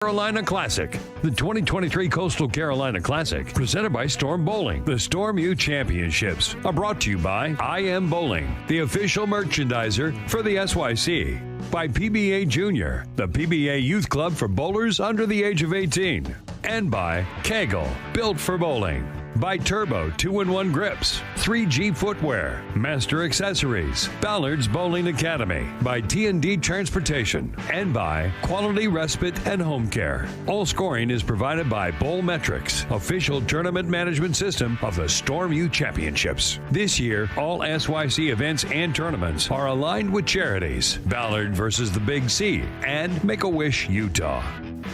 Carolina Classic. The 2023 Coastal Carolina Classic, presented by Storm Bowling. The Storm U Championships are brought to you by I Am Bowling, the official merchandiser for the SYC. By PBA Junior, the PBA Youth Club for bowlers under the age of 18. And by KEGEL, built for bowling. By Turbo 2-in-1 Grips, 3G Footwear, Master Accessories, Ballard's Bowling Academy, by T&D Transportation, and by Quality Respite and Home Care. All scoring is provided by Bowl Metrics, official tournament management system of the Storm U Championships. This year, all SYC events and tournaments are aligned with charities, Ballard versus the Big C, and Make-A-Wish, Utah.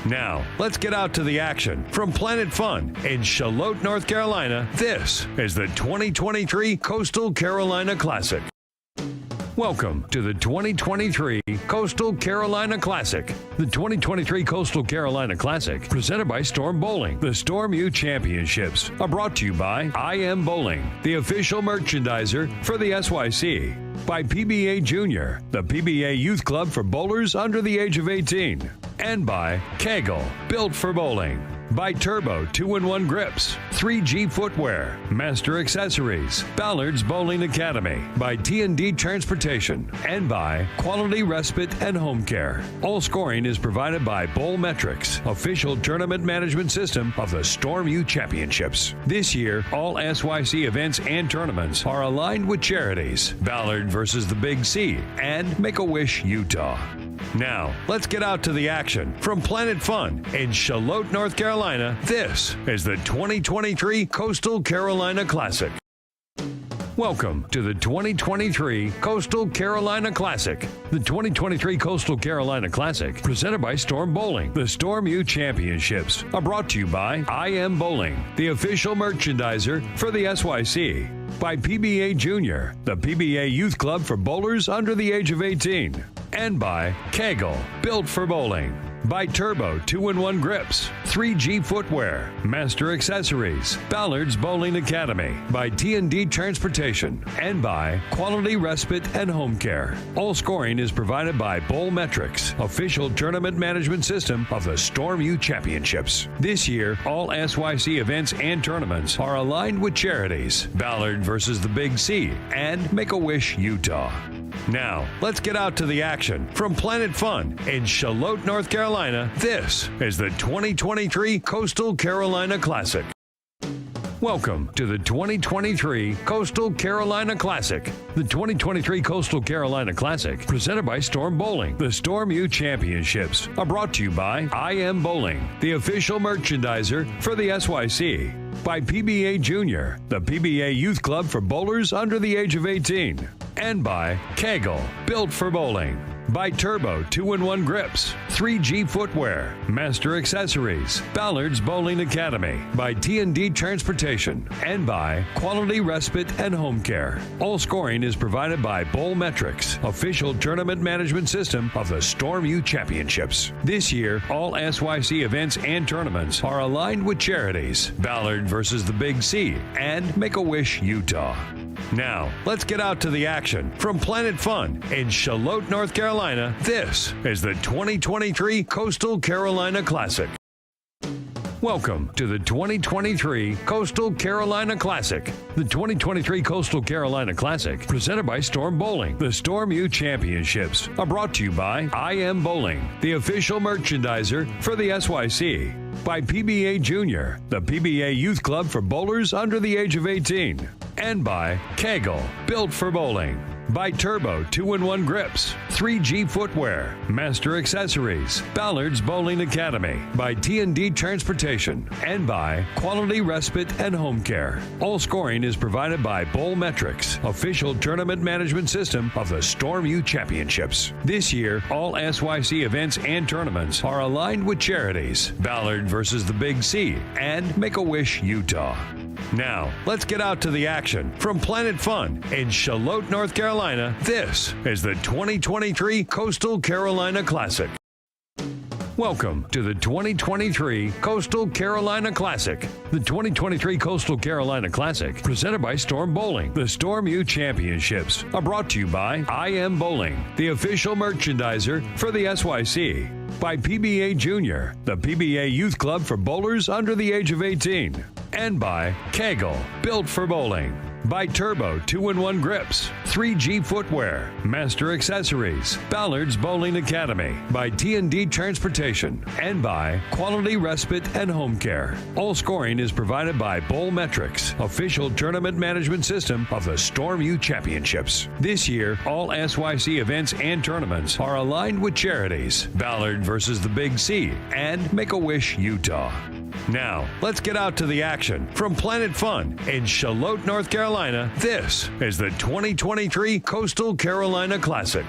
Now, let's get out to the action. From Planet Fun in Charlotte, North Carolina, this is the 2023 Coastal Carolina Classic. Welcome to the 2023 Coastal Carolina Classic. The 2023 Coastal Carolina Classic, presented by Storm Bowling. The Storm U Championships are brought to you by I Am Bowling, the official merchandiser for the SYC. By PBA Junior, the PBA Youth Club for bowlers under the age of 18. And by KEGEL, built for bowling. By Turbo 2-in-1 Grips, 3G Footwear, Master Accessories, Ballard's Bowling Academy, by T&D Transportation, and by Quality Respite and Home Care. All scoring is provided by Bowl Metrics, official tournament management system of the Storm U Championships. This year, all SYC events and tournaments are aligned with charities, Ballard versus the Big C, and Make-A-Wish, Utah. Now, let's get out to the action. From Planet Fun in Charlotte, North Carolina, this is the 2023 Coastal Carolina Classic. Welcome to the 2023 Coastal Carolina Classic. The 2023 Coastal Carolina Classic, presented by Storm Bowling. The Storm U Championships are brought to you by I Am Bowling, the official merchandiser for the SYC. By PBA Junior, the PBA Youth Club for bowlers under the age of 18. And by KEGEL, built for bowling. By Turbo 2-in-1 Grips, 3G Footwear, Master Accessories, Ballard's Bowling Academy, by T&D Transportation, and by Quality Respite and Home Care. All scoring is provided by Bowl Metrics, official tournament management system of the Storm U Championships. This year, all SYC events and tournaments are aligned with charities, Ballard versus the Big C, and Make-A-Wish, Utah. Now, let's get out to the action. From Planet Fun in Charlotte, North Carolina, this is the 2023 Coastal Carolina Classic. Welcome to the 2023 Coastal Carolina Classic. The 2023 Coastal Carolina Classic, presented by Storm Bowling. The Storm U Championships are brought to you by I Am Bowling, the official merchandiser for the SYC. By PBA Junior, the PBA Youth Club for bowlers under the age of 18. And by KEGEL, built for bowling. By Turbo 2-in-1 Grips, 3G Footwear, Master Accessories, Ballard's Bowling Academy, by T&D Transportation, and by Quality Respite and Home Care. All scoring is provided by Bowl Metrics, official tournament management system of the Storm U Championships. This year, all SYC events and tournaments are aligned with charities, Ballard versus the Big C, and Make-A-Wish, Utah. Now, let's get out to the action. From Planet Fun in Charlotte, North Carolina, this is the 2023 Coastal Carolina Classic. Welcome to the 2023 Coastal Carolina Classic. The 2023 Coastal Carolina Classic, presented by Storm Bowling. The Storm U Championships are brought to you by I Am Bowling, the official merchandiser for the SYC. By PBA Junior, the PBA Youth Club for bowlers under the age of 18. And by KEGEL, built for bowling. By Turbo 2-in-1 Grips, 3G Footwear, Master Accessories, Ballard's Bowling Academy, by T&D Transportation, and by Quality Respite and Home Care. All scoring is provided by Bowl Metrics, official tournament management system of the Storm U Championships. This year, all SYC events and tournaments are aligned with charities, Ballard versus the Big C, and Make-A-Wish, Utah. Now, let's get out to the action. From Planet Fun in Charlotte, North Carolina, this is the 2023 Coastal Carolina Classic. Welcome to the 2023 Coastal Carolina Classic. The 2023 Coastal Carolina Classic, presented by Storm Bowling. The Storm U Championships are brought to you by I Am Bowling, the official merchandiser for the SYC. by PBA Junior, the PBA Youth Club for bowlers under the age of 18. And by KEGEL, built for bowling. By Turbo 2-in-1 Grips, 3G Footwear, Master Accessories, Ballard's Bowling Academy, by T&D Transportation, and by Quality Respite and Home Care. All scoring is provided by Bowlmetrics, official tournament management system of the Storm U Championships. This year, all SYC events and tournaments are aligned with charities, Ballard versus the Big C, and Make-A-Wish Utah. Now, let's get out to the action. From Planet Fun in Charlotte, North Carolina, this is the 2023 Coastal Carolina Classic.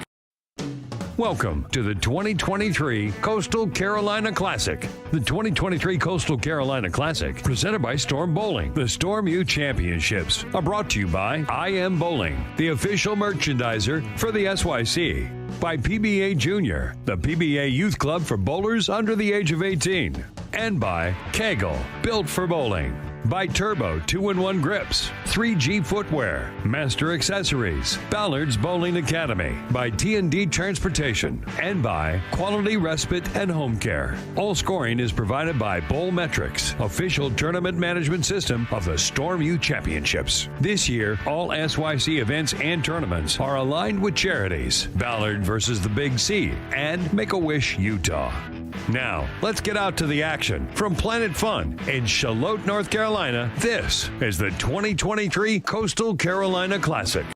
Welcome to the 2023 Coastal Carolina Classic. The 2023 Coastal Carolina Classic, presented by Storm Bowling. The Storm U Championships are brought to you by IM Bowling, the official merchandiser for the SYC. By PBA Junior, the PBA Youth Club for bowlers under the age of 18. And by KEGEL, built for bowling. By Turbo 2-in-1 Grips, 3G Footwear, Master Accessories, Ballard's Bowling Academy, by T&D Transportation, and by Quality Respite and Home Care. All scoring is provided by Bowlmetrics, official tournament management system of the Storm U Championships. This year, all SYC events and tournaments are aligned with charities, Ballard versus the Big C, and Make-A-Wish Utah. Now, let's get out to the action. From Planet Fun in Charlotte, North Carolina, this is the 2023 Coastal Carolina Classic.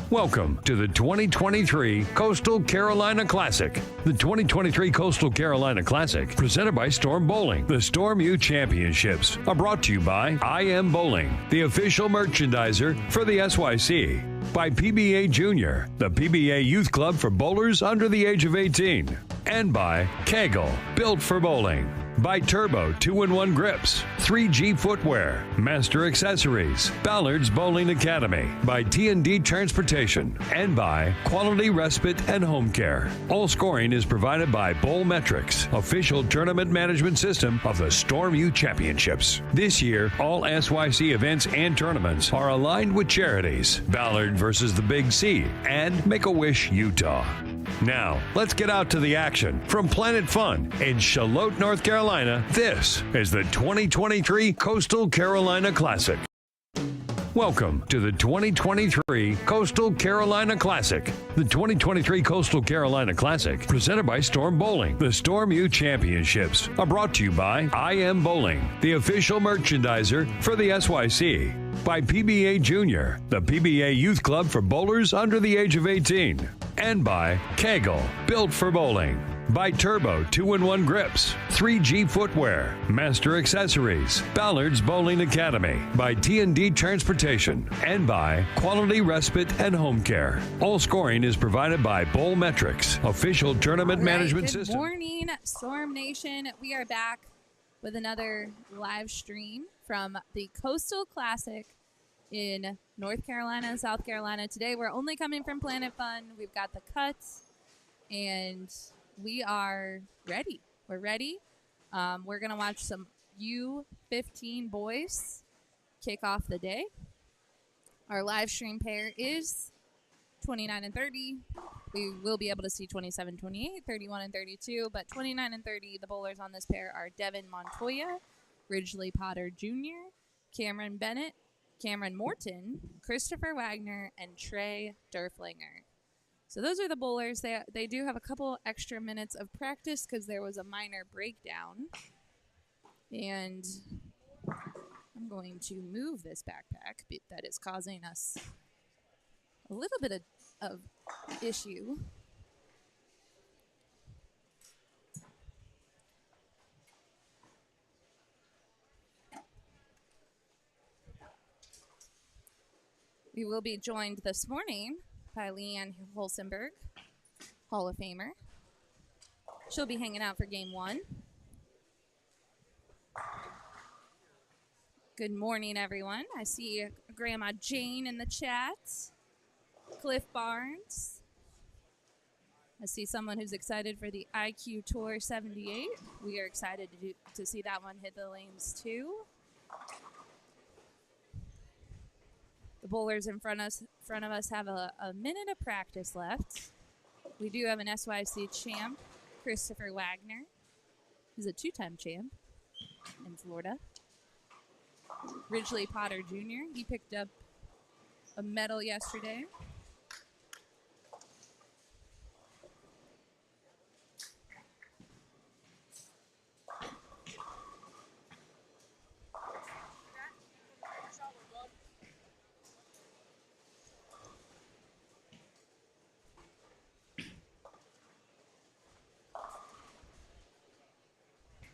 Welcome to the 2023 Coastal Carolina Classic. The 2023 Coastal Carolina Classic, presented by Storm Bowling. The Storm U Championships are brought to you by IM Bowling, the official merchandiser for the SYC. By PBA Junior, the PBA Youth Club for bowlers under the age of 18. And by KEGEL, built for bowling. By Turbo 2-in-1 Grips, 3G Footwear, Master Accessories, Ballard's Bowling Academy, by T&D Transportation, and by Quality Respite and Home Care. All scoring is provided by Bowlmetrics, official tournament management system of the Storm U Championships. This year, all SYC events and tournaments are aligned with charities, Ballard versus the Big C, and Make-A-Wish Utah. Now, let's get out to the action. From Planet Fun in Charlotte, North Carolina, this is the 2023 Coastal Carolina Classic. Welcome to the 2023 Coastal Carolina Classic. The 2023 Coastal Carolina Classic, presented by Storm Bowling. The Storm U Championships are brought to you by IM Bowling, the official merchandiser for the SYC. By PBA Junior, the PBA Youth Club for bowlers under the age of 18. And by KEGEL, built for bowling. By Turbo 2-in-1 Grips, 3G Footwear, Master Accessories, Ballard's Bowling Academy, by T&D Transportation, and by Quality Respite and Home Care. All scoring is provided by Bowlmetrics, official tournament management system. Good morning, Storm Nation. We are back with another live stream from the Coastal Classic in North Carolina and South Carolina. Today we're only coming from Planet Fun. We've got the cuts, and we are ready. We're ready. We're going to watch some U15 boys kick off the day. Our live stream pair is 29 and 30. We will be able to see 27, 28, 31 and 32, but 29 and 30, the bowlers on this pair are Devin Montoya, Ridgely Potter Jr., Cameron Bennett, Cameron Morton, Christopher Wagner, and Trey Durflinger. So those are the bowlers. They do have a couple extra minutes of practice because there was a minor breakdown. And I'm going to move this backpack that is causing us a little bit of issue. We will be joined this morning by Leanne Holsenberg, Hall of Famer. She'll be hanging out for game one. Good morning, everyone. I see Grandma Jane in the chat. Cliff Barnes. I see someone who's excited for the IQ Tour 78. We are excited to see that one hit the lanes too. The bowlers in front of us have a minute of practice left. We do have an SYC champ Christopher Wagner. He's a 2-time champ in Florida. Ridgely Potter Jr. He picked up a medal yesterday.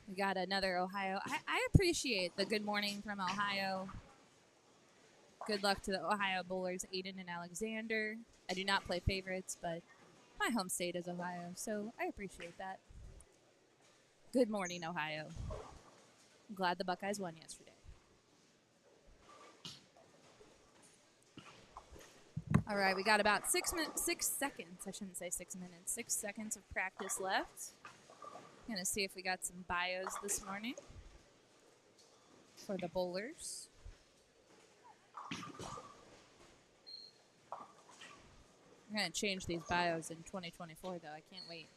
We got another Ohio. I appreciate the good morning from Ohio. Good luck to the Ohio Bowlers, Aiden and Alexander. I do not play favorites, but my home state is Ohio, so I appreciate that. Good morning, Ohio. I'm glad the Buckeyes won yesterday. All right, we got about 6 seconds. I shouldn't say 6 minutes. 6 seconds of practice left. Gonna see if we got some bios this morning for the bowlers. I'm gonna change these bios in 2024 though. I can't wait.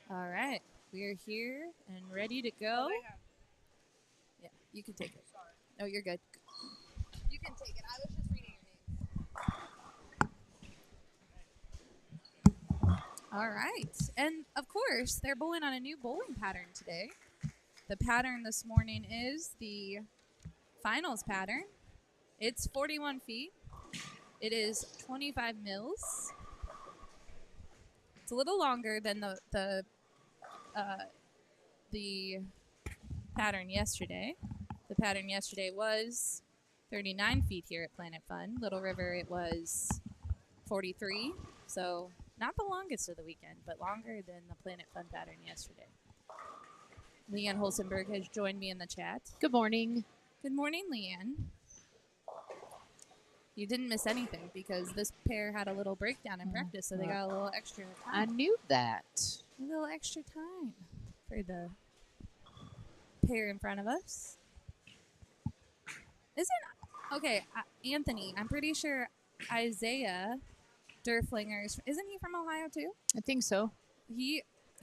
All right, we are here and ready to go. Yeah, you can take it. No, you're good. You can take it. I was just reading your name. All right, and of course, they're bowling on a new bowling pattern today. The pattern this morning is the finals pattern. It's 41 feet. It is 25 mils. It's a little longer than the pattern yesterday. The pattern yesterday was 39 feet here at Planet Fun. Little River, it was 43. So not the longest of the weekend, but longer than the Planet Fun pattern yesterday. Leanne Holsenberg has joined me in the chat. Good morning. Good morning, Leanne. You didn't miss anything because this pair had a little breakdown in practice, so they got a little extra time. I knew that. A little extra time for the pair in front of us. Anthony, I'm pretty sure Isaiah Durflinger's, isn't he from Ohio too? I think so.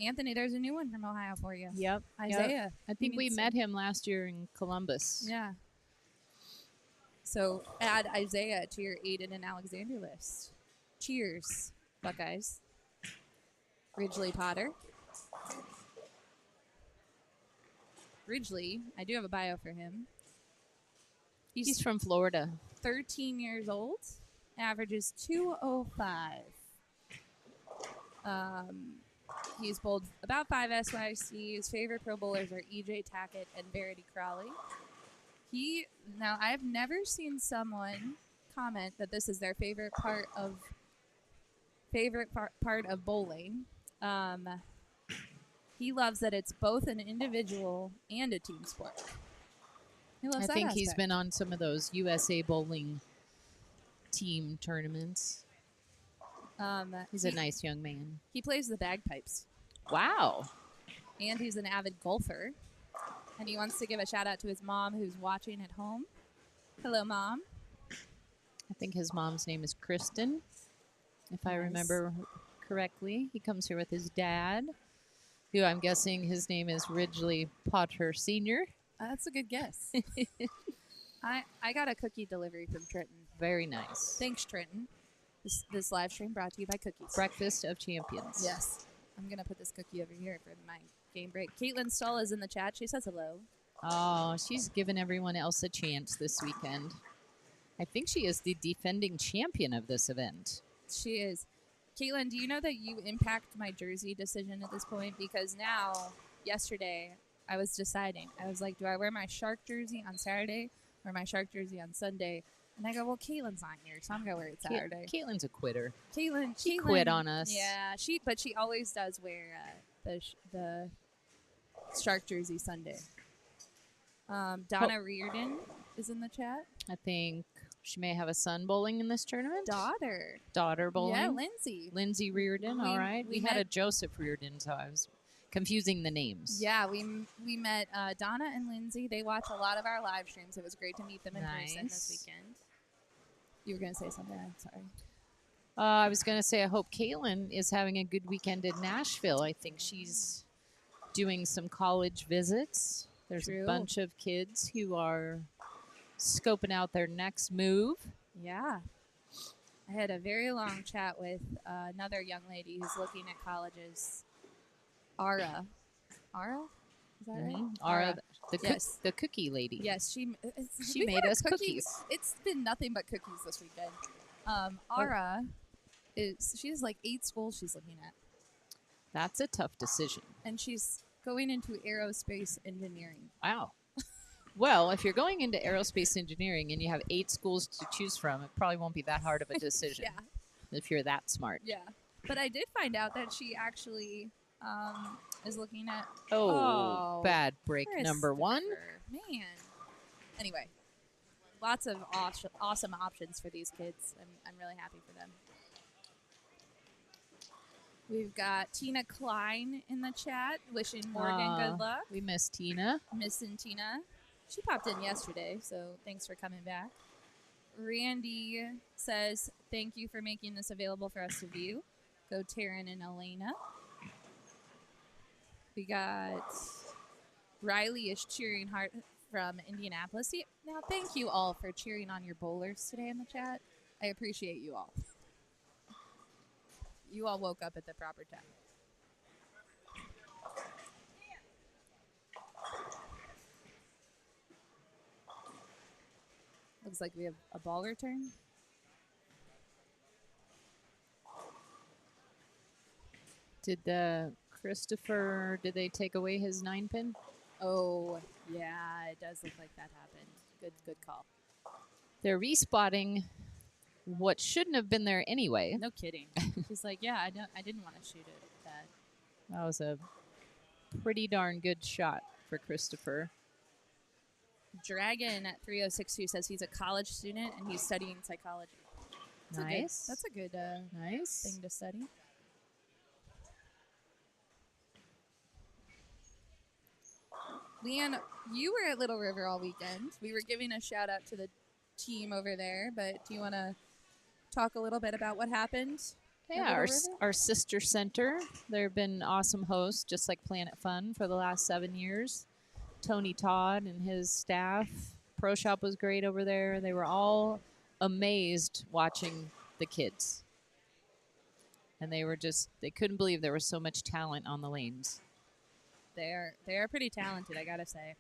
Anthony, there's a new one from Ohio for you. Yep. Isaiah. Yep. I think we met him last year in Columbus. Yeah. So add Isaiah to your Aiden and Alexander list. Cheers, Buckeyes. Ridgely Potter. Ridgely, I do have a bio for him. He's from Florida. 13 years old. Averages 205. He's bowled about 5 SYC. His favorite pro bowlers are E.J. Tackett and Verity Crowley. Now, I've never seen someone comment that this is their favorite part of bowling. He loves that it's both an individual and a team sport. He loves that aspect. He's been on some of those USA bowling team tournaments. He's a nice young man. He plays the bagpipes. Wow. And he's an avid golfer. And he wants to give a shout out to his mom who's watching at home. Hello, Mom. I think his mom's name is Kristen, if I remember correctly. He comes here with his dad, who I'm guessing his name is Ridgely Potter Sr. That's a good guess. I got a cookie delivery from Trenton. Very nice. Thanks, Trenton. This live stream brought to you by Cookies. Breakfast of Champions. Yes. I'm going to put this cookie over here for my game break. Caitlin Stahl is in the chat. She says hello. Oh, she's given everyone else a chance this weekend. I think she is the defending champion of this event. She is. Caitlin, do you know that you impact my jersey decision at this point? Because now, yesterday, I was deciding. I was like, do I wear my Shark jersey on Saturday or my Shark jersey on Sunday? And I go, well, Caitlin's not here, so I'm going to wear it Saturday. Caitlin's a quitter. Caitlin quit on us. Yeah, but she always does wear the Shark jersey Sunday. Donna Reardon is in the chat. I think She may have a son bowling in this tournament. Daughter bowling. Yeah, Lindsay. Lindsay Reardon. All right. we We had met- a Joseph Reardon, so I was confusing the names. Yeah, we met Donna and Lindsay. They watch a lot of our live streams. It was great to meet them in person this weekend. You were going to say something. I'm sorry. I was going to say I hope Caitlin is having a good weekend in Nashville. I think she's doing some college visits. There's True. a bunch of kids who are scoping out their next move. Yeah. I had a very long chat with another young lady who's looking at colleges. Ara? Is that right? Ara, Yes. the cookie lady. Yes, she She made us cookies. It's been nothing but cookies this weekend. Ara she's like 8 schools she's looking at. That's a tough decision. And she's going into aerospace engineering. Wow. Well, if you're going into aerospace engineering and you have 8 schools to choose from, it probably won't be that hard of a decision. Yeah. If you're that smart. Yeah. But I did find out that she actually is looking at... Bad break number 1. Man. Anyway, lots of awesome options for these kids. I'm really happy for them. We've got Tina Klein in the chat wishing Morgan good luck. We miss Tina. Missing Tina. She popped in yesterday, so thanks for coming back. Randy says, thank you for making this available for us to view. Go Taryn and Elena. We got Riley is cheering hard from Indianapolis. Now, thank you all for cheering on your bowlers today in the chat. I appreciate you all. You all woke up at the proper time. Looks like we have a ball return. Did they take away his 9-pin? Oh, yeah, it does look like that happened. Good call. They're respotting what shouldn't have been there anyway. No kidding. She's like, yeah, I didn't want to shoot it that. That was a pretty darn good shot for Christopher. Dragon at 3062 says he's a college student and he's studying psychology. That's a good nice thing to study. Leanne, you were at Little River all weekend. We were giving a shout out to the team over there, but do you want to talk a little bit about what happened? Yeah, our sister center. They've been awesome hosts, just like Planet Fun for the last 7 years. Tony Todd and his staff. Pro Shop was great over there. They were all amazed watching the kids. And they couldn't believe there was so much talent on the lanes. They're pretty talented, I gotta say.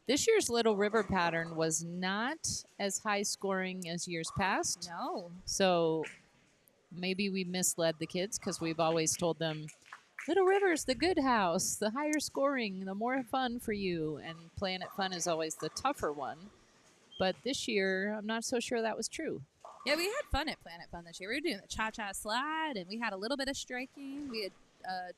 This year's Little River pattern was not as high scoring as years past. No. So maybe we misled the kids because we've always told them, Little River's the good house, the higher scoring, the more fun for you. And Planet Fun is always the tougher one. But this year, I'm not so sure that was true. Yeah, we had fun at Planet Fun this year. We were doing the cha-cha slide, and we had a little bit of striking. We had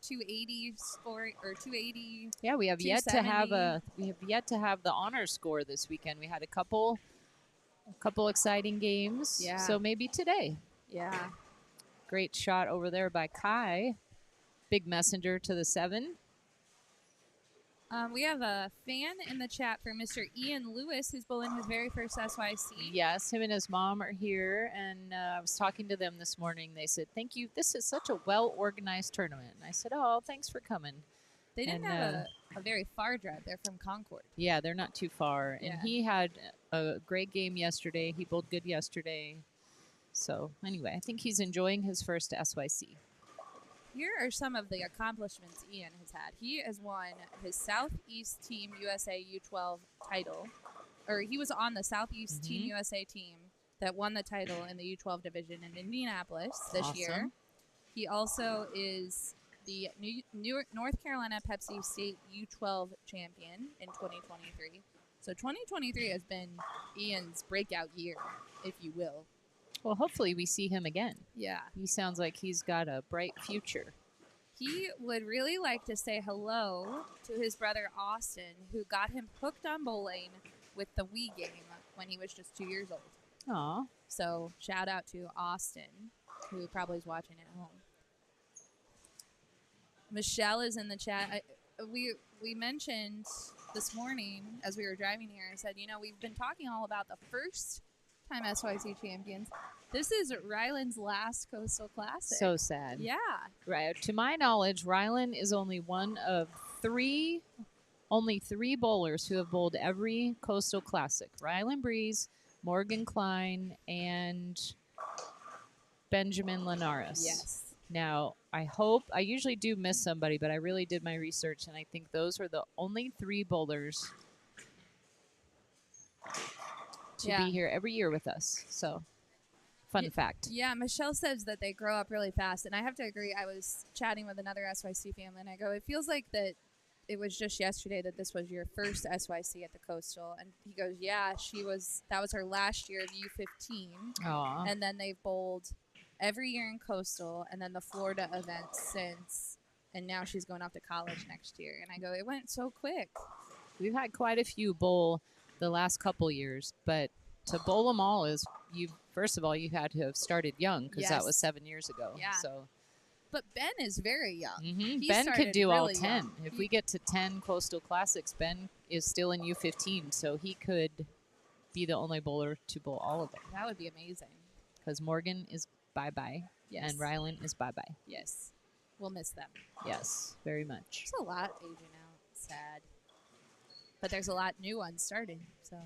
280 scoring or 280. Yeah, we have yet to have the honor score this weekend. We had a couple exciting games. Yeah. So maybe today. Yeah. Great shot over there by Kai. Big messenger to the 7. We have a fan in the chat for Mr. Ian Lewis, who's bowling his very first SYC. Yes, him and his mom are here, and I was talking to them this morning. They said, thank you. This is such a well-organized tournament. And I said, oh, thanks for coming. They didn't have a very far drive. They're from Concord. Yeah, they're not too far. Yeah. And he had a great game yesterday. He bowled good yesterday. So, anyway, I think he's enjoying his first SYC. Here are some of the accomplishments Ian has had. He has won his Southeast Team USA U12 title. Or he was on the Southeast Team USA team that won the title in the U12 division in Indianapolis this year. He also is the North Carolina Pepsi State U12 champion in 2023. So 2023 has been Ian's breakout year, if you will. Well, hopefully we see him again. Yeah. He sounds like he's got a bright future. He would really like to say hello to his brother Austin, who got him hooked on bowling with the Wii game when he was just 2 years old. Aw. So shout out to Austin, who probably is watching at home. Michelle is in the chat. We mentioned this morning as we were driving here. I said, we've been talking all about the first time SYC champions. This is Ryland's last Coastal Classic. So sad. Yeah. Right. To my knowledge, Ryland is only one of only three bowlers who have bowled every Coastal Classic. Ryland Breeze, Morgan Klein, and Benjamin Linares. Yes. Now, I usually do miss somebody, but I really did my research, and I think those are the only three bowlers to be here every year with us. So, fun fact. Yeah, Michelle says that they grow up really fast, and I have to agree. I was chatting with another SYC family, and I go, it feels like that it was just yesterday that this was your first SYC at the Coastal. And he goes, yeah, that was her last year of U15. Aww. And then they've bowled every year in Coastal, and then the Florida event since, and now she's going off to college next year. And I go, it went so quick. We've had quite a few bowl the last couple years, but to bowl them all is, first of all, you had to have started young because that was 7 years ago. Yeah. So. But Ben is very young. Mm-hmm. Ben could do all 10. Young. If we get to 10 Coastal Classics, Ben is still in U15, so he could be the only bowler to bowl all of them. That would be amazing. Because Morgan is bye-bye, and Ryland is bye-bye. Yes. We'll miss them. Yes, very much. There's a lot aging out. Sad. But there's a lot new ones starting, so.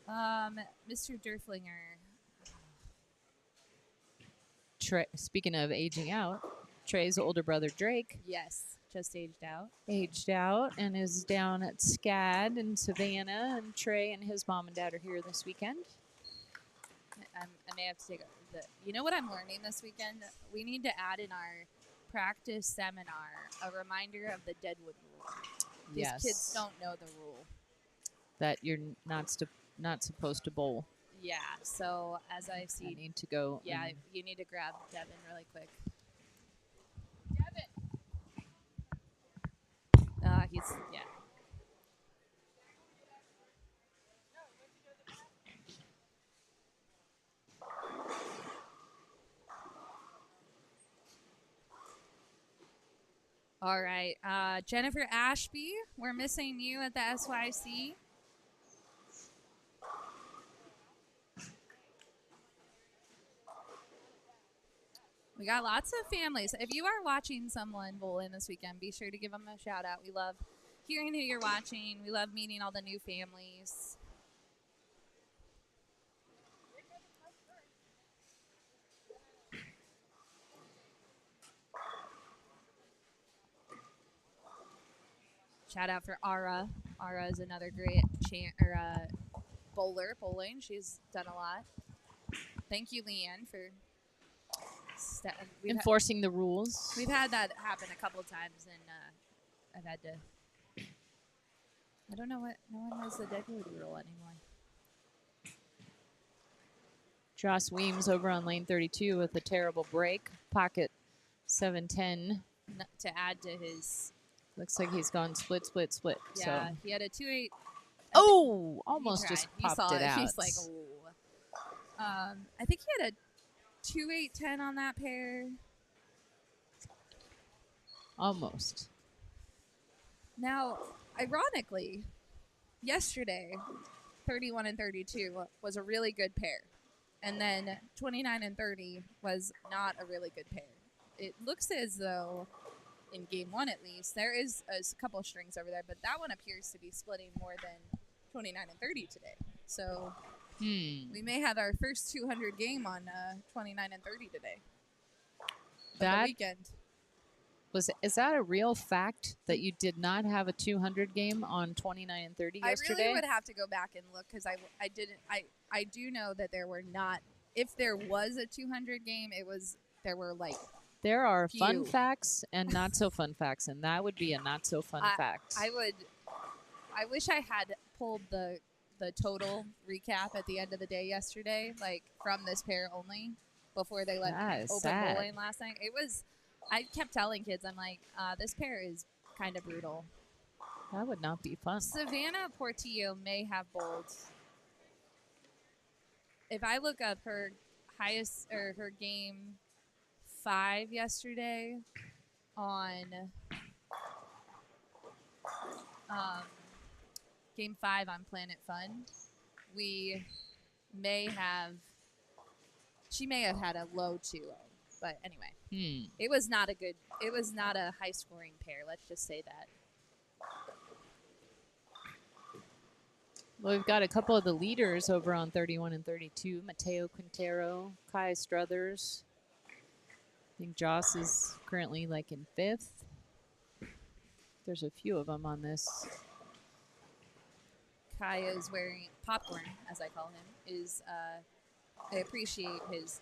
Mr. Derflinger. Speaking of aging out, Trey's older brother Drake. Yes, just aged out. Aged out and is down at SCAD in Savannah, and Trey and his mom and dad are here this weekend. I may have to take you know what I'm learning this weekend? We need to add in our practice seminar a reminder of the Deadwood rule. These kids don't know the rule. That you're not supposed to bowl. Yeah, so as I see... I need to go... Yeah, you need to grab Devin really quick. Devin! Yeah. All right, Jennifer Ashby, we're missing you at the SYC. We got lots of families. If you are watching someone bowl in this weekend, be sure to give them a shout out. We love hearing who you're watching. We love meeting all the new families. Shout out for Ara. Ara is another great bowling. She's done a lot. Thank you, Leanne, for enforcing the rules. We've had that happen a couple times, and I've had to. I don't know what. No one knows the Deadwood rule anymore. Joss Weems over on lane 32 with a terrible break. Pocket 710. To add to his. Looks like he's gone split. Yeah, so. he had a 2-8. Oh, almost just popped it out. He's like, oh. I think he had a 2-8-10 on that pair. Almost. Now, ironically, yesterday, 31 and 32 was a really good pair. And then 29 and 30 was not a really good pair. It looks as though, in game one at least, there is a couple of strings over there, but that one appears to be splitting more than 29 and 30 today. So we may have our first 200 game on 29 and 30 today. That the weekend. Is that a real fact that you did not have a 200 game on 29 and 30 yesterday? I really would have to go back and look because I didn't. I do know that there were not. If there was a 200 game, there were like. There are fun facts and not so fun facts, and that would be a not so fun fact. I wish I had pulled the total recap at the end of the day yesterday, like from this pair only, before they let open bowling last night. I kept telling kids, I'm like, this pair is kind of brutal. That would not be fun. Savannah Portillo may have bowled if I look up her highest or her game 5 yesterday on game 5 on Planet Fun, she may have had a low 2-0. But anyway, it was not a high scoring pair. Let's just say that. Well, we've got a couple of the leaders over on 31 and 32. Mateo Quintero, Kai Struthers. I think Joss is currently like in 5th. There's a few of them on this. Kai is wearing popcorn, as I call him. I appreciate his.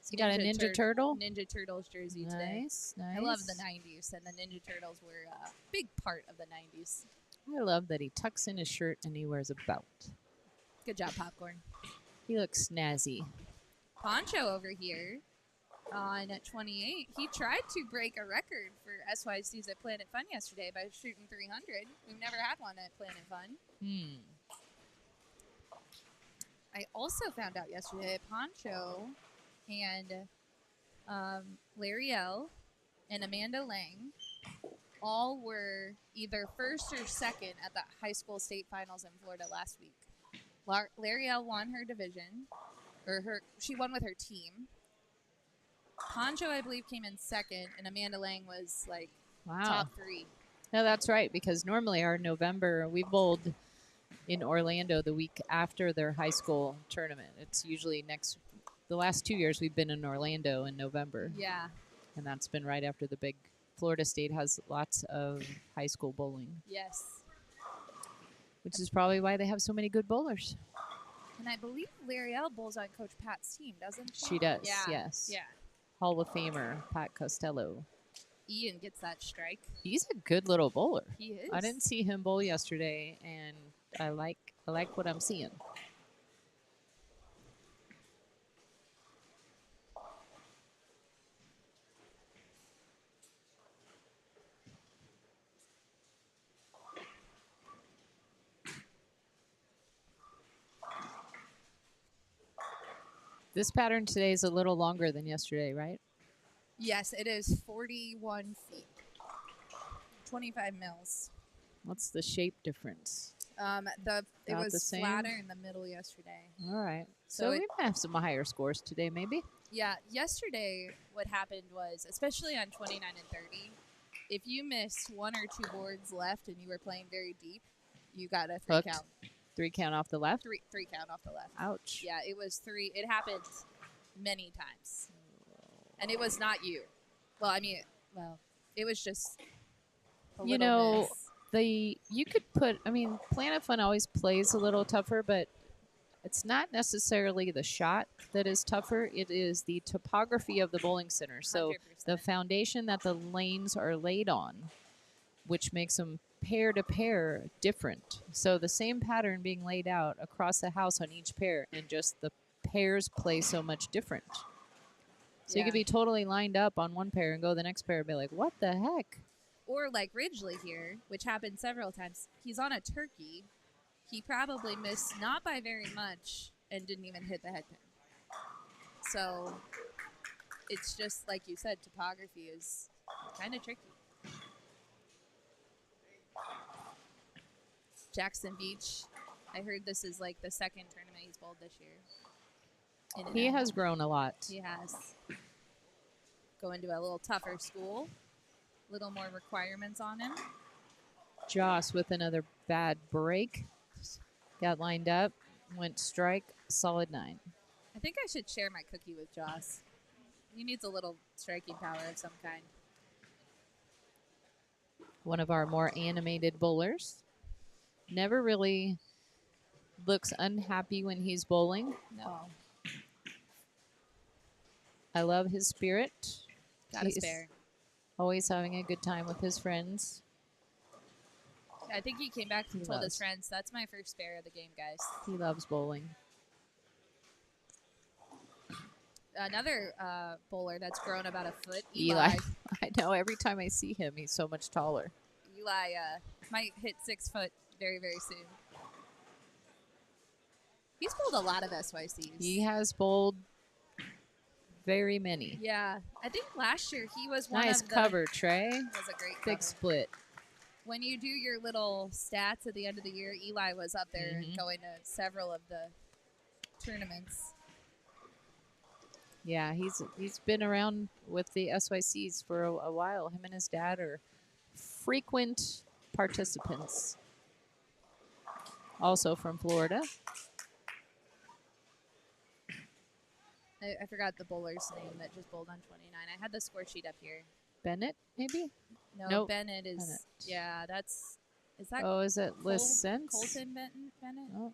He got a Ninja Turtle? Ninja Turtles jersey today. Nice. I love the 90s, and the Ninja Turtles were a big part of the 90s. I love that he tucks in his shirt and he wears a belt. Good job, Popcorn. He looks snazzy. Poncho over here on 28. He tried to break a record for SYCs at Planet Fun yesterday by shooting 300. We've never had one at Planet Fun. I also found out yesterday that Poncho and Lariel and Amanda Lang all were either first or second at the high school state finals in Florida last week. Lariel won her division, she won with her team. Poncho, I believe, came in second, and Amanda Lang was like top 3. No, that's right, because normally our November, we bowled in Orlando the week after their high school tournament. It's usually the last 2 years we've been in Orlando in November. Yeah. And that's been right after the big Florida State has lots of high school bowling. Yes. Which is probably why they have so many good bowlers. And I believe Lariel bowls on Coach Pat's team, doesn't she? She does, yeah. yes. Yeah. Hall of Famer, Pat Costello. Ian gets that strike. He's a good little bowler. He is. I didn't see him bowl yesterday, and I like what I'm seeing. This pattern today is a little longer than yesterday, right? Yes, it is 41 feet. 25 mils. What's the shape difference? It was the same? flatter in the middle yesterday. All right. So So we might have some higher scores today, maybe. Yeah, yesterday what happened was, especially on 29 and 30, if you missed 1 or 2 boards left and you were playing very deep, you got a 3 Hooked. count. 3 count off the left. Three count off the left. Ouch. Yeah, it was 3. It happened many times. And it was not you. Well, I mean, it was just a You little know, miss. you could put, I mean, Planet Fun always plays a little tougher, but it's not necessarily the shot that is tougher. It is the topography of the bowling center. So 100%. the foundation that the lanes are laid on, which makes them pair to pair different. So the same pattern being laid out across the house on each pair, and just the pairs play so much different. So you Yeah. could be totally lined up on one pair and go the next pair and be like, what the heck? Or like Ridgely here, which happened several times. He's on a turkey. He probably missed not by very much and didn't even hit the head pin. So it's just like you said, topography is kind of tricky. Jackson Beach, I heard this is like the second tournament he's bowled this year. In and He out. has grown a lot. He has. Going to a little tougher school. Little more requirements on him. Joss with another bad break. Got lined up, went strike, solid 9. I think I should share my cookie with Joss. He needs a little striking power of some kind. One of our more animated bowlers. Never really looks unhappy when he's bowling. No. I love his spirit. Got a He's spare. always having a good time with his friends. I think he came back and He told loves. his friends, that's my first spare of the game, guys. He loves bowling. Another bowler that's grown about a foot, Eli. I know, every time I see him, he's so much taller. Eli might hit 6 foot very, very soon. He's bowled a lot of SYCs. He has bowled very many. Yeah, I think last year he was one Nice of the... cover, Trey. Was a great Big cover. split. When you do your little stats at the end of the year, Eli was up there and going to several of the tournaments. Yeah, he's been around with the SYCs for a while. Him and his dad are frequent participants. Also from Florida. I forgot the bowler's name that just bowled on 29. I had the score sheet up here. Bennett, maybe? No, Nope. Bennett is... Bennett. Yeah, that's... Is that... Oh, is it License? Colton Bennett? Oh.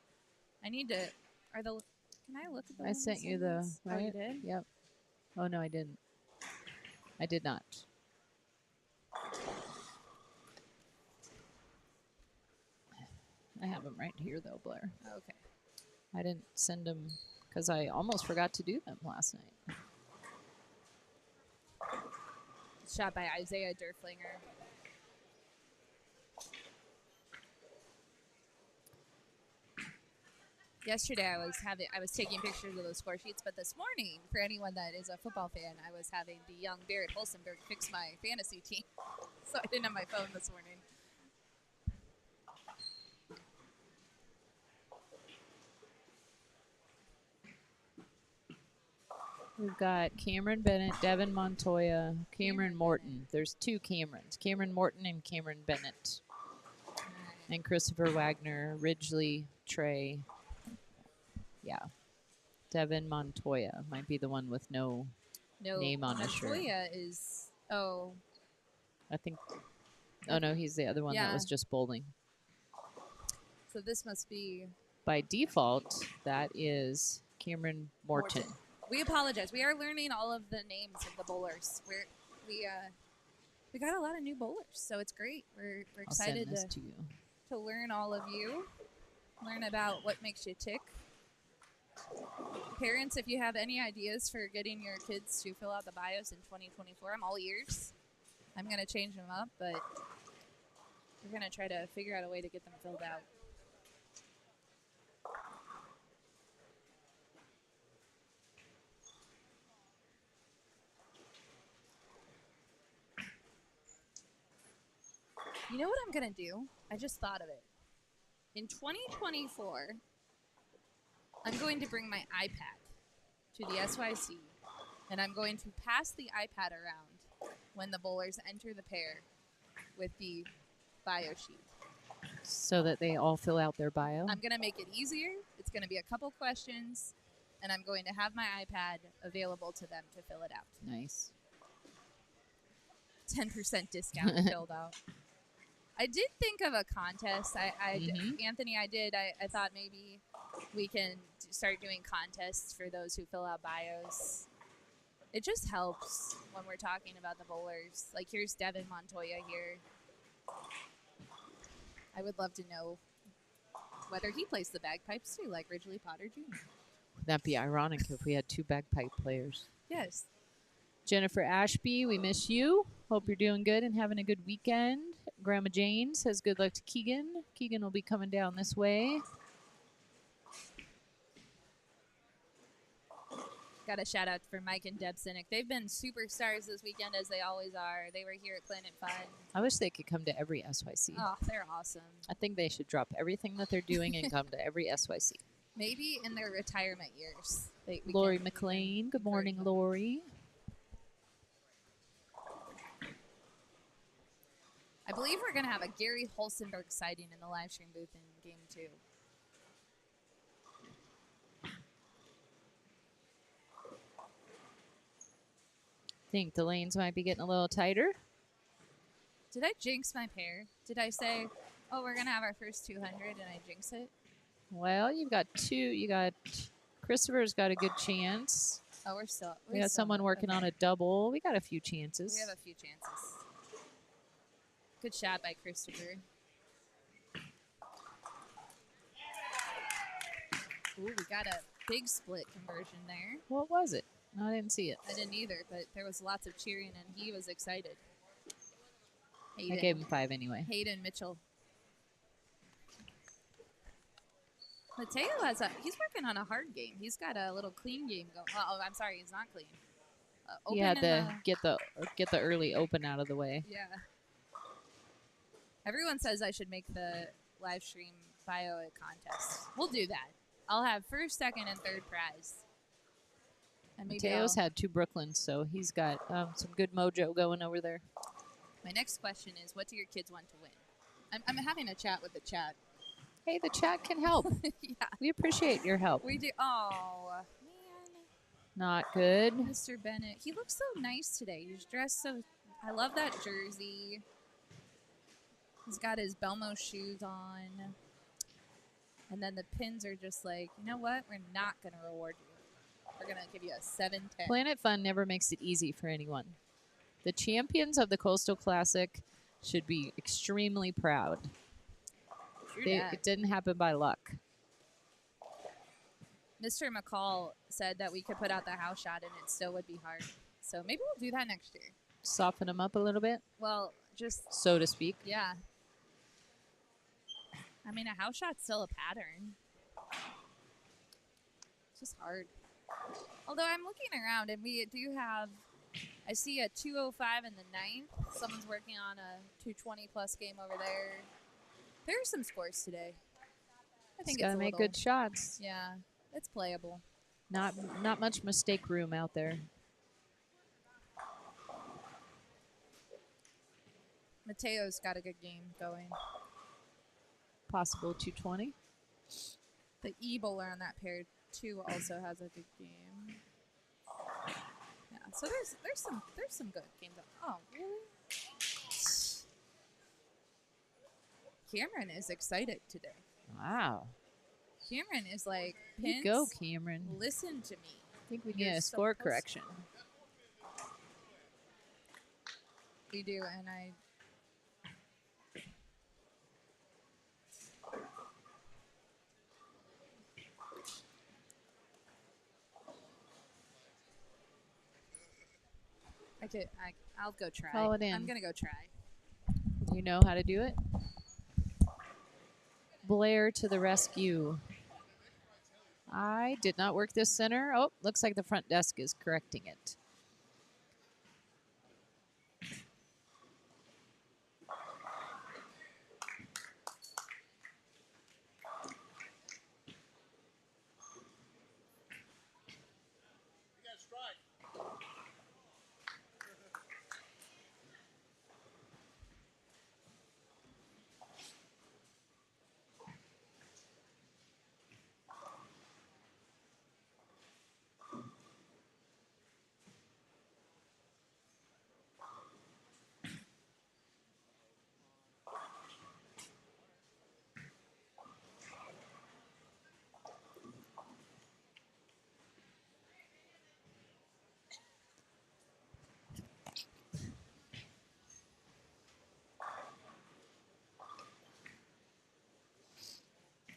I need to... Are the... Can I look at the I sent you the... right? Oh, you Right? did? Yep. Oh, no, I didn't. I did not. I have them right here, though, Blair. Okay. I didn't send them because I almost forgot to do them last night. Shot by Isaiah Derflinger. Yesterday I was taking pictures of those score sheets, but this morning, for anyone that is a football fan, I was having the young Barrett Holstenberg fix my fantasy team. So I didn't have my phone this morning. We've got Cameron Bennett, Devin Montoya, Cameron Morton. There's two Camerons, Cameron Morton and Cameron Bennett. And Christopher Wagner, Ridgely, Trey. Yeah. Devin Montoya might be the one with no name on his shirt. Montoya is... Oh. I think... Oh, no, he's the other one that was just bowling. So this must be... By default, that is Cameron Morton. We apologize. We are learning all of the names of the bowlers. We got a lot of new bowlers, so it's great. We're excited I'll send this to you. To learn all of you, learn about what makes you tick. Parents, if you have any ideas for getting your kids to fill out the bios in 2024, I'm all ears. I'm going to change them up, but we're going to try to figure out a way to get them filled out. You know what I'm going to do? I just thought of it. In 2024, I'm going to bring my iPad to the SYC, and I'm going to pass the iPad around when the bowlers enter the pair with the bio sheet. So that they all fill out their bio? I'm going to make it easier. It's going to be a couple questions, and I'm going to have my iPad available to them to fill it out. Nice. 10% discount filled out. I did think of a contest. Anthony, I thought maybe we can start doing contests for those who fill out bios. It just helps when we're talking about the bowlers. Like, here's Devin Montoya here. I would love to know whether he plays the bagpipes too, like Ridgely Potter Jr. Would that be ironic if we had two bagpipe players? Yes. Jennifer Ashby, we miss you. Hope you're doing good and having a good weekend. Grandma Jane says good luck to Keegan. Keegan will be coming down this way. Got a shout out for Mike and Deb Sinek. They've been superstars this weekend, as they always are. They were here at Planet Fun. I wish they could come to every SYC. Oh, they're awesome. I think they should drop everything that they're doing and come to every SYC. Maybe in their retirement years. Lori McLean. Good morning, Lori. I believe we're going to have a Gary Holstenberg sighting in the live stream booth in Game 2. Think the lanes might be getting a little tighter. Did I jinx my pair? Did I say, oh, we're going to have our first 200 and I jinx it? Well, you've got two. You got Christopher's got a good chance. Oh, We got someone working on a double. We got a few chances. We have a few chances. Good shot by Christopher. Ooh, we got a big split conversion there. What was it? No, I didn't see it. I didn't either, but there was lots of cheering, and he was excited. I gave him 5 anyway. Hayden Mitchell. Mateo he's working on a hard game. He's got a little clean game going. Oh, I'm sorry, he's not clean. He had to get the early open out of the way. Yeah. Everyone says I should make the live stream bio a contest. We'll do that. I'll have first, second, and third prize. And maybe Mateo's had 2 Brooklyns, so he's got some good mojo going over there. My next question is, what do your kids want to win? I'm having a chat with the chat. Hey, the chat can help. Yeah. We appreciate your help. We do. Oh, man. Not good. Mr. Bennett. He looks so nice today. He's dressed so... I love that jersey. He's got his Belmo shoes on. And then the pins are just like, you know what? We're not going to reward you. We're going to give you a 7-10. Planet Fun never makes it easy for anyone. The champions of the Coastal Classic should be extremely proud. It didn't happen by luck. Mr. McCall said that we could put out the house shot and it still would be hard. So maybe we'll do that next year. Soften them up a little bit? Well, just... so to speak. Yeah. I mean, a house shot's still a pattern. It's just hard. Although I'm looking around and we do have... I see a 205 in the 9th. Someone's working on a 220-plus game over there. There are some scores today. I think it's gotta make good shots. Yeah, it's playable. Not much mistake room out there. Mateo's got a good game going. Possible 220. The E-bowler on that pair too also has a good game. Yeah, so there's some good games. Oh, really? Cameron is excited today. Wow. Cameron is like, Here you go, Cameron. Listen to me. I think we need a score correction. We do, and I'll go try. Call it in. I'm gonna go try. You know how to do it? Blair to the rescue. I did not work this center. Oh, looks like the front desk is correcting it.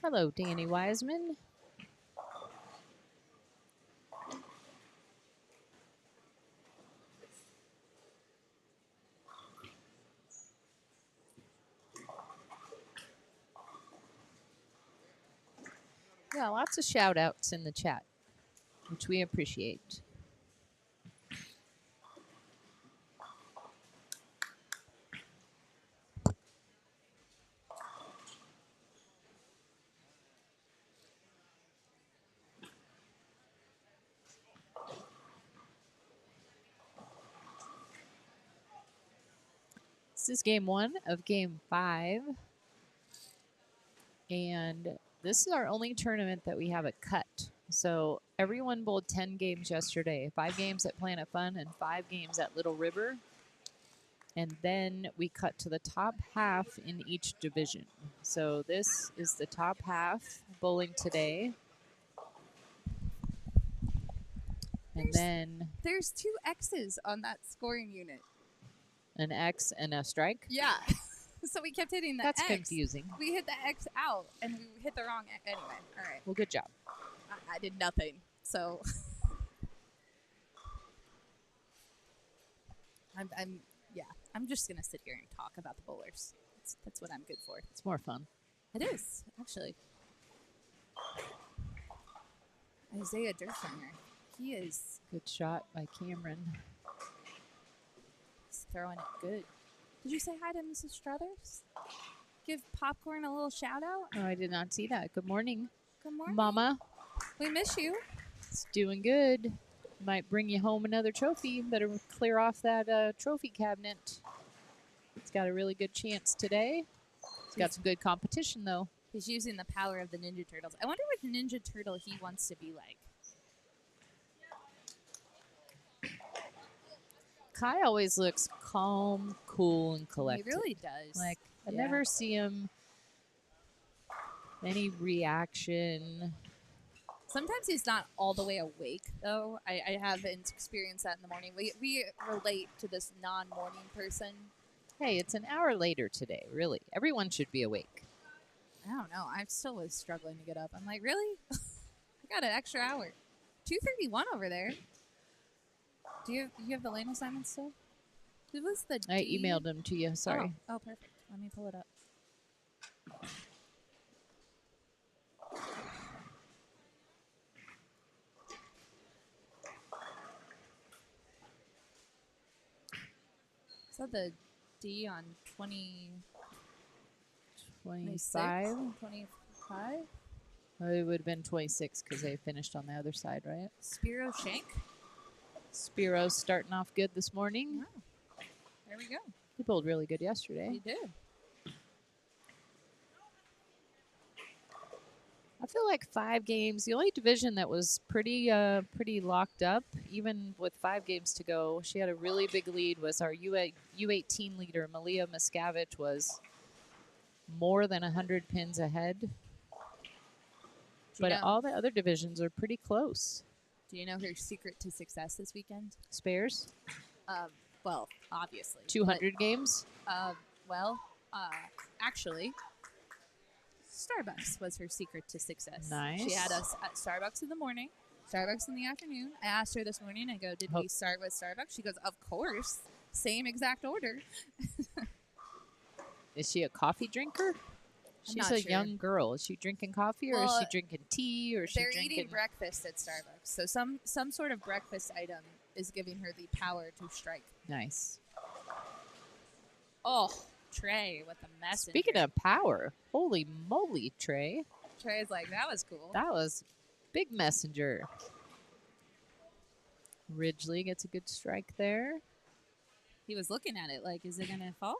Hello, Danny Wiseman. Yeah, lots of shout outs in the chat, which we appreciate. This is game 1 of game 5. And this is our only tournament that we have a cut. So everyone bowled 10 games yesterday. 5 games at Planet Fun and 5 games at Little River. And then we cut to the top half in each division. So this is the top half bowling today. And then there's 2 X's on that scoring unit. An X and a strike? Yeah. So we kept hitting the That's X. confusing. We hit the X out, and we hit the wrong X. Anyway, all right. Well, good job. I did nothing, so. I'm just going to sit here and talk about the bowlers. That's what I'm good for. It's more fun. It is, actually. Isaiah Durflinger. He is Good shot by Cameron. throwing it good. Did you say hi to Mrs. Struthers? Give Popcorn a little shout out? Oh, I did not see that. Good morning, Good morning. Mama. We miss you. It's doing good. Might bring you home another trophy. Better clear off that trophy cabinet. It's got a really good chance today. It's got some good competition, though. He's using the power of the Ninja Turtles. I wonder what Ninja Turtle he wants to be like. Kai always looks calm, cool, and collected. He really does. Like, I Yeah. never see him any reaction. Sometimes he's not all the way awake, though. I haven't experienced that in the morning. We relate to this non-morning person. Hey, it's an hour later today, really. Everyone should be awake. I don't know. I still was struggling to get up. I'm like, really? I got an extra hour. 2:31 over there. Do you have the lane assignment still? Who was the I D? emailed them to you, sorry. Oh, perfect. Let me pull it up. Is that the D on 25? 25? It would have been 26 because they finished on the other side, right? Spiro Shank? Spiro's starting off good this morning. Wow. There we go. He bowled really good yesterday. He did. I feel like 5 games, the only division that was pretty locked up, even with 5 games to go, she had a really big lead, was our U18 leader, Malia Miscavige, was more than 100 pins ahead. But all the other divisions are pretty close. Do you know her secret to success this weekend? Spares? Well, obviously. 200 games? Actually, Starbucks was her secret to success. Nice. She had us at Starbucks in the morning, Starbucks in the afternoon. I asked her this morning, I go, did we start with Starbucks? She goes, of course. Same exact order. Is she a coffee drinker? She's not a sure. young girl. Is she drinking coffee, or is Well, she drinking tea, or is she They're drinking... eating breakfast at Starbucks. So some sort of breakfast item is giving her the power to strike. Nice. Oh, Trey with the messenger. Speaking of power, holy moly, Trey. Trey's like, that was cool. That was big messenger. Ridgely gets a good strike there. He was looking at it like, is it going to fall?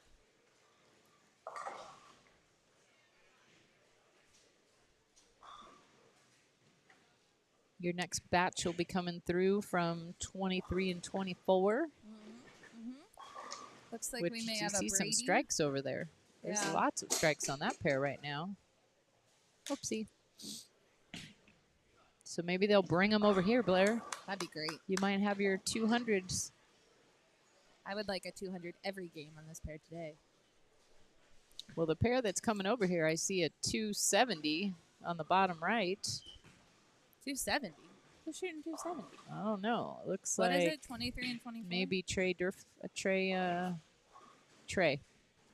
Your next batch will be coming through from 23 and 24. Looks like Which we may you have a see some Brady. strikes over there. There's Yeah. lots of strikes on that pair right now. Oopsie. So maybe they'll bring them over here, Blair. That'd be great. You might have your 200s. I would like a 200 every game on this pair today. Well, the pair that's coming over here, I see a 270 on the bottom right. 270. Who's shooting 270? I don't know. It looks What like is it? 23 and 24? maybe Trey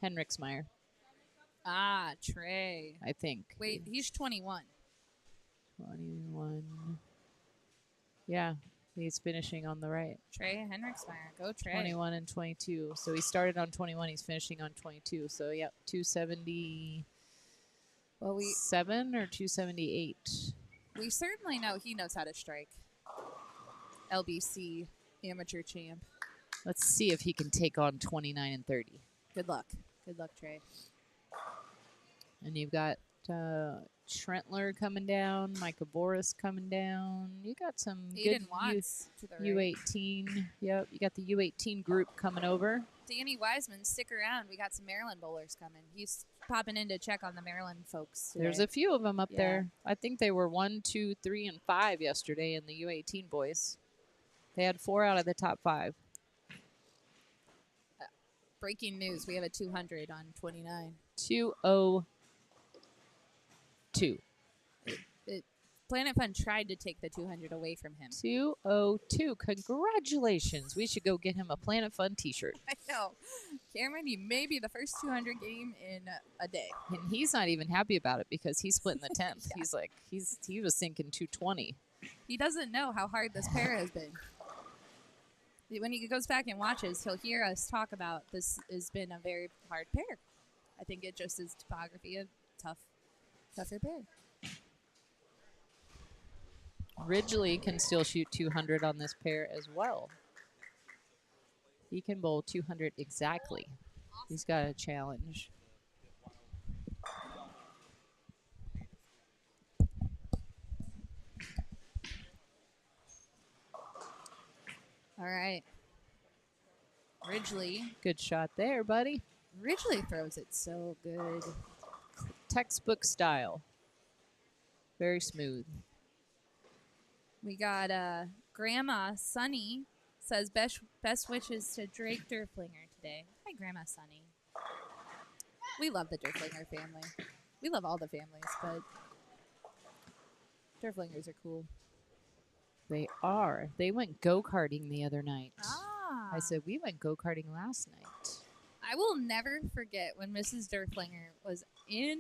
Henriksmeyer, Ah, Trey. I think. Wait, he's 21. 21. Yeah, he's finishing on the right. Trey Henriksmeyer. Go Trey. 21 and 22. So he started on 21. He's finishing on 22. So, yep, 277 Well, or 278. we certainly know he knows how to strike. LBC amateur champ. Let's see if he can take on 29 and 30. Good luck. Good luck, Trey. And you've got Trentler coming down, Micah Boris coming down. You got some Aiden good Watts to the right. U18. Yep, you got the U18 group coming over. Danny Wiseman, stick around. We got some Maryland bowlers coming. He's popping in to check on the Maryland folks today. There's a few of them up Yeah. there. I think they were 1, 2, 3, and 5 yesterday in the U18 boys. They had 4 out of the top 5. Breaking news. We have a 200 on 29. 202. Planet Fun tried to take the 200 away from him. 202. Congratulations. We should go get him a Planet Fun t-shirt. I know. Cameron, you may be the first 200 game in a day. And he's not even happy about it because he's splitting the 10th. He's like, he was thinking 220. He doesn't know how hard this pair has been. When he goes back and watches, he'll hear us talk about this has been a very hard pair. I think it just is topography of tougher pair. Ridgely can still shoot 200 on this pair as well. He can bowl 200 exactly. He's got a challenge. All right. Ridgely. Good shot there, buddy. Ridgely throws it so good. Textbook style. Very smooth. We got Grandma Sunny says best wishes to Drake Durflinger today. Hi, Grandma Sunny. We love the Durflinger family. We love all the families, but Durflingers are cool. They are. They went go-karting the other night. Ah. I said, we went go-karting last night. I will never forget when Mrs. Durflinger was in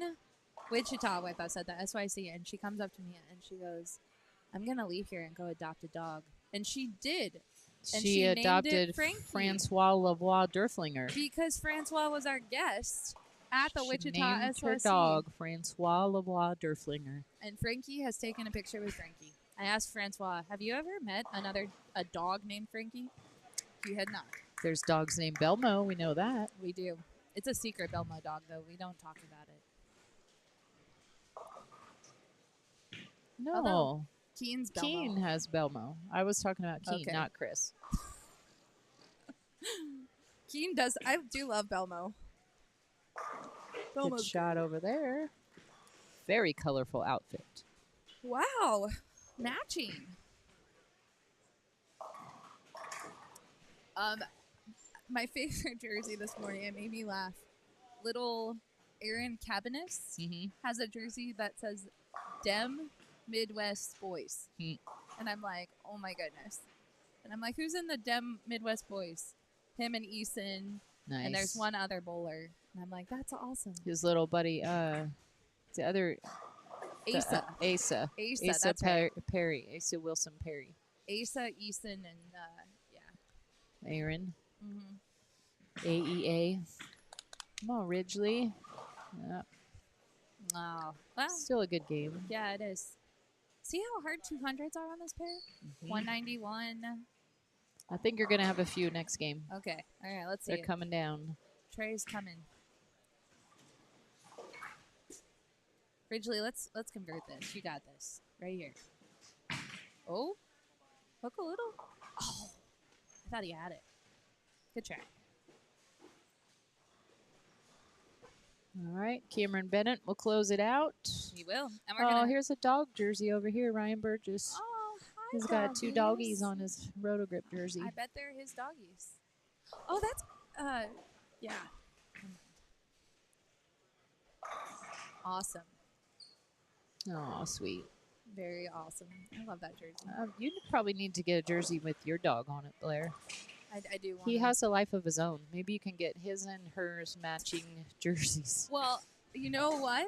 Wichita with us at the SYC, and she comes up to me and she goes, I'm going to leave here and go adopt a dog. And she did. And She named it adopted Frankie. Francois Lavoie Durflinger. Because Francois was our guest at the She Wichita named SYC. her dog Francois Lavoie Durflinger. And Frankie has taken a picture with Frankie. I asked Francois, have you ever met a dog named Frankie? He had not. There's dogs named Belmo. We know that. We do. It's a secret Belmo dog, though. We don't talk about it. No. Although Keen's Belmo. Keen has Belmo. I was talking about Keen, Okay. not Chris. Keen does. I do love Belmo. Good shot over there. Very colorful outfit. Wow. Matching. My favorite jersey this morning, it made me laugh. Little Aaron Cabanis has a jersey that says Dem Midwest Boys. And I'm like, oh my goodness. And I'm like, who's in the Dem Midwest Boys? Him and Eason. Nice. And there's one other bowler. And I'm like, that's awesome. His little buddy, the other... Asa. Asa. Asa, Asa that's right. Perry. Asa Wilson Perry. Asa, Eason, and yeah. Aaron. AEA. Come on, Ridgely. Yep. Oh, well, Still a good game. yeah, it is. See how hard 200s are on this pair? 191. I think you're going to have a few next game. Okay. All right, let's see. They're it. coming down. Trey's coming. Ridgely, let's convert this. You got this. Right here. Oh. Hook a little. Oh. I thought he had it. Good try. All right. Cameron Bennett will close it out. He will. And we're gonna... here's a dog jersey over here. Ryan Burgess. Oh, hi, He's got 2 doggies on his Rotogrip jersey. I bet they're his doggies. Oh, that's, yeah. Awesome. Oh, sweet. Very awesome. I love that jersey. You probably need to get a jersey with your dog on it, Blair. I do want He has a life of his own. Maybe you can get his and hers matching jerseys. Well, you know what?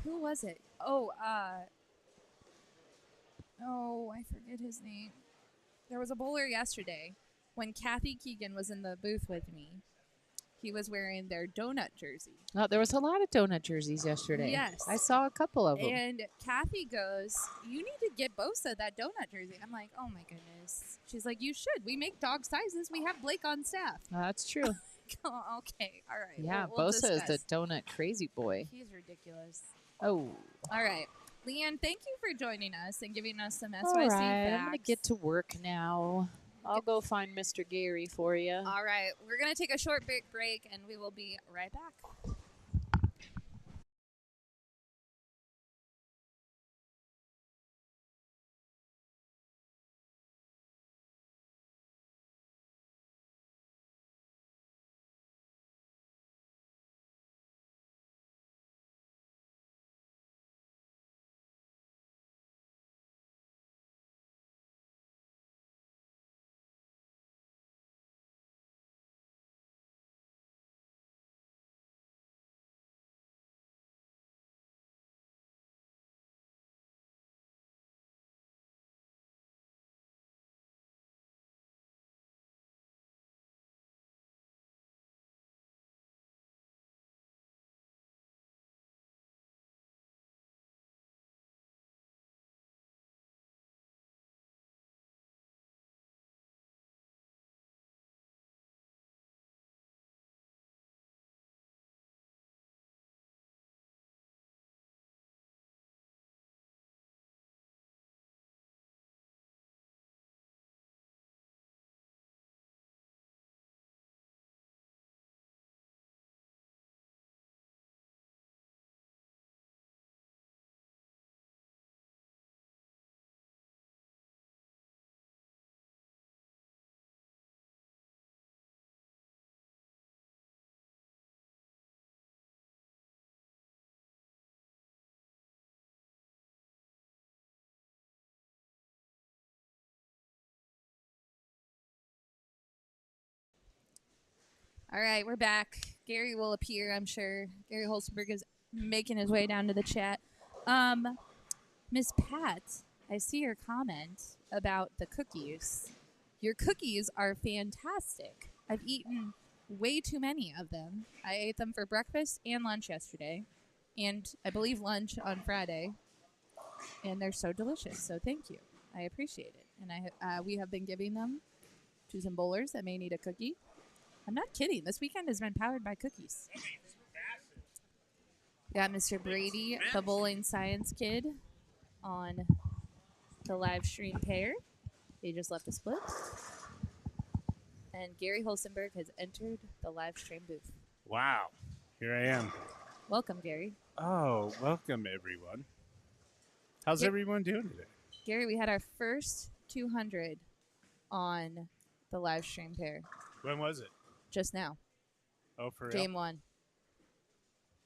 Who was it? Oh, I forget his name. There was a bowler yesterday when Kathy Keegan was in the booth with me. He was wearing their donut jersey. Oh, there was a lot of donut jerseys yesterday. Yes. I saw a couple of them. And Kathy goes, you need to get Bosa that donut jersey. I'm like, oh my goodness. She's like, you should. We make dog sizes. We have Blake on staff. That's true. Oh, okay. All right. Yeah, we'll Bosa is the discuss. donut crazy boy. He's ridiculous. Oh. All right. Leanne, thank you for joining us and giving us some SYC All right, facts. I'm going to get to work now. I'll go find Mr. Gary for you. All right. We're going to take a short break, and we will be right back. All right, we're back. Gary will appear, I'm sure. Gary Holstenberg is making his way down to the chat. Miss Pat, I see your comment about the cookies. Your cookies are fantastic. I've eaten way too many of them. I ate them for breakfast and lunch yesterday, and I believe lunch on Friday. And they're so delicious. So thank you. I appreciate it. And we have been giving them to some bowlers that may need a cookie. I'm not kidding. This weekend has been powered by cookies. We got Mr. Brady, the bowling science kid, on the live stream pair. He just left a split. And Gary Holstenberg has entered the live stream booth. Wow. Here I am. Welcome, Gary. Oh, welcome, everyone. How's everyone doing today? Gary, we had our first 200 on the live stream pair When was it? just now. Oh, for real? Game 1.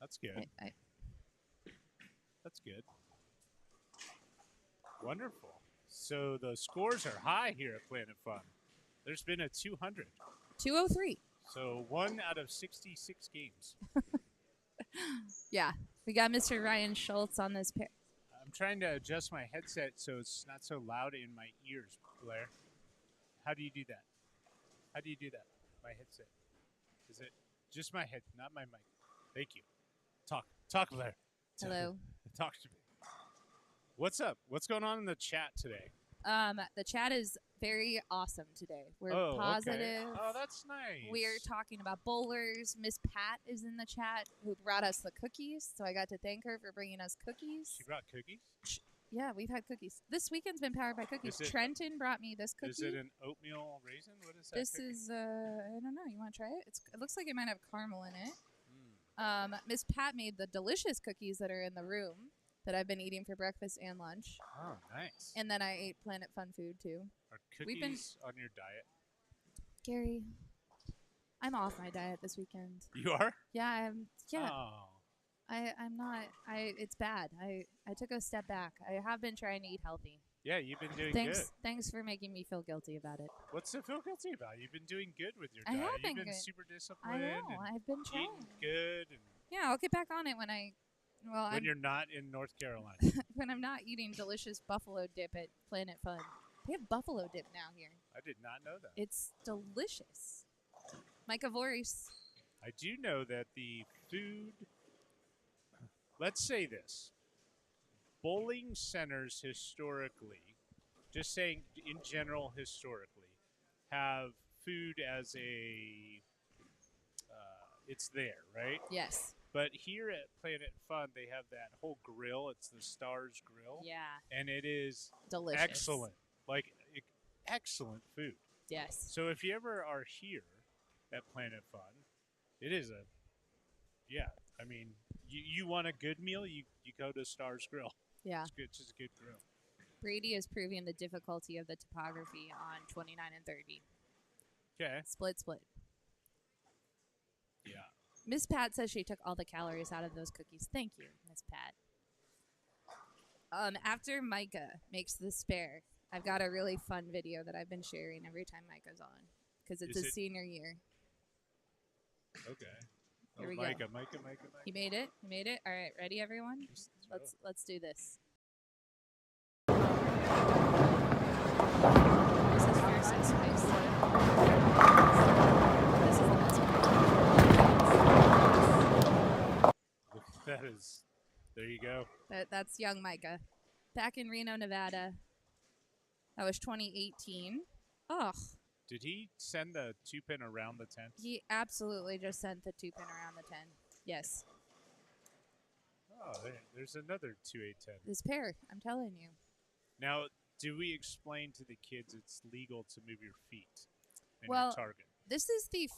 That's good. That's good. Wonderful. So the scores are high here at Planet Fun. There's been a 200. 203. So 1 out of 66 games. Yeah. We got Mr. Ryan Schultz on this pair. I'm trying to adjust my headset so it's not so loud in my ears, Blair. How do you do that? How do you do that? My headset. Is it just my head, not my mic? Thank you. Talk, Blair. Hello. Talk to me. What's up? What's going on in the chat today? The chat is very awesome today. We're Okay. positive. Oh, that's nice. We're talking about bowlers. Miss Pat is in the chat who brought us the cookies. So I got to thank her for bringing us cookies. She brought cookies? Yeah, we've had cookies. This weekend's been powered by cookies. Trenton brought me this cookie. Is it an oatmeal raisin? What is that? This cookie? is, I don't know. You want to try it? It looks like it might have caramel in it. Miss Pat made the delicious cookies that are in the room that I've been eating for breakfast and lunch. Oh, nice. And then I ate Planet Fun food too. Are cookies on your diet? Gary, I'm off my diet this weekend. You are? Yeah, I'm. Yeah, Oh. I'm not. It's bad. I took a step back. I have been trying to eat healthy. Yeah, you've been doing Thanks. good. Thanks for making me feel guilty about it. What's to feel guilty about? You've been doing good with your I diet. have been You've been good. super disciplined. I know. And I've been trying. eating good. And Yeah, I'll get back on it when I. Well, when you're not in North Carolina. when I'm not eating delicious buffalo dip at Planet Fun. They have buffalo dip now here. I did not know that. It's delicious. Micah Voris. I do know that the food, let's say this, bowling centers historically, just saying in general historically, have food as a, it's there, right? Yes. But here at Planet Fun, they have that whole grill. It's the Stars Grill. Yeah. And it is Delicious. excellent. Like, excellent food. Yes. So if you ever are here at Planet Fun, it is I mean, you want a good meal, you go to Stars Grill. Yeah. It's good, it's just a good grill. Brady is proving the difficulty of the topography on 29 and 30. Okay. Split. Yeah. Miss Pat says she took all the calories out of those cookies. Thank you, Miss Pat. After Micah makes the spare, I've got a really fun video that I've been sharing every time Micah's on because it's his senior year. Okay. Here we go. Micah. He made it. All right, ready, everyone? Let's do this. This is first in space. This is the best part. That is, there you go. That's young Micah. Back in Reno, Nevada. That was 2018. Ugh. Did he send the 2-pin around the tent? He absolutely just sent the 2-pin around the 10. Yes. Oh, there's another 2-8-10. This pair, I'm telling you. Now, do we explain to the kids it's legal to move your feet and Well, your target? This is the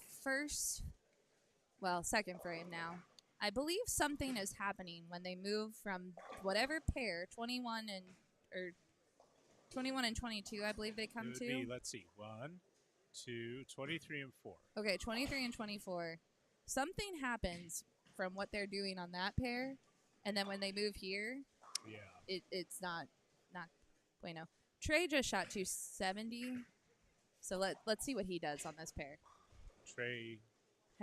second frame now. I believe something is happening when they move from whatever pair, 21 and 22, I believe they come It would to. be, let's see, 1, 2, 23, and 4. Okay, 23 and 24. Something happens from what they're doing on that pair, and then when they move here, Yeah. it's not bueno. Trey just shot 270, so let's see what he does on this pair. Trey.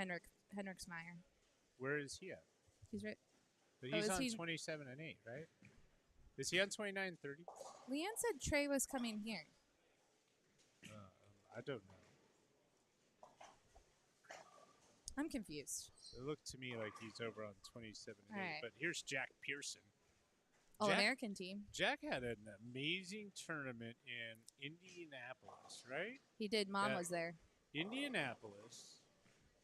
Hendricksmeyer. Where is he at? He's right. But Oh, he's is on he- 27 and 8, right? Is he on 29 and 30? Leanne said Trey was coming here. I don't know. I'm confused. It looked to me like he's over on 27 and 8. All right. But here's Jack Pearson. All Jack- American team. Jack had an amazing tournament in Indianapolis, right? He did. Mom Yeah. was there. Indianapolis.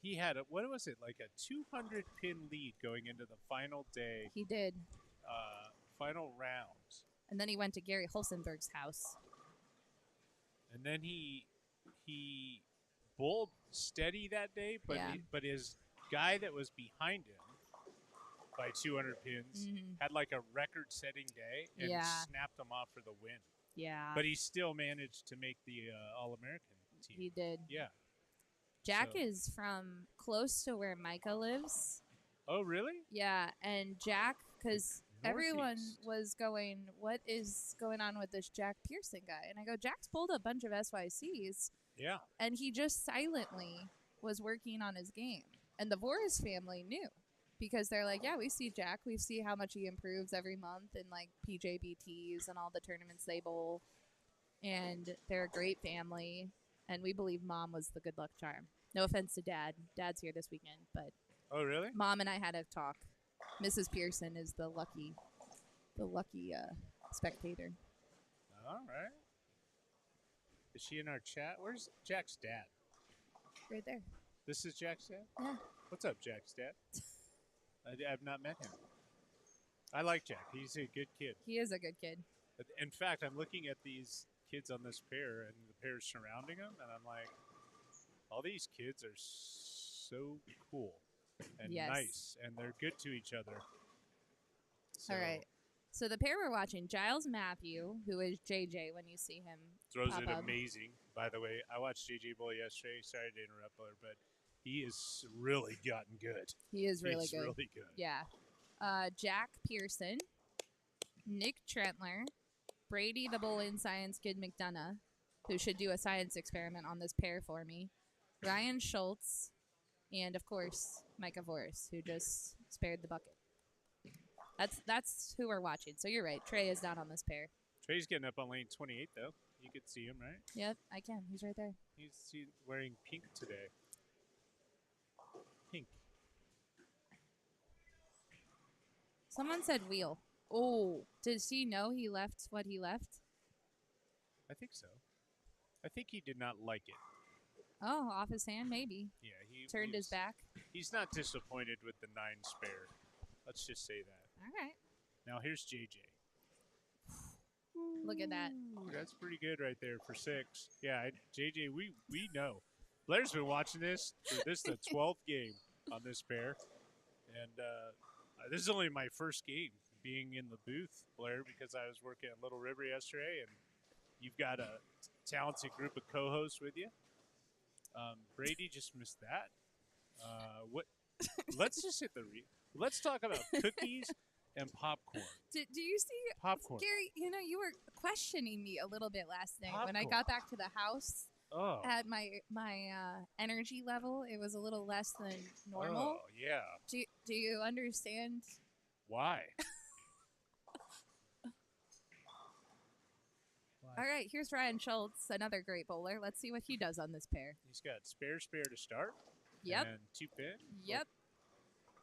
He had what was it, like a 200 pin lead going into the final day, He did. final round, And then he went to Gary Hulsenberg's house. and then he bowled steady that day, but Yeah. but his guy that was behind him by 200 pins had like a record-setting day and Yeah. snapped him off for the win. Yeah. But he still managed to make the All-American team. He did. Yeah. Jack So- is from close to where Micah lives. Oh, really? Yeah, and Jack, because everyone Northeast. was going, what is going on with this Jack Pearson guy? And I go, Jack's pulled a bunch of SYCs, Yeah. and he just silently was working on his game. And the Voris family knew, because they're like, yeah, we see Jack. We see how much he improves every month in, like, PJBTs and all the tournaments they bowl. And they're a great family, and we believe Mom was the good luck charm. No offense to Dad. Dad's here this weekend, but Oh, really? Mom and I had a talk. Mrs. Pearson is the lucky spectator. All right. Is she in our chat? Where's Jack's dad? Right there. This is Jack's dad? Yeah. What's up, Jack's dad? I've not met him. I like Jack. He's a good kid. He is a good kid. In fact, I'm looking at these kids on this pair and the pairs surrounding them, and I'm like, all these kids are so cool and Yes. nice, and they're good to each other. So, All right. So the pair we're watching, Giles Matthew, who is JJ when you see him. Throws pop it up. amazing. By the way, I watched JJ Bowl yesterday. Sorry to interrupt, but he has really gotten good. He is really He's good. really good. Yeah. Jack Pearson, Nick Trentler, Brady the Bowling Science Kid McDonough, who should do a science experiment on this pair for me, Ryan Schultz, and of course Micah Voris, who just spared the bucket. That's who we're watching. So you're right. Trey is not on this pair. Trey's getting up on lane 28, though. You could see him, right? Yep, I can. He's right there. He's wearing pink today. Pink. Someone said wheel. Oh, does he know he left what he left? I think so. I think he did not like it. Oh, off his hand, maybe. Yeah, he Turned his back. He's not disappointed with the 9 spare. Let's just say that. All right. Now here's JJ. Look at that. Ooh, that's pretty good right there for 6. Yeah, JJ, we know. Blair's been watching this. This is the 12th game on this pair. And this is only my first game being in the booth, Blair, because I was working at Little River yesterday, and you've got a talented group of co-hosts with you. Brady just missed that. What? Let's just hit the let's talk about cookies and popcorn. Do you see, Popcorn. Gary, you were questioning me a little bit last night. When I Popcorn. got back to the house Oh. at my energy level, it was a little less than normal. Oh, yeah. Do you understand? Why? All right, here's Ryan Schultz, another great bowler. Let's see what he does on this pair. He's got spare to start. Yep. And 2 pin. Yep.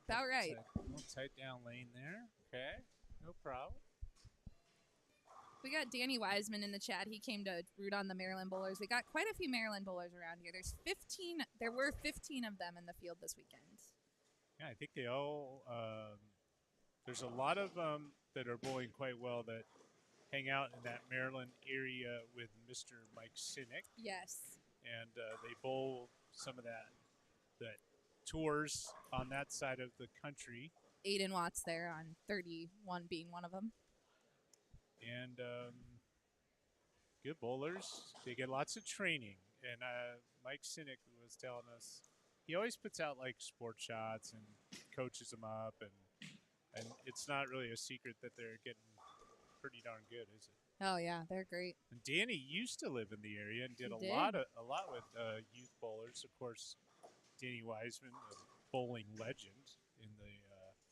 About right. Little tight down lane there. Okay. No problem. We got Danny Wiseman in the chat. He came to root on the Maryland bowlers. We got quite a few Maryland bowlers around here. There were 15 of them in the field this weekend. Yeah, I think they all. There's a lot of that are bowling quite well that hang out in that Maryland area with Mr. Mike Sinek, Yes. and they bowl some of that tours on that side of the country. Aiden Watts there on 31 being one of them. And good bowlers. They get lots of training. And Mike Sinek was telling us he always puts out like sport shots and coaches them up, and it's not really a secret that they're getting pretty darn good, is it? Oh yeah, they're great. And Danny used to live in the area and did He a did. lot with youth bowlers. Of course, Danny Wiseman, a bowling legend in the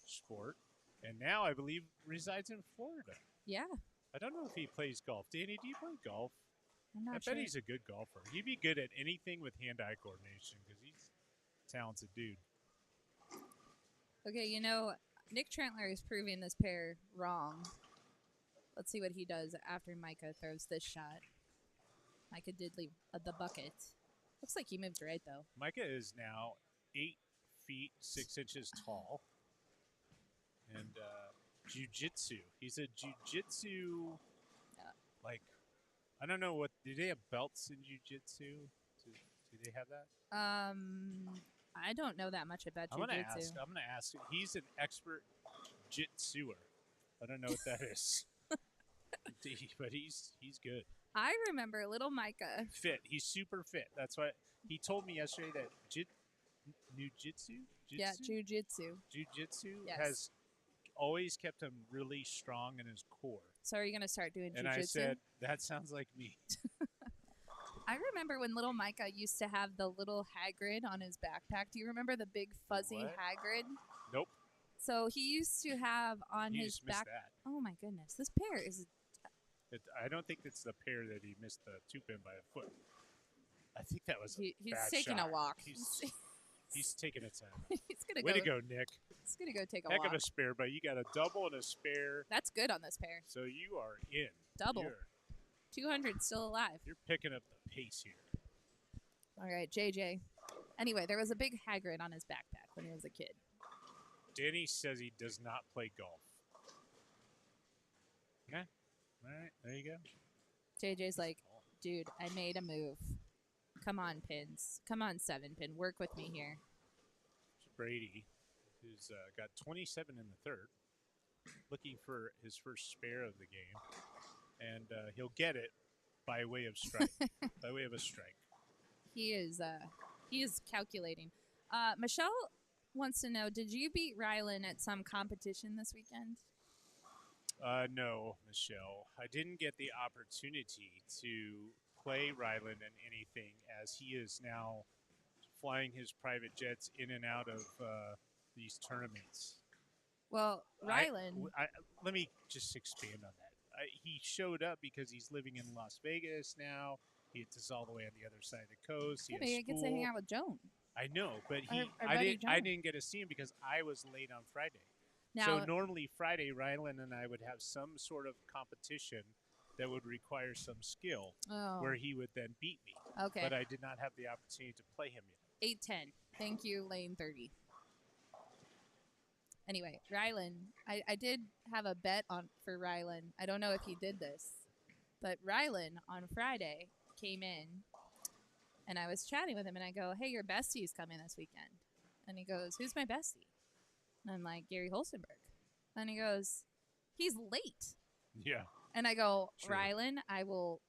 sport, and now I believe resides in Florida. Yeah, I don't know if he plays golf. Danny, do you play golf? I'm I not sure. bet he's a good golfer. He'd be good at anything with hand-eye coordination because he's a talented dude. Okay, Nick Trentler is proving this pair wrong. Let's see what he does after Micah throws this shot. Micah did leave the bucket. Looks like he moved right, though. Micah is now 8 feet 6 inches tall. And jiu-jitsu. He's a jiu-jitsu, I don't know what, do they have belts in jiu-jitsu? Do they have that? I don't know that much about I'm gonna jiu-jitsu. ask. He's an expert jitsuer. I don't know what that is. But he's good. I remember little Micah. Fit. He's super fit. That's why he told me yesterday that jiu-jitsu? Yeah, jiu-jitsu. Jiu-jitsu Yes. has always kept him really strong in his core. So are you going to start doing And jiu-jitsu? I said, that sounds like me. I remember when little Micah used to have the little Hagrid on his backpack. Do you remember the big fuzzy What? Hagrid? Nope. So he used to have on You his just missed back. that. Oh my goodness, this pair is. I don't think it's the pair that he missed the two pin by a foot. I think that was a He's bad taking shot. a walk. He's taking a time. He's gonna Way go. to go, Nick. He's gonna go take a Heck walk. of a spare, but you got a double and a spare, That's good on this pair. so you are in. Double. You're, 200 still alive. you're picking up the pace here. All right, JJ. Anyway, there was a big Hagrid on his backpack when he was a kid. Danny says he does not play golf. Yeah. All right, there you go. JJ's like, dude, I made a move. Come on, pins. Come on, 7-pin. Work with me here. Brady, who's got 27 in the third, looking for his first spare of the game, and he'll get it by way of strike. By way of a strike. He is calculating. Michelle wants to know, did you beat Rylan at some competition this weekend? No, Michelle. I didn't get the opportunity to play Rylan in anything, as he is now flying his private jets in and out of these tournaments. Well, Rylan. Let me just expand on that. He showed up because he's living in Las Vegas now. It's all the way on the other side of the coast. He Yeah, has but he gets to hang school. out with Joan. I know, but Our I buddy I John. didn't get to see him because I was late on Friday. Now, So normally Friday, Rylan and I would have some sort of competition that would require some skill, where he would then beat me. okay. But I did not have the opportunity to play him yet. 8-10. Thank you, lane 30. Anyway, Rylan, I did have a bet on for Rylan. I don't know if he did this, but Rylan on Friday came in, and I was chatting with him, and I go, hey, your bestie's coming this weekend. And he goes, who's my bestie? And I'm like, Gary Holstenberg. And he goes, he's late. Yeah. And I go, Sure. Rylan, I will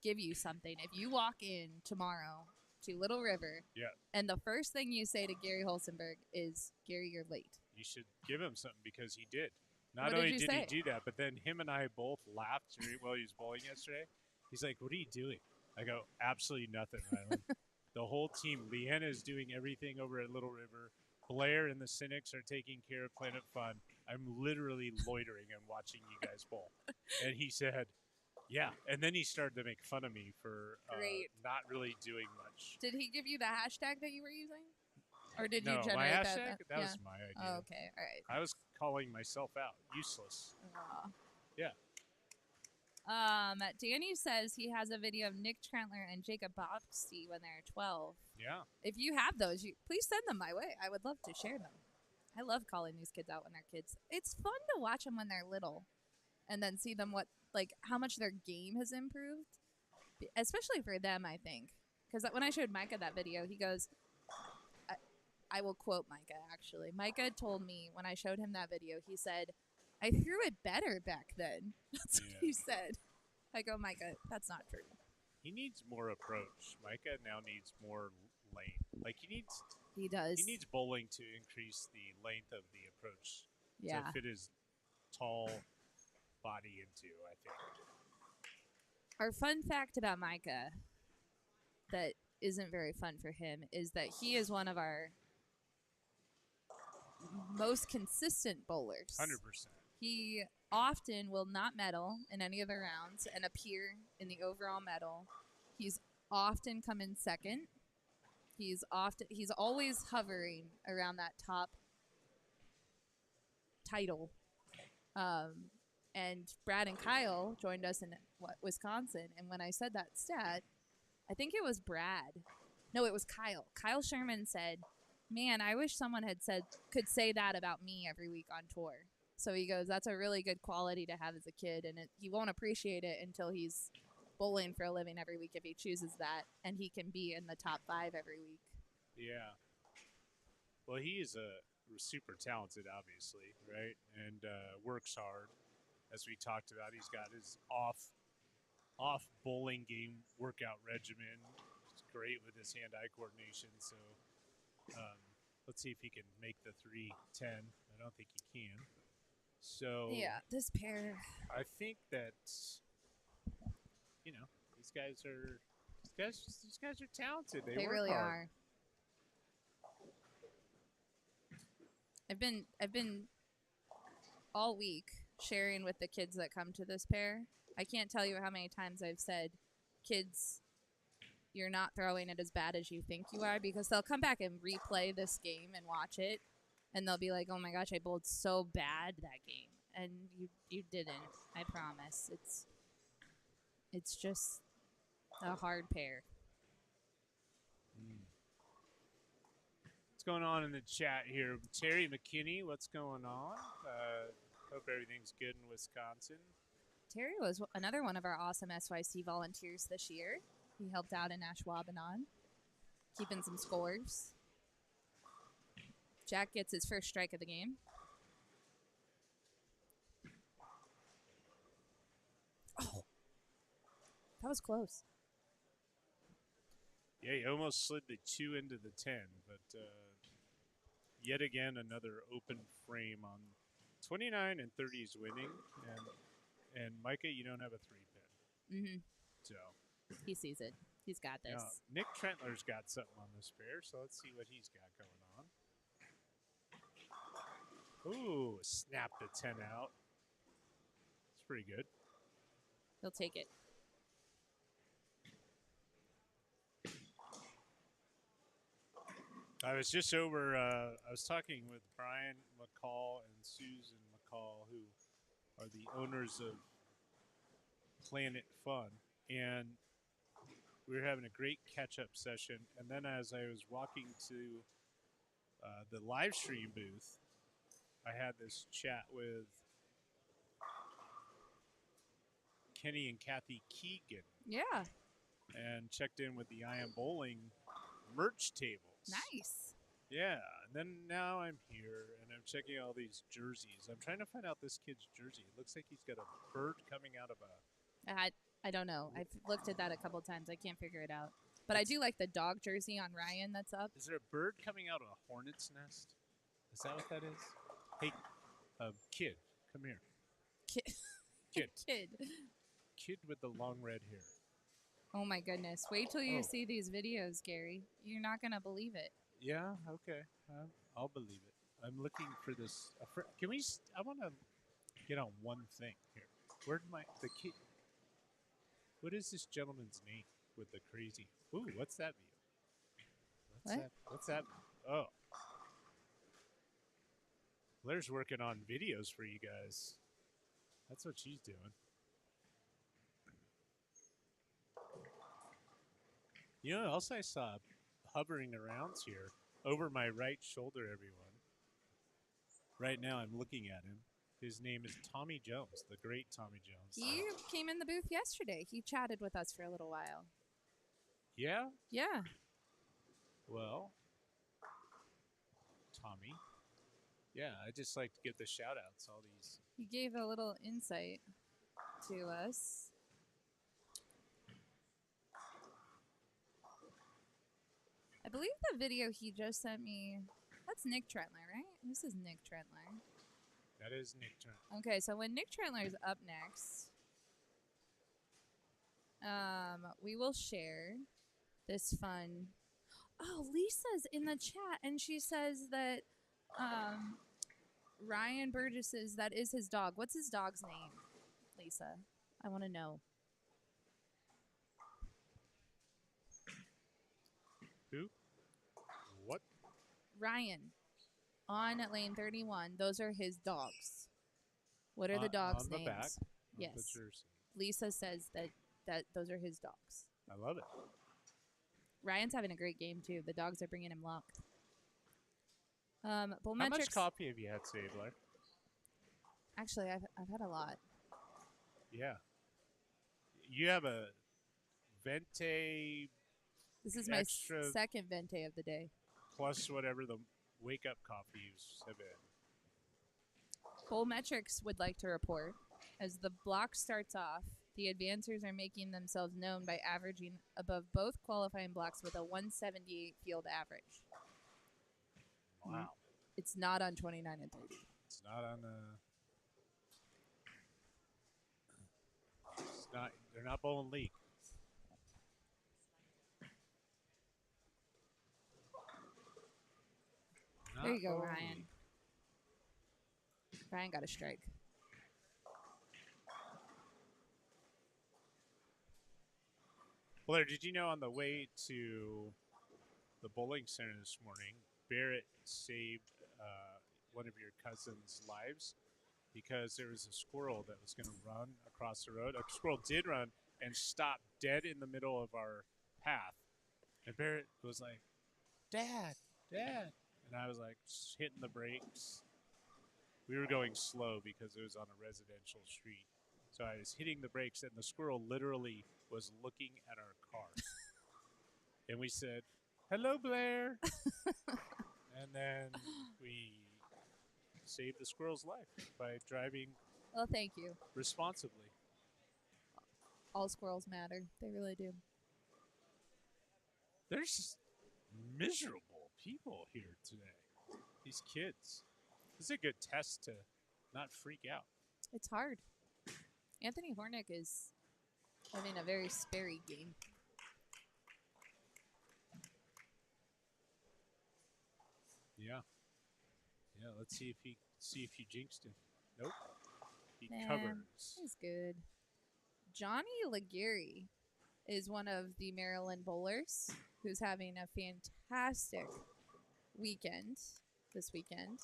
give you something. If you walk in tomorrow to Little River, Yeah. and the first thing you say to Gary Holstenberg is, Gary, you're late. You should give him something because he did. What Not did only you did say? he do that, but then him and I both laughed while he was bowling yesterday. He's like, what are you doing? I go, absolutely nothing, Rylan. The whole team, Leanna is doing everything over at Little River. Blair and the Cynics are taking care of Planet Fun. I'm literally loitering and watching you guys bowl. And he said, yeah. And then he started to make fun of me for Great. not really doing much. Did he give you the hashtag that you were using? Or did No, you my generate hashtag? that? That was my idea. Oh, okay. All right. I was calling myself out. Useless. Yeah. Danny says he has a video of Nick Trentler and Jacob Boxty when they're 12. Yeah. If you have those, please send them my way. I would love to share them. I love calling these kids out when they're kids. It's fun to watch them when they're little and then see them how much their game has improved, especially for them, I think. Because when I showed Micah that video, he goes, I will quote Micah, actually. Micah told me when I showed him that video, he said, I threw it better back then. That's what he said. I go, Micah, that's not true. He needs more approach. Micah now needs more lane. He does. He needs bowling to increase the length of the approach Yeah. to fit his tall body into, I think. Our fun fact about Micah that isn't very fun for him is that he is one of our most consistent bowlers. 100%. He often will not medal in any of the rounds and appear in the overall medal. He's often come in second. He's always hovering around that top title. And Brad and Kyle joined us in Wisconsin, and when I said that stat, I think it was Brad. No, it was Kyle. Kyle Sherman said, "Man, I wish someone could say that about me every week on tour." So he goes, "That's a really good quality to have as a kid, and he won't appreciate it until he's bowling for a living every week if he chooses that, and he can be in the top 5 every week." Yeah. Well, he is super talented, obviously, right? And works hard. As we talked about, he's got his off bowling game workout regimen. It's great with his hand-eye coordination. So let's see if he can make the 310. I don't think he can. So Yeah, this pair. I think that these guys are talented. They work really hard. are. I've been all week sharing with the kids that come to this pair. I can't tell you how many times I've said, "Kids, you're not throwing it as bad as you think you are," because they'll come back and replay this game and watch it, and they'll be like, "Oh my gosh, I bowled so bad that game," and you didn't. I promise. It's just a hard pair. What's going on in the chat here? Terry McKinney, what's going on? Hope everything's good in Wisconsin. Terry was another one of our awesome SYC volunteers this year. He helped out in Ashwaubenon, keeping some scores. Jack gets his first strike of the game. Oh, that was close. Yeah, he almost slid the 2 into the 10, but yet again another open frame on 29 and 30 is winning, and Micah, you don't have a 3-pin. Mm-hmm. So he sees it. He's got this. now, Nick Trentler's got something on this pair, so let's see what he's got going on. Ooh, snap the 10 out. It's pretty good. He'll take it. I was just over, I was talking with Brian McCall and Susan McCall, who are the owners of Planet Fun. And we were having a great catch-up session. And then as I was walking to the live stream booth, I had this chat with Kenny and Kathy Keegan. Yeah. And checked in with the I Am Bowling merch tables. Nice. Yeah, and then now I'm here, and I'm checking all these jerseys. I'm trying to find out this kid's jersey. It looks like he's got a bird coming out of a... I don't know. I've looked at that a couple times. I can't figure it out. But I do like the dog jersey on Ryan that's up. Is there a bird coming out of a hornet's nest? Is that what that is? Hey, kid, come here. Kid. Kid. Kid with the long red hair. Oh, my goodness. Wait till you see these videos, Gary. You're not going to believe it. Yeah, okay. I'll believe it. I'm looking for this. Can we? I want to get on one thing here. Where'd the kid? What is this gentleman's name with the crazy? Ooh, what's that view? What's that? Oh, Blair's working on videos for you guys. That's what she's doing. You know what else I saw hovering around here? Over my right shoulder, everyone. Right now I'm looking at him. His name is Tommy Jones, the great Tommy Jones. He came in the booth yesterday. He chatted with us for a little while. Yeah? Yeah. Well, Tommy. Yeah, I just like to give the shout outs, all these. He gave a little insight to us. I believe the video he just sent me, that's Nick Trentler, right? This is Nick Trentler. That is Nick Trentler. Okay, so when Nick Trentler is up next, we will share this fun. Oh, Lisa's in the chat, and she says that Ryan Burgess's, that is his dog. What's his dog's name, Lisa? I want to know. Who? What? Ryan, on lane 31. Those are his dogs. What are the dogs' on the names? back of Yes. the jersey. Lisa says that those are his dogs. I love it. Ryan's having a great game, too. The dogs are bringing him luck. Bull How much metrics. coffee have you had today, Blair? Actually, I've had a lot. Yeah. You have a Venti This is my Extra- second venti of the day. plus whatever the wake-up coffees have been. Bull metrics would like to report, as the block starts off, the advancers are making themselves known by averaging above both qualifying blocks with a 178 field average. Wow. It's not on 29 and 30. It's not on It's not. They're not bowling league. There you go, Not bowling Ryan. league. Ryan got a strike. Blair, did you know on the way to the bowling center this morning, Barrett saved one of your cousin's lives because there was a squirrel that was going to run across the road. A squirrel did run and stop dead in the middle of our path. And Barrett was like, Dad, Dad. And I was like, hitting the brakes. We were going slow because it was on a residential street. So I was hitting the brakes, and the squirrel literally was looking at our car. And we said, hello, Blair. And then we saved the squirrel's life by driving Well, thank you. responsibly. All squirrels matter. They really do. There's just miserable people here today. These kids. This is a good test to not freak out. It's hard. Anthony Hornick is having a very sperry game. Yeah. Yeah, let's see if you jinxed him. Nope. He Nah, covers. He's good. Johnny Laguerre is one of the Maryland bowlers who's having a fantastic weekend this weekend.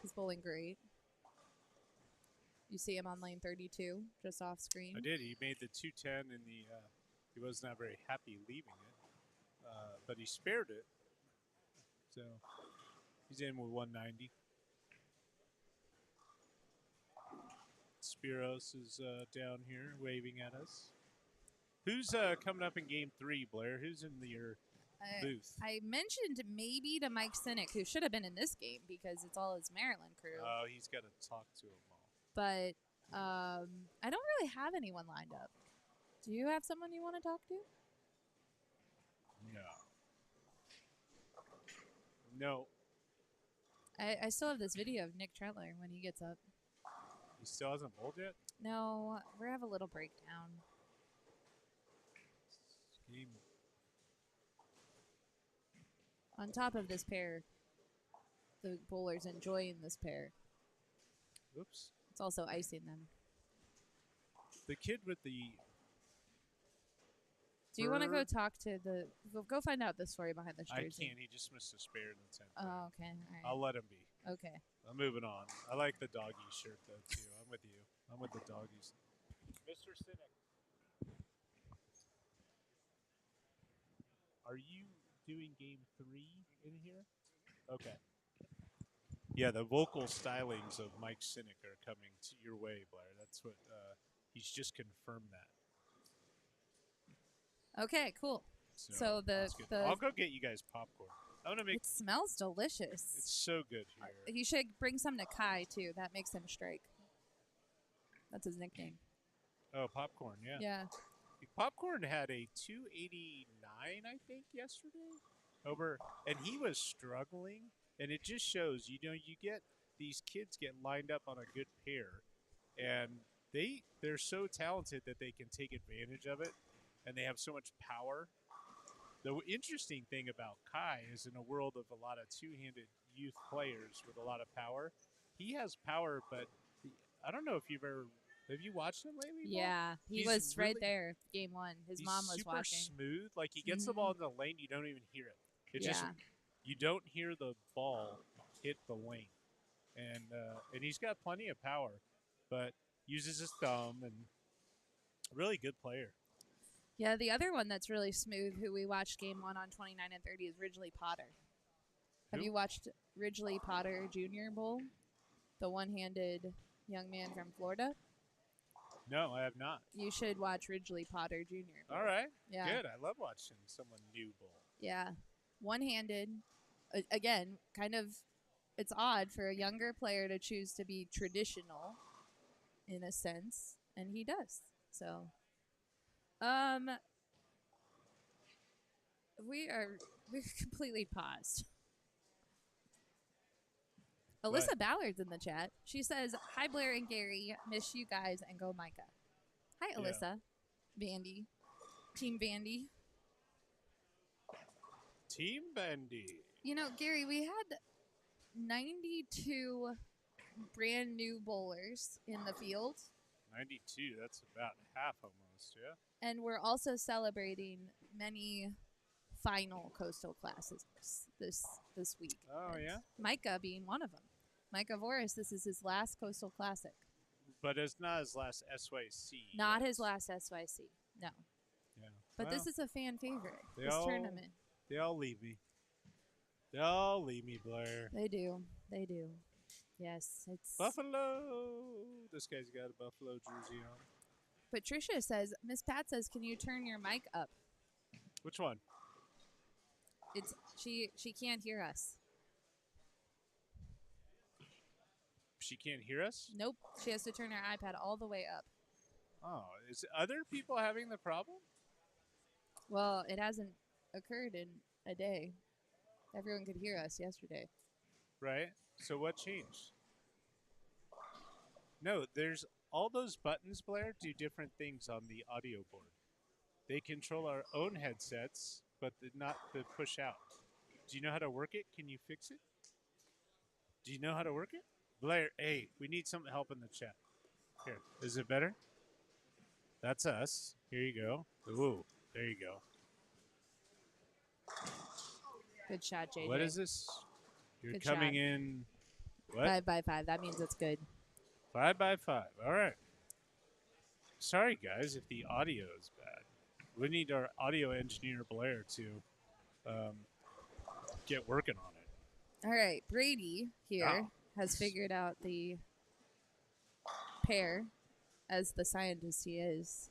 He's bowling great. You see him on lane 32, just off screen. I did. He made the 210 in the. He was not very happy leaving it, but he spared it. So he's in with 190. Spiros is down here waving at us. Who's coming up in game 3, Blair? Who's in your booth? I mentioned maybe to Mike Sinek, who should have been in this game because it's all his Maryland crew. Oh, he's got to talk to them all. But I don't really have anyone lined up. Do you have someone you want to talk to? No. I still have this video of Nick Trentler when he gets up. He still hasn't bowled yet? No, we have a little breakdown. Game. On top of this pair, the bowler's enjoying this pair. Oops. It's also icing them. The kid with the. Do you want to go bird- talk to the... Go find out the story behind this I jersey. can't. He just missed a spare in the 10th. Oh, okay. All right. I'll let him be. Okay. I'm moving on. I like the doggy shirt, though, too. I'm with you. I'm with the doggies. Mr. Sinek. Are you doing game 3 in here? Okay. Yeah, the vocal stylings of Mike Sinek are coming to your way, Blair. That's what he's just confirmed that. Okay, cool. So that's good. I'll go get you guys popcorn. I'm gonna make. It smells delicious. It's so good here. You should bring some to Kai, too. That makes him strike. That's his nickname. Oh, popcorn, yeah. Yeah. Popcorn had a 289, I think, yesterday. And he was struggling, and it just shows, you get these kids get lined up on a good pair, and they're so talented that they can take advantage of it, and they have so much power The interesting thing about Kai is in a world of a lot of two-handed youth players with a lot of power, he has power, but I don't know if you've ever have you watched him lately? Paul? Yeah, he He's was right really- there, game one. His He's mom was super watching. smooth. Like he gets the ball in the lane, you don't even hear it. It just Yeah. you don't hear the ball hit the lane, and he's got plenty of power, but uses his thumb and really good player. Yeah, the other one that's really smooth, who we watched game one on 29 and 30, is Ridgely Potter. Have Who? you watched Ridgely Potter Junior Bowl? The one-handed young man from Florida? No, I have not. You should watch Ridgely Potter Junior Bowl. All right, Yeah. good. I love watching someone new bowl. Yeah. One-handed. Again, kind of, it's odd for a younger player to choose to be traditional in a sense, and he does. So, we're completely paused. Alyssa What? Ballard's in the chat. She says, "Hi Blair and Gary, miss you guys and go Micah." Hi Yeah. Alyssa, Vandy, Team Vandy. Team Bendy. You know, Gary, we had 92 brand new bowlers in the field, 92. That's about half almost. Yeah. and we're also celebrating many final coastal classes this week. Oh, And yeah? Micah being one of them. Micah Voris, this is his last coastal classic. But it's not his last SYC. Not yet. his last SYC, no. Yeah. But Well, this is a fan favorite, they this all- tournament. They all leave me. They all leave me, Blair. They do. They do. Yes, it's... Buffalo. This guy's got a Buffalo jersey on. Patricia says, Miss Pat says, can you turn your mic up? Which one? It's she can't hear us. She can't hear us? Nope. She has to turn her iPad all the way up. Oh, is other people having the problem? Well, it hasn't occurred in a day. Everyone could hear us yesterday. Right? So what changed? No, there's all those buttons, Blair, do different things on the audio board. They control our own headsets, but not the push out. Do you know how to work it? Can you fix it? Do you know how to work it? Blair, hey, we need some help in the chat. Here, is it better? That's us. Here you go. Ooh, there you go. Good shot, JJ. What is this? You're Good coming shot. in. What? 5 by 5. That means it's good. 5 by 5. All right. Sorry, guys, if the audio is bad. We need our audio engineer, Blair, to get working on it. All right. Brady here Oh. has figured out the pair, as the scientist he is.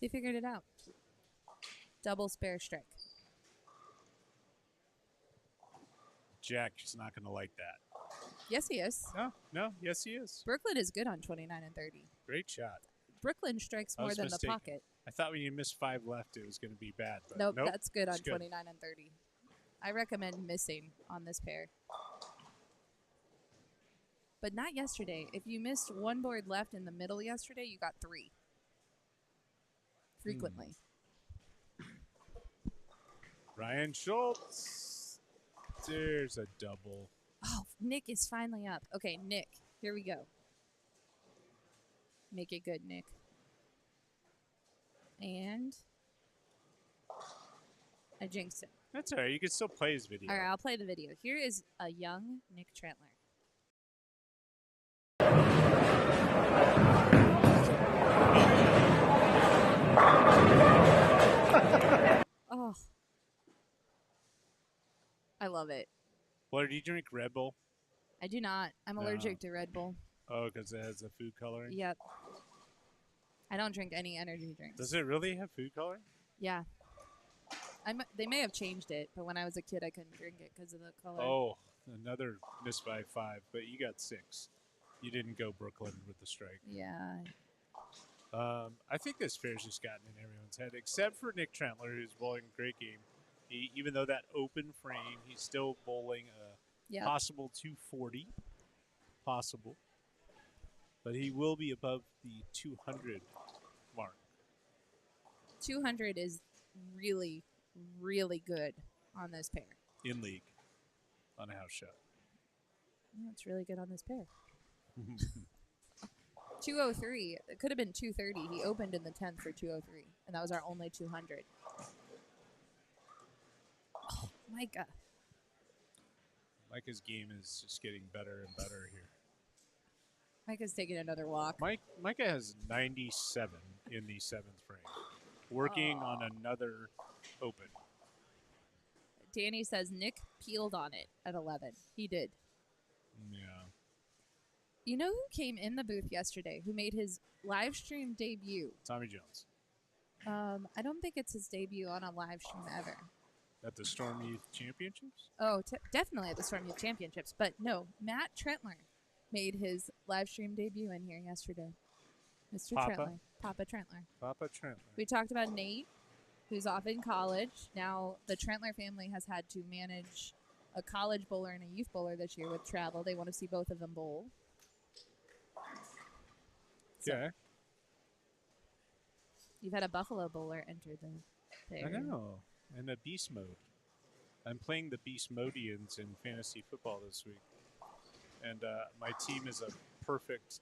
He figured it out. Double spare strike. Jack is not going to like that. Yes, he is. No, yes, he is. Brooklyn is good on 29 and 30. Great shot. Brooklyn strikes I more was than mistaken. the pocket. I thought when you missed 5 left, it was going to be bad. But Nope, nope, that's good on it's good. 29 and 30. I recommend missing on this pair. But not yesterday. If you missed one board left in the middle yesterday, you got 3. Frequently. Ryan Schultz. There's a double. Oh, Nick is finally up. Okay, Nick, here we go. Make it good, Nick. And I jinxed it. That's all right. You can still play his video. All right, I'll play the video. Here is a young Nick Trentler. Oh, I love it. Well, do you drink Red Bull? I do not. I'm No. allergic to Red Bull. Oh, because it has the food coloring? Yep. I don't drink any energy drinks. Does it really have food coloring? Yeah. They may have changed it, but when I was a kid, I couldn't drink it because of the color. Oh, another missed by 5, but you got 6. You didn't go Brooklyn with the strike. Yeah. I think this fair's just gotten in everyone's head, except for Nick Trentler, who's bowling a great game. Even though that open frame, he's still bowling a Yeah. possible 240. Possible. But he will be above the 200 mark. 200 is really, really good on this pair. In league. On a house shot. It's really good on this pair. 203. It could have been 230. He opened in the 10th for 203, and that was our only 200. Oh, Micah. Micah's game is just getting better and better here. Micah's taking another walk. Micah has 97 in the 7th frame. Working on another open. Danny says Nick peeled on it at 11. He did. Yeah. You know who came in the booth yesterday, who made his live stream debut? Tommy Jones. I don't think it's his debut on a live stream ever. At the Storm Youth Championships? Oh, definitely at the Storm Youth Championships. But no, Matt Trentler made his live stream debut in here yesterday. Mr. Papa? Trentler. Papa Trentler. Papa Trentler. We talked about Nate, who's off in college. Now the Trentler family has had to manage a college bowler and a youth bowler this year with travel. They want to see both of them bowl. So, Okay. you've had a Buffalo bowler enter the I know. And a beast mode. I'm playing the Beast Modians in fantasy football this week. And my team is a perfect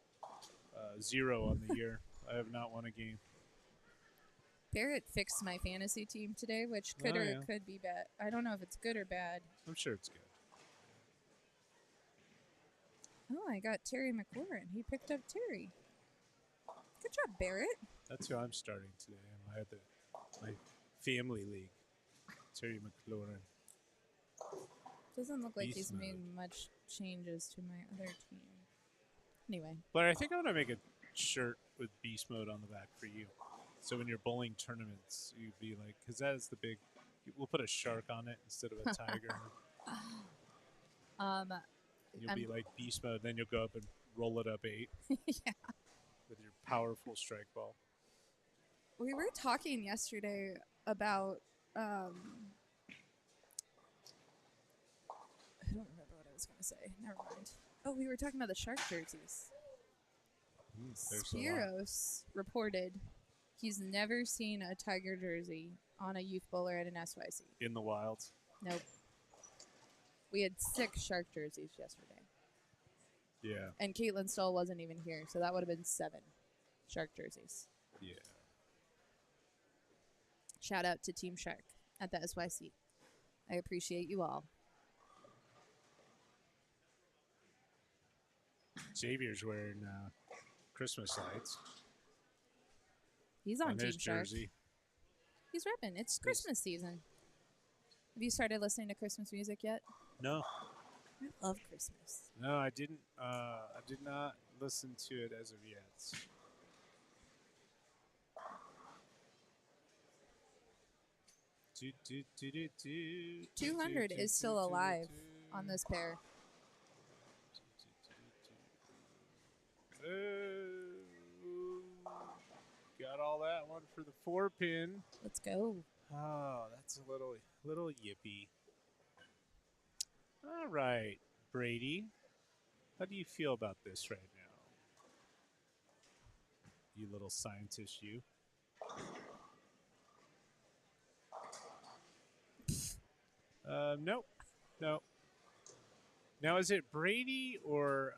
0 on the year. I have not won a game. Barrett fixed my fantasy team today, which could could be bad. I don't know if it's good or bad. I'm sure it's good. Oh, I got Terry McLaurin. He picked up Terry. Good job, Barrett. That's who I'm starting today. I had my family league. Terry McLaurin. Doesn't look like Beast he's made mode. much changes to my other team. Anyway, Blair, I think I'm going to make a shirt with beast mode on the back for you. So in your bowling tournaments, you'd be like, because that is the big, we'll put a shark on it instead of a tiger. You'll be like beast mode, then you'll go up and roll it up 8 yeah. with your powerful strike ball. We were talking yesterday about I don't remember what I was going to say. Never mind. Oh, we were talking about the Shark jerseys. There's a lot. Spiros reported he's never seen a Tiger jersey on a youth bowler at an SYC. In the wild. Nope. We had 6 Shark jerseys yesterday. Yeah. And Caitlin Stoll wasn't even here, so that would have been 7 Shark jerseys. Yeah. Shout out to Team Shark at the SYC. I appreciate you all. Xavier's wearing Christmas lights He's on Team his Shark. jersey. He's repping. It's Christmas season. Have you started listening to Christmas music yet? No. I love Christmas. No, I didn't. I did not listen to it as of yet. Do, do, do, do, do, 200 is still alive on this pair. Got all that one for the 4-pin. Let's go. Oh, that's a little yippee. All right, Brady. How do you feel about this right now? You little scientist, you. Nope. No. Now, is it Brady or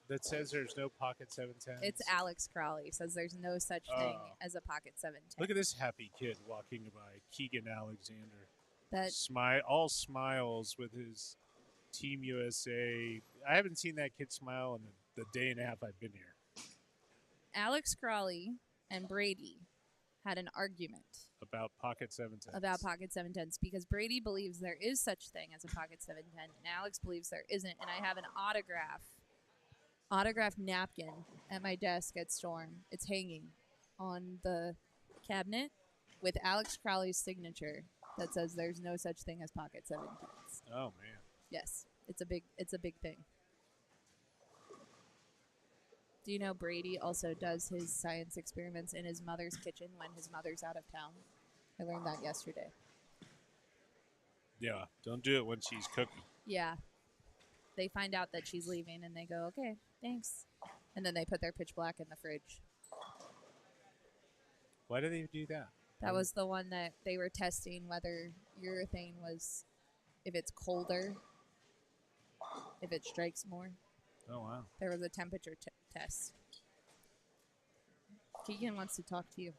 that says there's no pocket 710s? It's Alex Crawley. Says there's no such thing as a pocket 710. Look at this happy kid walking by, Keegan Alexander. That All smiles with his Team USA. I haven't seen that kid smile in the day and a half I've been here. Alex Crawley and Brady had an argument About pocket 710s. about pocket 710s because Brady believes there is such thing as a pocket 710 and Alex believes there isn't. And I have an autographed napkin at my desk at Storm. It's hanging on the cabinet with Alex Crawley's signature that says there's no such thing as pocket 710s. Oh, man. Yes, it's a big thing. Do you know Brady also does his science experiments in his mother's kitchen when his mother's out of town? I learned that yesterday. Yeah, don't do it when she's cooking. Yeah. They find out that she's leaving and they go, okay, thanks. And then they put their pitch black in the fridge. Why do they do that? That was the one that they were testing whether urethane was, if it's colder, if it strikes more. Oh, wow. There was a temperature test. Keegan wants to talk to you.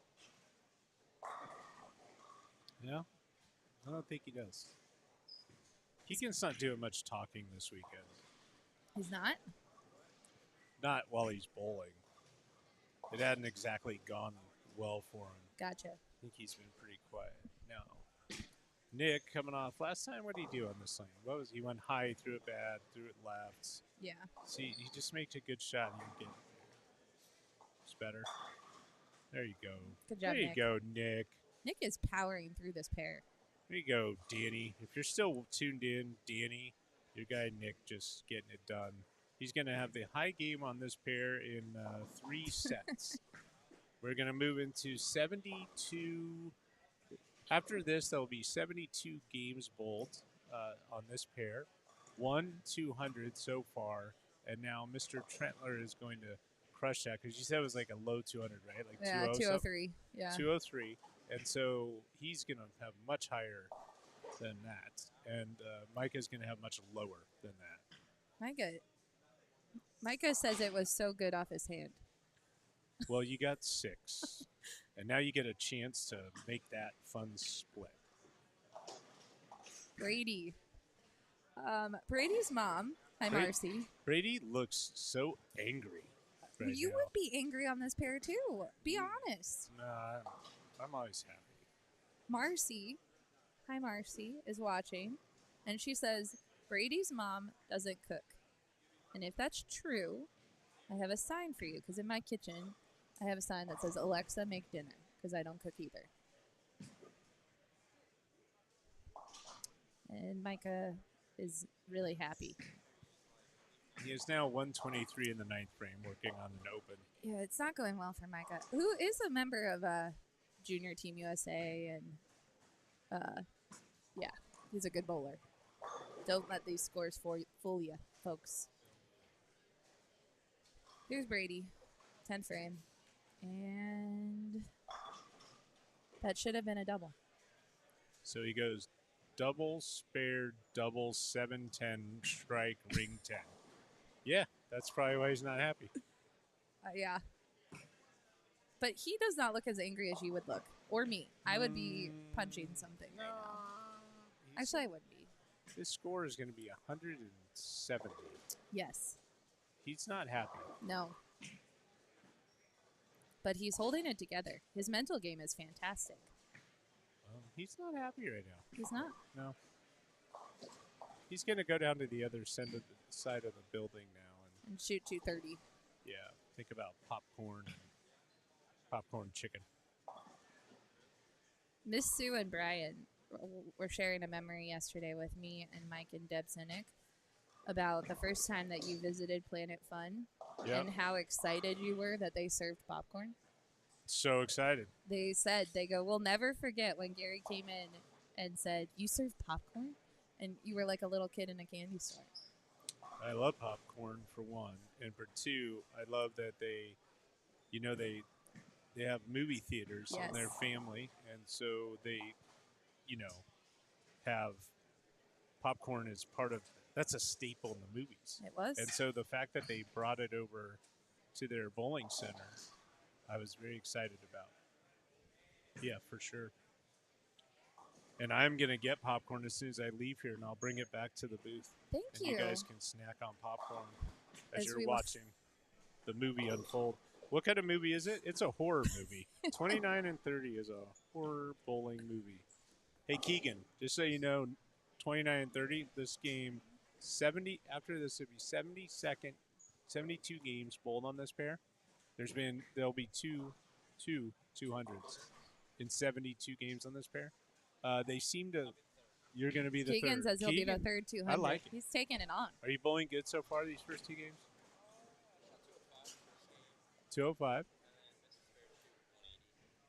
Yeah? I don't think he does. Keegan's not doing much talking this weekend. He's not? Not while he's bowling. It hadn't exactly gone well for him. Gotcha. I think he's been pretty quiet. Now, Nick coming off. Last time, what did he do on this lane? What was he went high, threw it bad, threw it left. Yeah. See, he just makes a good shot. And you get it's better. There you go. Good job, There you Nick. go, Nick. Nick is powering through this pair. There you go, Danny. If you're still tuned in, Danny, your guy Nick just getting it done. He's going to have the high game on this pair in 3 sets. We're going to move into 72. After this, there will be 72 games bowled on this pair. 1-200 so far. And now Mr. Trentler is going to crush that because you said it was like a low 200, right? Like Yeah, 203. Yeah. 203. And so he's going to have much higher than that. And Micah's going to have much lower than that. Micah says it was so good off his hand. Well, you got 6. And now you get a chance to make that fun split. Brady. Brady's mom. Hi, Marcy. Brady looks so angry. Right You now. would be angry on this pair, too. Be honest. Nah, I'm always happy. Marcy, hi Marcy, is watching, and she says Brady's mom doesn't cook. And if that's true, I have a sign for you, because in my kitchen, I have a sign that says, Alexa, make dinner, because I don't cook either. And Micah is really happy. He is now 123 in the 9th frame, working on an open. Yeah, it's not going well for Micah, who is a member of Junior Team USA, and yeah, he's a good bowler. Don't let these scores fool you, folks. Here's Brady, 10 frame, and that should have been a double. So he goes double, spare, double, 7-10, strike, ring 10. Yeah, that's probably why he's not happy. Yeah. But he does not look as angry as you would look. Or me. I would be punching something right now. Actually, I would be. This score is going to be 170. Yes. He's not happy. No. But he's holding it together. His mental game is fantastic. He's not happy right now. He's not. No. He's going to go down to the other side of the building now. And shoot 230. Yeah, think about popcorn and popcorn chicken. Miss Sue and Brian were sharing a memory yesterday with me and Mike and Deb Sinek about the first time that you visited Planet Fun and how excited you were that they served popcorn. So excited. They said, we'll never forget when Gary came in and said, you serve popcorn? And you were like a little kid in a candy store. I love popcorn, for one. And for two, I love that they have movie theaters in their family. And so they, have popcorn as part of, that's a staple in the movies. It was. And so the fact that they brought it over to their bowling center, I was very excited about. Yeah, for sure. And I'm going to get popcorn as soon as I leave here, and I'll bring it back to the booth. Thank and you. You guys can snack on popcorn as you're we watching the movie unfold. What kind of movie is it? It's a horror movie. 29 and 30 is a horror bowling movie. Hey, Keegan, just so you know, 29 and 30, this game, 70, after this, it'll be 72 games bowled on this pair. There'll be two 200s in 72 games on this pair. They seem to, you're going to be the Keegan third. says he'll be the third 200. I like it. He's taking it on. Are you bowling good so far these first 2 games? 205.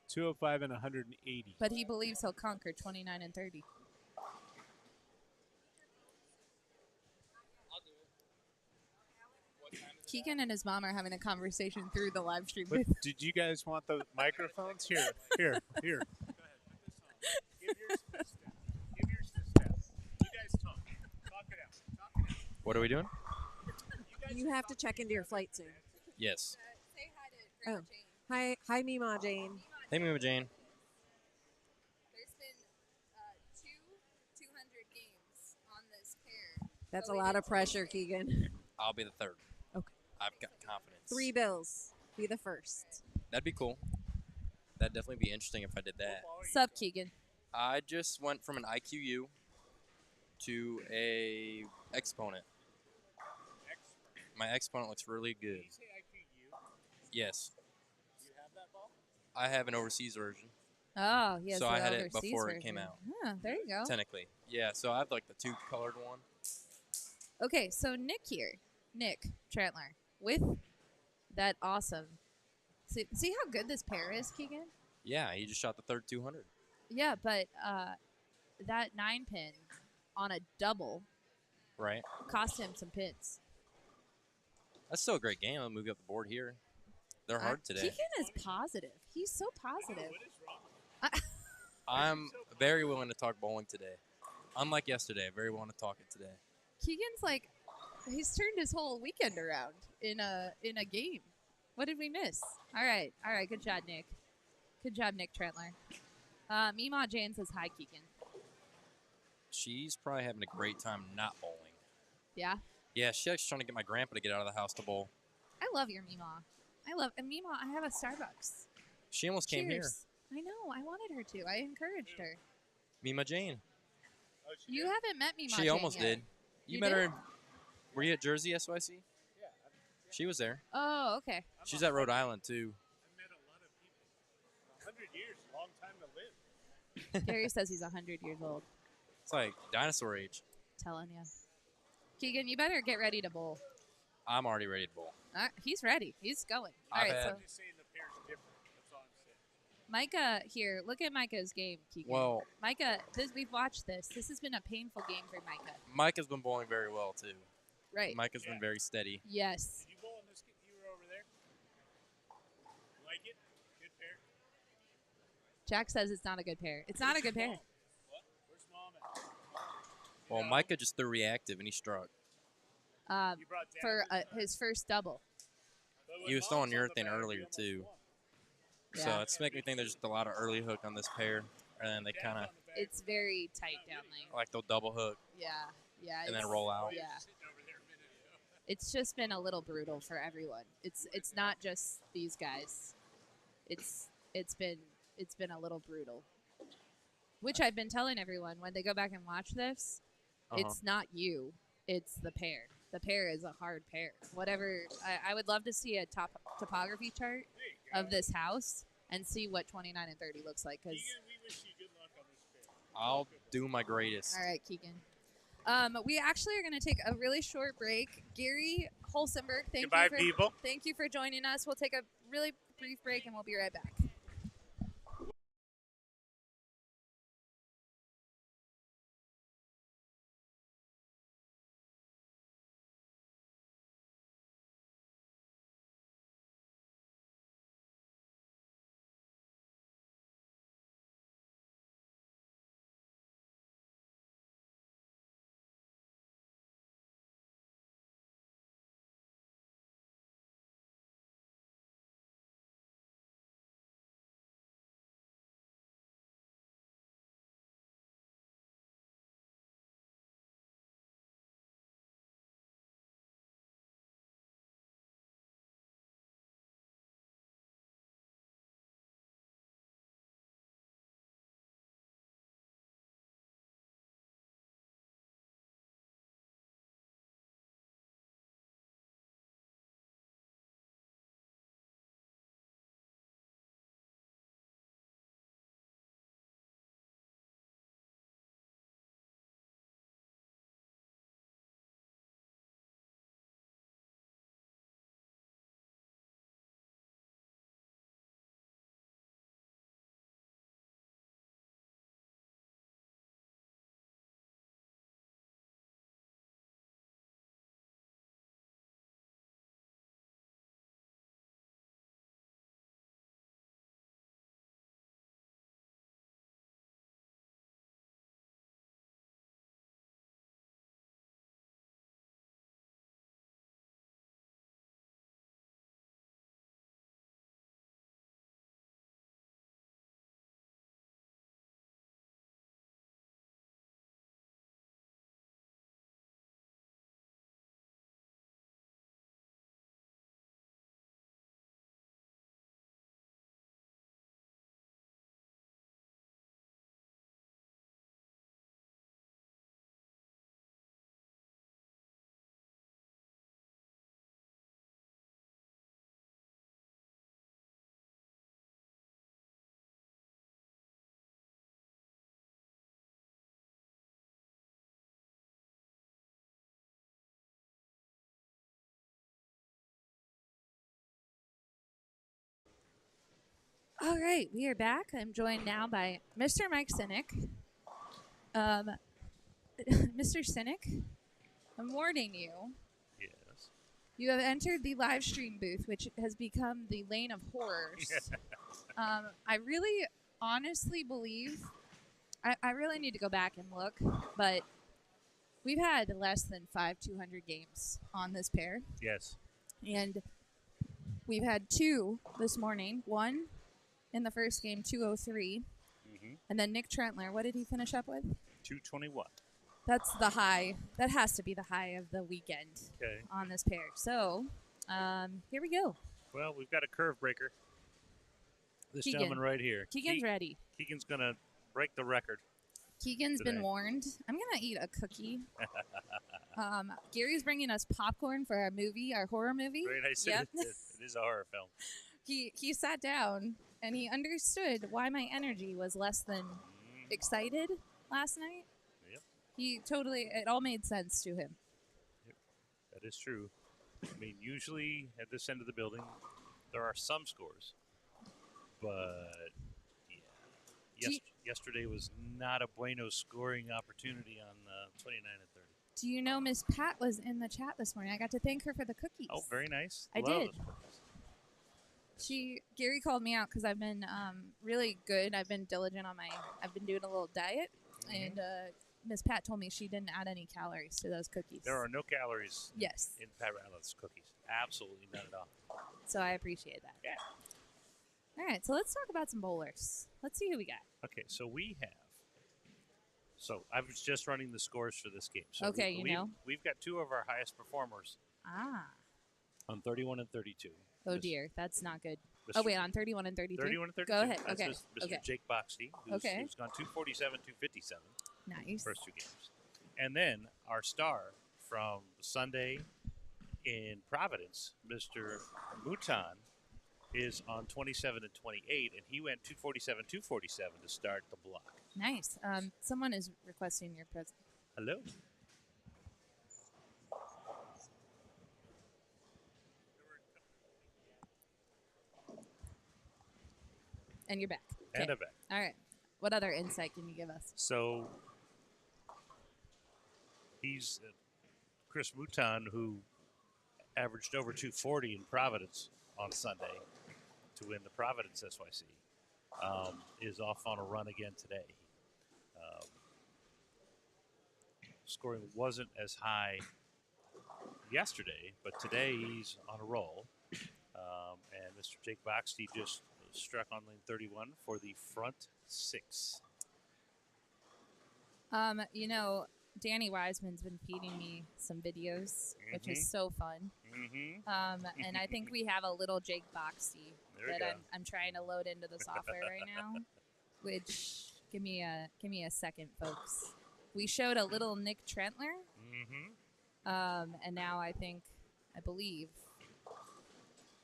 205 and 180. But he believes he'll conquer 29 and 30. Keegan and his mom are having a conversation through the live stream. But did you guys want the microphones? Here. What are we doing? You have to check into your flight soon. Yes. Say hi to Grandma Oh. Jane. Hi, Meemaw Jane. Hey, Mima Jane. There's been two 200 games on this pair. That's a going lot of into pressure, Wednesday. Keegan. I'll be the third. Okay. I've got confidence. 3 bills. Be the first. That'd be cool. That'd definitely be interesting if I did that. Sup, Keegan? I just went from an IQU to a exponent. My exponent looks really good. Did you say IQU? Yes. Do you have that ball? I have an overseas version, Oh, yes. So I had it before it came out. Yeah, there you go. technically. Yeah, so I have like the 2-colored one. Okay, so Nick here, Nick Trantler, with that awesome. See how good this pair is, Keegan? Yeah, he just shot the third 200. Yeah, but that 9-pin on a double Right. cost him some pins. That's still a great game. I'll move you up the board here. They're hard today. Keegan is positive. He's so positive. What is wrong? I'm very willing to talk bowling today. Unlike yesterday, very willing to talk it today. Keegan's like, he's turned his whole weekend around in a game. What did we miss? All right, good job, Nick. Good job, Nick Trentler. Meemaw Jane says hi, Keegan. She's probably having a great time not bowling. Yeah, Yeah, she's actually trying to get my grandpa to get out of the house to bowl. I love your Meemaw. And Meemaw, I have a Starbucks. She almost came here. Cheers. I know. I wanted her to. I encouraged her. Mima Jane. Oh, she You did? haven't met Meemaw She Jane almost yet. did. You You met did? her. Were you at Jersey SYC? Yeah, She was there. Oh, okay. She's at Rhode Island too. I've met a lot of people. 100 years, a long time to live. Gary says he's 100 years old. It's like dinosaur age. Telling you. Keegan, you better get ready to bowl. I'm already ready to bowl. He's ready. He's going. All I've right, had- so I'm just saying the pair's different. That's all I'm saying. Micah here. Look at Micah's game, Keegan. Well, Micah, we've watched this. This has been a painful game for Micah. Mike has been bowling very well too. Right. Mike has been very steady. Yes. Did you bowl in this? You were over there. You like it? Good pair. Jack says it's not a good pair. It's not a good pair. What? Where's mom at? Well, Micah just threw reactive and he struck. You brought dad For this time. his first double. But when He was throwing mom's on the urethane bag, earlier, you almost too. won. So Yeah. it's making me think there's just a lot of early hook on this pair, and then they Dad's kind of on the bag. It's very tight down lane. like they'll double hook Yeah. Yeah. and then it's- roll out. Yeah. Sitting over there a minute ago. It's just been a little brutal for everyone. It's not just these guys. It's been a little brutal. Which I've been telling everyone when they go back and watch this, it's not you, it's the pair. The pair is a hard pair. Whatever, I would love to see a topography chart There you go. of this house and see what 29 and 30 looks like. Cause Keegan, we wish you good luck on this pair. I'll do my greatest. all right, Keegan. We actually are going to take a really short break. Gary Holsenberg, Goodbye, people. thank you for joining us. We'll take a really brief break and we'll be right back. All right, we are back. I'm joined now by Mr. Mike Cynic. Mr. Cynic, I'm warning you. Yes. You have entered the live stream booth, which has become the lane of horrors. I really honestly believe, I really need to go back and look, but we've had less than 200 games on this pair. Yes. And we've had 2 this morning. 1 in the first game, 203. Mm-hmm. And then Nick Trentler, what did he finish up with? 221. That's the high. That has to be the high of the weekend Okay. on this pair. So, here we go. Well, we've got a curve breaker. This Keegan. gentleman right here. Keegan's ready. Keegan's going to break the record. Keegan's today. been warned. I'm going to eat a cookie. Gary's bringing us popcorn for our movie, our horror movie. Very nice. Yep. It is a horror film. He sat down and he understood why my energy was less than excited last night. Yep. It all made sense to him. Yep. That is true. I mean, usually at this end of the building, there are some scores. But, yeah. Yesterday was not a bueno scoring opportunity on 29 and 30. Do you know Miss Pat was in the chat this morning? I got to thank her for the cookies. Oh, very nice. I Love did. those cookies. Gary called me out because I've been really good. I've been diligent on I've been doing a little diet, and Miss Pat told me she didn't add any calories to those cookies. There are no calories Yes. in Pat Ratliff's cookies. Absolutely none at all. So I appreciate that. Yeah. All right, so let's talk about some bowlers. Let's see who we got. Okay, so we have. So I was just running the scores for this game. So Okay, we've got 2 of our highest performers on 31 and 32. Oh, dear. That's not good. Mr. Oh, wait, on 31 and 32? 31 and 32. Go ahead. That's Okay. Mr. Okay. Jake Boxty, who's gone 247, 257. Nice. First 2 games. And then our star from Sunday in Providence, Mr. Mouton, is on 27 and 28, and he went 247, 247 to start the block. Nice. Someone is requesting your presence. Hello. And you're back. And Okay. I'm back. All right. What other insight can you give us? So he's Chris Mouton, who averaged over 240 in Providence on Sunday to win the Providence SYC, is off on a run again today. Scoring wasn't as high yesterday, but today he's on a roll. And Mr. Jake Boxty just struck on lane 31 for the front 6. Danny Wiseman's been feeding me some videos, which is so fun. And I think we have a little Jake Boxty that I'm trying to load into the software right now. Which give me a second, folks. We showed a little Nick Trentler, and now I believe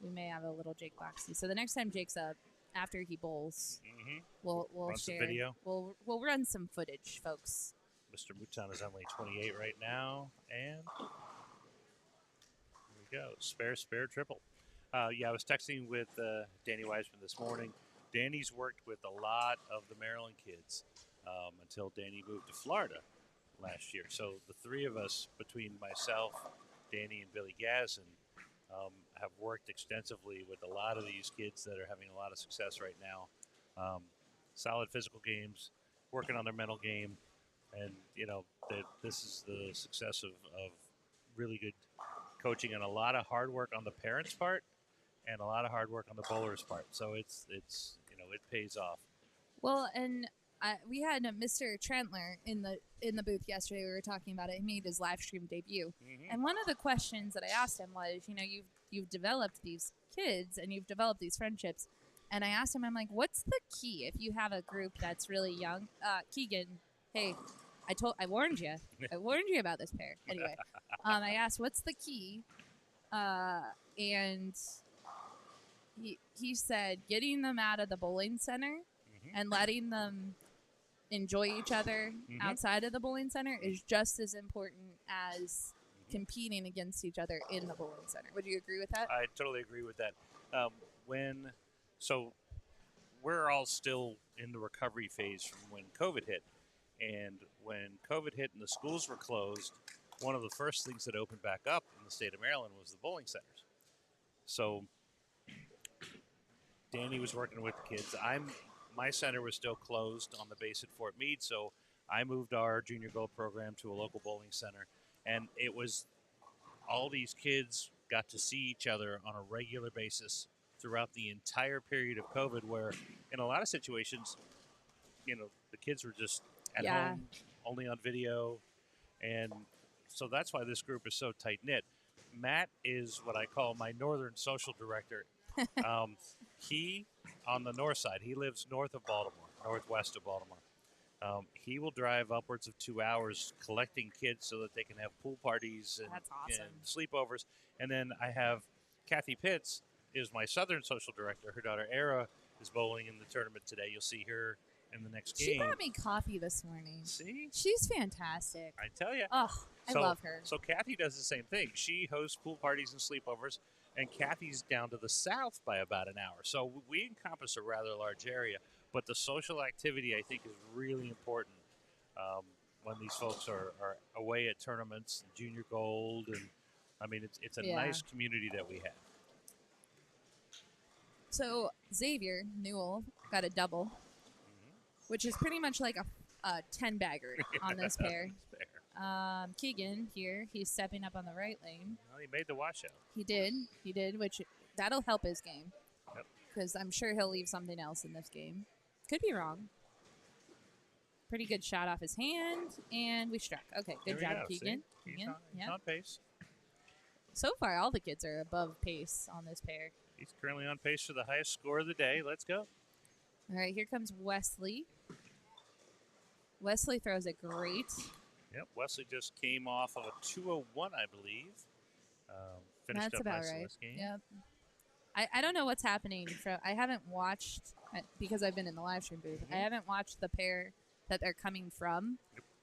we may have a little Jake Boxty. So the next time Jake's up, after he bowls, we'll run share some video. We'll run some footage, folks. Mr. Mouton is on lane 28 right now, and here we go. Spare, triple. I was texting with Danny Wiseman this morning. Danny's worked with a lot of the Maryland kids until Danny moved to Florida last year. So the 3 of us, between myself, Danny, and Billy Gazin, have worked extensively with a lot of these kids that are having a lot of success right now. Solid physical games, working on their mental game. And, this is the success of really good coaching and a lot of hard work on the parents' part and a lot of hard work on the bowlers' part. So it pays off. Well, and we had Mr. Trentler in the booth yesterday. We were talking about it. He made his live stream debut. And one of the questions that I asked him was, you've developed these kids and you've developed these friendships. And I asked him, I'm like, what's the key if you have a group that's really young? Keegan, hey, I warned you. I warned you about this pair. Anyway, I asked, what's the key? And he said, getting them out of the bowling center and letting them enjoy each other outside of the bowling center is just as important as competing against each other in the bowling center. Would you agree with that? I totally agree with that. we're all still in the recovery phase from when COVID hit. And when COVID hit and the schools were closed, one of the first things that opened back up in the state of Maryland was the bowling centers. So Danny was working with the kids. My center was still closed on the base at Fort Meade, so I moved our junior gold program to a local bowling center. And it was all these kids got to see each other on a regular basis throughout the entire period of COVID, where in a lot of situations, the kids were just at home, only on video. And so that's why this group is so tight-knit. Matt is what I call my northern social director. He, on the north side, he lives north of Baltimore, northwest of Baltimore. He will drive upwards of 2 hours collecting kids so that they can have pool parties and, That's awesome. and sleepovers. And then I have Kathy Pitts is my southern social director. Her daughter, Era, is bowling in the tournament today. You'll see her in the next game. She brought me coffee this morning. See? She's fantastic. I tell you. Oh, I love her. So Kathy does the same thing. She hosts pool parties and sleepovers, and Kathy's down to the south by about an hour. So we encompass a rather large area, but the social activity, I think, is really important when these folks are away at tournaments, and junior gold, and I mean, it's a nice community that we have. So Xavier Newell got a double, which is pretty much like a 10-bagger on this pair. Keegan here, he's stepping up on the right lane. Well, he made the washout. He did, which that'll help his game. Yep. Because I'm sure he'll leave something else in this game. Could be wrong. Pretty good shot off his hand, and we struck. Okay, good job, Keegan. He's on pace. So far, all the kids are above pace on this pair. He's currently on pace for the highest score of the day. Let's go. All right, here comes Wesley. Wesley throws it great. Yep, Wesley just came off of a 201, I believe. Finished That's up about nice right. this game. Yep. I don't know what's happening. I haven't watched, because I've been in the live stream booth, I haven't watched the pair that they're coming from,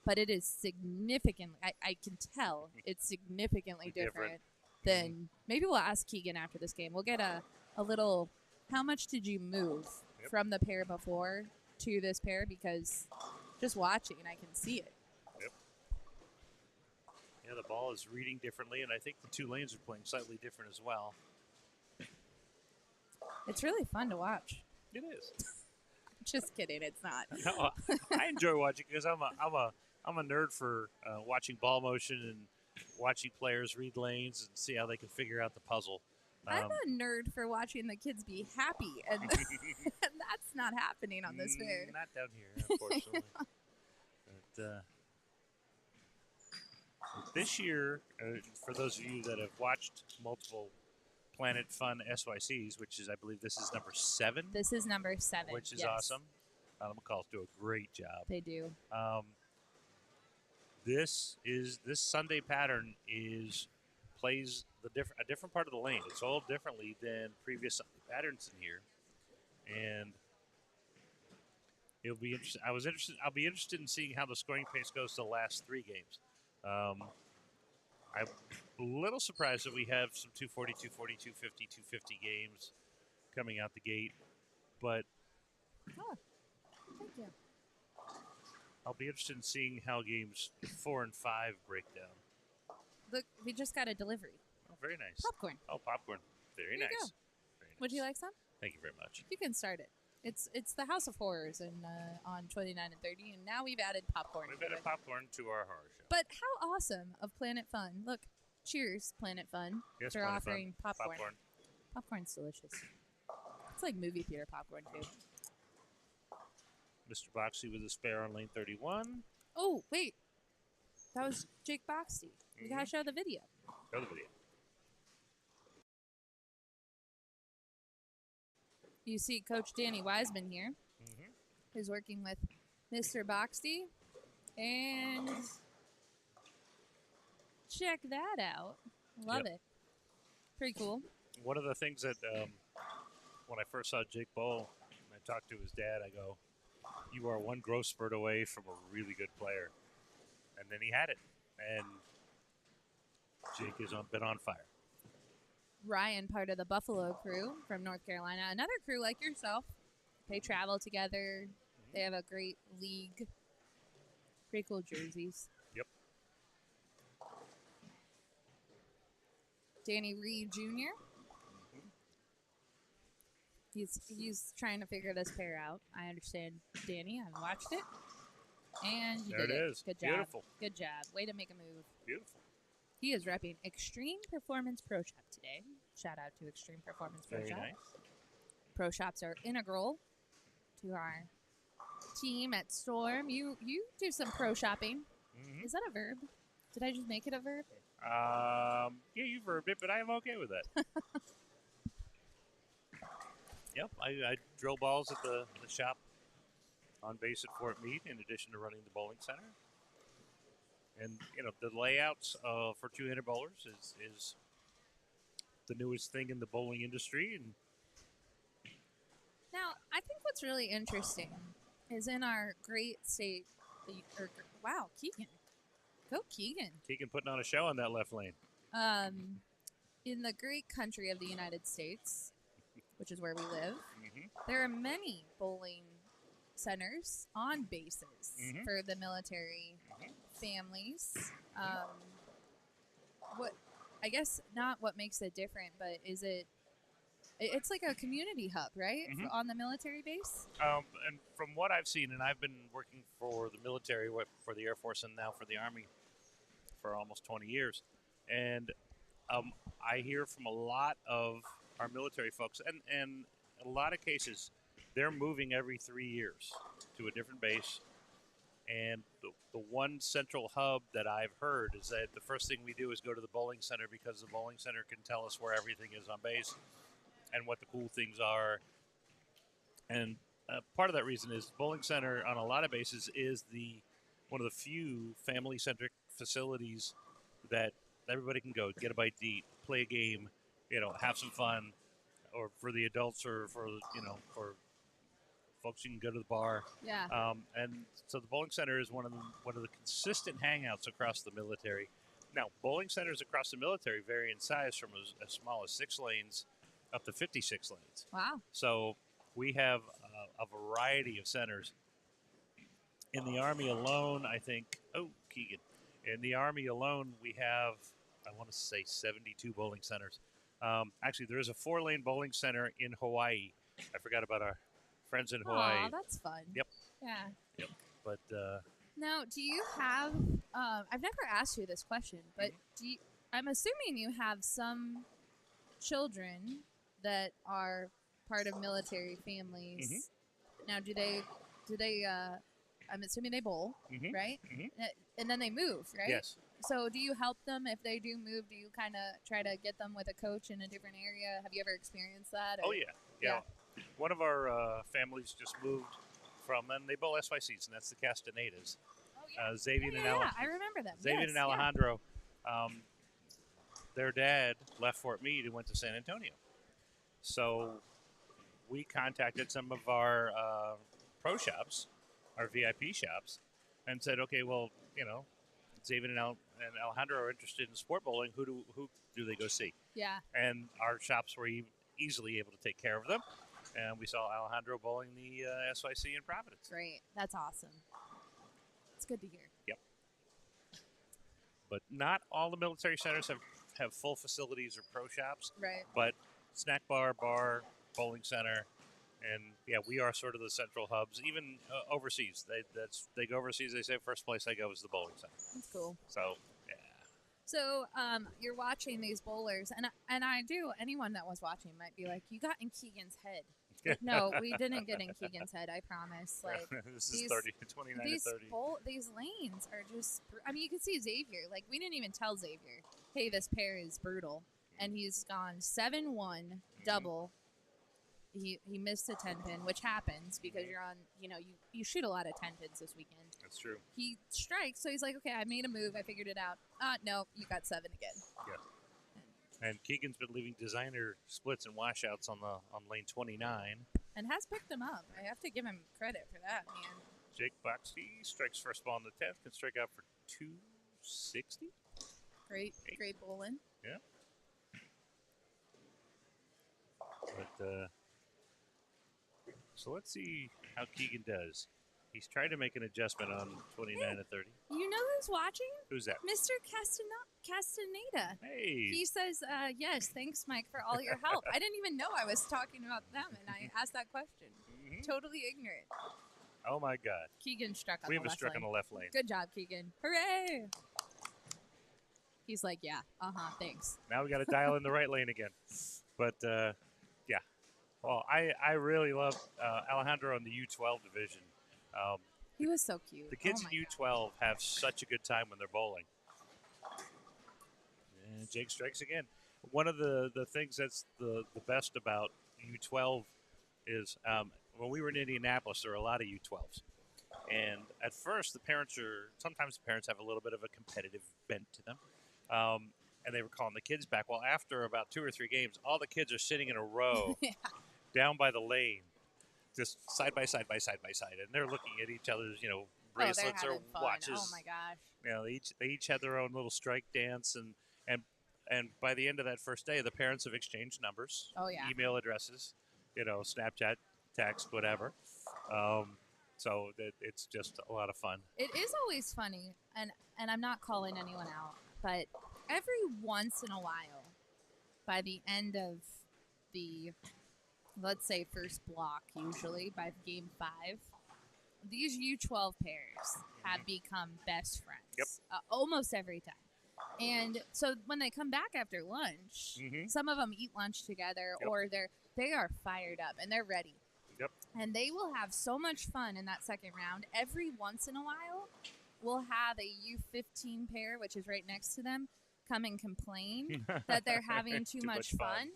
but it is significantly, I can tell it's significantly different than, maybe we'll ask Keegan after this game. We'll get a little, how much did you move from the pair before to this pair? Because just watching, I can see it. Yep. Yeah, the ball is reading differently, and I think the two lanes are playing slightly different as well. It's really fun to watch. It is. Just kidding, it's not. No, I enjoy watching because I'm a nerd for watching ball motion and watching players read lanes and see how they can figure out the puzzle. I'm a nerd for watching the kids be happy, and that's not happening on this fair. Not down here, unfortunately. But, this year, for those of you that have watched multiple Planet Fun SYCs, which is, I believe, this is number 7. This is number 7, which is awesome. McCalls do a great job. They do. This Sunday pattern plays a different part of the lane. It's all differently than previous Sunday patterns in here, and it'll be interesting. I'll be interested in seeing how the scoring pace goes the last 3 games. I'm a little surprised that we have some 240, 240, 250, 250 games coming out the gate, but Thank you. I'll be interested in seeing how games 4 and 5 break down. Look, we just got a delivery. Oh, very nice. Popcorn. Oh, popcorn. Very There you nice. go. Very nice. Would you like some? Thank you very much. You can start it. It's the House of Horrors on 29 and 30, and now we've added popcorn. We've added popcorn to our horror show. But how awesome of Planet Fun. Look, cheers, Planet Fun, Yes, for Planet offering Fun. popcorn. Popcorn's delicious. It's like movie theater popcorn, too. Mr. Boxey with a spare on lane 31. Oh, wait. That was Jake Boxty. We got to show the video. Show the video. You see Coach Danny Wiseman here, who's working with Mr. Boxty. And check that out. Love it. Pretty cool. One of the things that when I first saw Jake bowl, and I talked to his dad, I go, you are one growth spurt away from a really good player. And then he had it. And Jake has been on fire. Ryan, part of the Buffalo crew from North Carolina. Another crew like yourself. They travel together. They have a great league. Pretty cool jerseys. Yep. Danny Reed Jr. He's trying to figure this pair out. I understand, Danny. I watched it. And you There did it it. is. Good job. Beautiful. Good job. Way to make a move. Beautiful. He is repping Extreme Performance Pro Shop today. Shout out to Extreme Performance Pro Very Shop. nice. Pro Shops are integral to our team at Storm. You do some pro shopping. Mm-hmm. Is that a verb? Did I just make it a verb? Yeah, you verbed it, but I am okay with that. Yep, I drill balls at the shop on base at Fort Meade in addition to running the bowling center. And, the layouts for two-handed bowlers is the newest thing in the bowling industry. And Now, I think what's really interesting is in our great state. Wow, Keegan. Go Keegan. Keegan putting on a show on that left lane. In the great country of the United States, which is where we live, Mm-hmm. there are many bowling centers on bases Mhm. for the military families. What I guess not what makes it different, but is it's like a community hub, right? Mhm. On the military base? And from what I've seen, and I've been working for the military, for the Air Force, and now for the Army for almost 20 years, and I hear from a lot of our military folks, and in a lot of cases, they're moving every 3 years to a different base. And the one central hub that I've heard is that the first thing we do is go to the bowling center because the bowling center can tell us where everything is on base and what the cool things are. And part of that reason is bowling center on a lot of bases is one of the few family-centric facilities that everybody can go, get a bite to eat, play a game, have some fun, or for the adults or for folks, you can go to the bar. Yeah. And so the bowling center is one of the consistent hangouts across the military. Now, bowling centers across the military vary in size from as small as 6 lanes up to 56 lanes. Wow. So we have a variety of centers. In the Army alone, I think, Keegan. In the Army alone, we have, I want to say 72 bowling centers. Actually, there is a 4-lane bowling center in Hawaii. I forgot about our friends in Hawaii. Aw, that's fun. Yep. Yeah. Yep. But Now, do you have? I've never asked you this question, but I'm assuming you have some children that are part of military families. Now, do they? I'm assuming they bowl, right? And then they move, right? yes. So, do you help them if they do move? Do you kind of try to get them with a coach in a different area? Have you ever experienced that? Oh, yeah. One of our families just moved from, and they bowl SYCs, and that's the Castanedas. Oh, yeah. Xavier and I remember them. Xavier Yes, and Alejandro. Their dad left Fort Meade and went to San Antonio. So we contacted some of our pro shops, our VIP shops, and said, okay, well, Xavier and Alejandro are interested in sport bowling. Who do they go see? Yeah. And our shops were easily able to take care of them. And we saw Alejandro bowling the SYC in Providence. Great. That's awesome. It's good to hear. Yep. But not all the military centers have full facilities or pro shops. Right. But snack bar, bowling center, and we are sort of the central hubs. Even overseas, they go overseas. They say first place I go is the bowling center. That's cool. So yeah. So you're watching these bowlers, and I do. Anyone that was watching might be like, "You got in Keegan's head." Like, no, we didn't get in Keegan's head. I promise. Like this is 29 to 30. These lanes are just. I mean, you can see Xavier. Like we didn't even tell Xavier, "Hey, this pair is brutal," and he's gone 7-1 double. He missed a 10-pin, which happens because you're on. You shoot a lot of 10-pins this weekend. That's true. He strikes, so he's like, okay, I made a move. I figured it out. No, you got 7 again. Yeah. And Keegan's been leaving designer splits and washouts on lane 29. And has picked him up. I have to give him credit for that, man. Jake Boxty strikes first ball in the 10th, can strike out for 260. Great bowling. Yeah. But So let's see how Keegan does. He's trying to make an adjustment on 29 and 30. You know who's watching? Who's that? Mr. Castaneda. Hey. He says, yes, thanks, Mike, for all your help. I didn't even know I was talking about them, and I asked that question. Totally ignorant. Oh, my God. Keegan struck on We the have a left struck lane. on the left lane. Good job, Keegan. Hooray! He's like, yeah, thanks. Now we got to dial in the right lane again. But, yeah. Well, I really love Alejandro in the U12 division. He was so cute. The kids Oh in my U12 have such a good time when they're bowling. And Jake strikes again. One of the things that's the best about U12 is when we were in Indianapolis, there were a lot of U12s. And at first, sometimes the parents have a little bit of a competitive bent to them. And they were calling the kids back. Well, after about 2 or 3 games, all the kids are sitting in a row down by the lane, just side by side by side by side. And they're looking at each other's, bracelets or fun. watches. Oh, my gosh. They each had their own little strike dance. And by the end of that first day, the parents have exchanged numbers, email addresses, Snapchat, text, whatever. So it's just a lot of fun. It is always funny, and I'm not calling anyone out, but every once in a while, by the end of the, let's say, first block, usually by game 5, these U12 pairs have become best friends. Almost every time. And so when they come back after lunch, some of them eat lunch together, or they are fired up and they're ready. And they will have so much fun in that second round. Every once in a while, we'll have a U15 pair, which is right next to them, come and complain that they're having too much fun.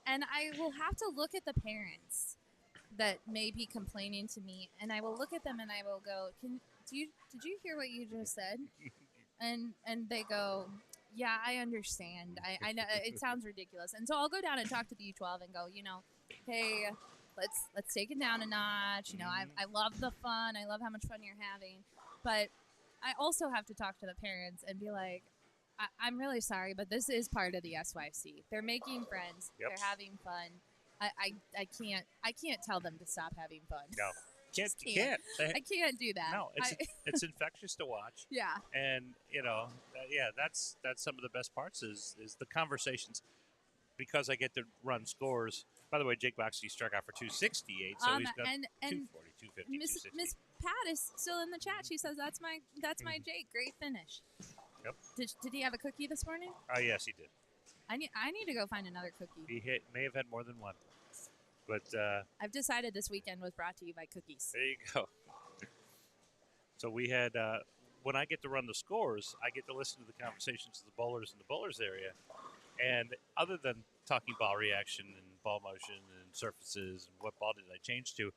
And I will have to look at the parents that may be complaining to me, and I will look at them and I will go, did you hear what you just said? And they go, yeah, I understand. I know it sounds ridiculous. And so I'll go down and talk to the U12 and go, hey, let's take it down a notch. I love the fun. I love how much fun you're having. But I also have to talk to the parents and be like, I'm really sorry, but this is part of the SYC. They're making friends. They're having fun. I can't tell them to stop having fun. No. Can't. I can't do that. No, it's infectious to watch. Yeah. And, that's some of the best parts is the conversations, because I get to run scores. By the way, Jake Boxey struck out for 268, so he's got 240, 250, Miss Pat is still in the chat. She says, that's my Jake. Great finish. Yep. Did he have a cookie this morning? Yes, he did. I need to go find another cookie. He may have had more than one. But I've decided this weekend was brought to you by cookies. There you go. So we had, when I get to run the scores, I get to listen to the conversations of the bowlers in the bowlers area. And other than talking ball reaction and ball motion and surfaces and what ball did I change to,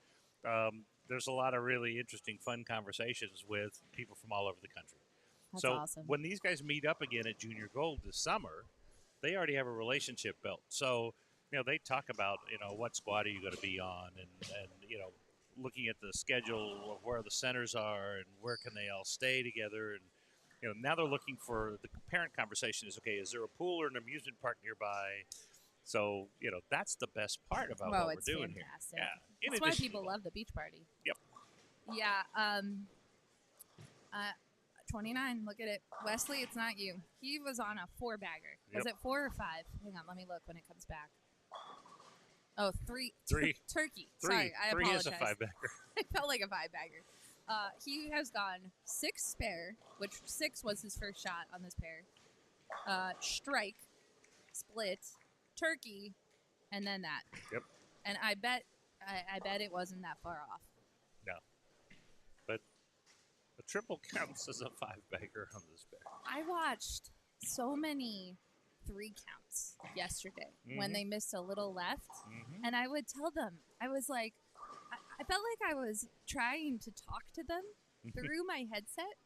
there's a lot of really interesting, fun conversations with people from all over the country. That's awesome. When these guys meet up again at Junior Gold this summer, they already have a relationship built. So, they talk about, what squad are you going to be on and looking at the schedule of where the centers are and where can they all stay together. And, now they're looking for the parent conversation is, okay, is there a pool or an amusement park nearby? So, that's the best part about what we're doing fantastic. here. Yeah. That's why people love the beach party. Yep. Yeah. 29, look at it. Wesley, it's not you. He was on a 4-bagger. Was it 4 or 5? Hang on, let me look when it comes back. Oh, 3. Turkey. Sorry, I apologize. 3 is a 5-bagger. It felt like a 5-bagger. He has gone 6 spare, which 6 was his first shot on this pair. Strike, split, turkey, and then that. Yep. And I bet it wasn't that far off. No. But a triple counts as a 5-bagger on this pair. I watched so many 3 counts yesterday when they missed a little left, and I would tell them, I was like, I felt like I was trying to talk to them through my headset.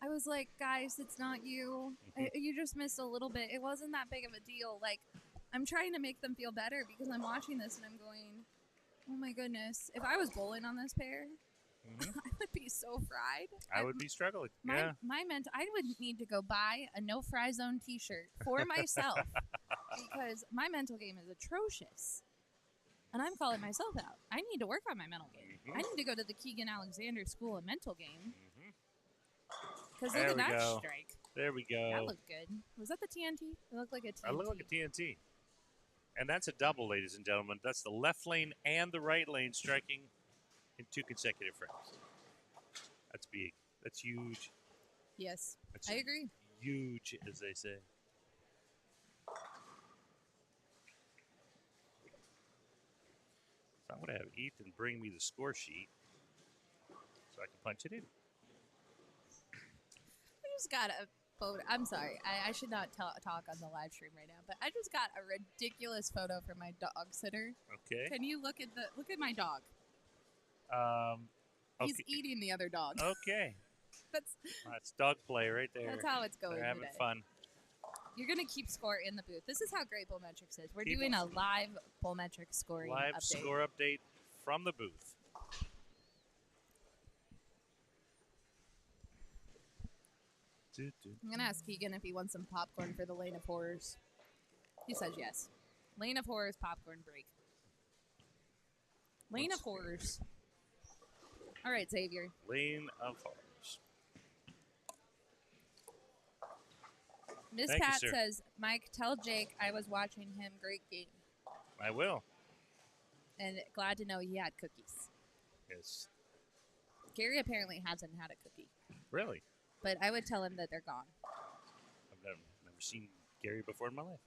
I was like, guys, it's not you. You just missed a little bit. It wasn't that big of a deal. Like, I'm trying to make them feel better because I'm watching this and I'm going, oh my goodness. If I was bowling on this pair, I would be so fried. I would be struggling. I would need to go buy a No Fry Zone t-shirt for myself because my mental game is atrocious. And I'm calling myself out. I need to work on my mental game. I need to go to the Keegan Alexander School of Mental Game. Because look at that strike. There we go. That looked good. Was that the TNT? It looked like a TNT. I look like a TNT. And that's a double, ladies and gentlemen. That's the left lane and the right lane striking in 2 consecutive frames. That's big. That's huge. Yes, That's I agree. Huge, as they say. So I'm going to have Ethan bring me the score sheet so I can punch it in. I just got a photo. I'm sorry. I should not talk on the live stream right now, but I just got a ridiculous photo from my dog sitter. Okay. Can you look at my dog? Okay. He's eating the other dog. Okay. That's dog play right there. That's how it's going. They're having today. fun. You're gonna keep score in the booth. This is how great Bullmetrics is. We're doing a live Bullmetrics scoring live update. score update from the booth. I'm gonna ask Keegan if he wants some popcorn for the Lane of Horrors. He says yes. Lane of Horrors popcorn break. Lane of Horrors. All right, Xavier. Lane of Horrors. Miss Thank you, Pat sir. says, Mike, tell Jake I was watching him. Great game. I will. And glad to know he had cookies. Yes. Gary apparently hasn't had a cookie. Really? But I would tell him that they're gone. I've never seen Gary before in my life.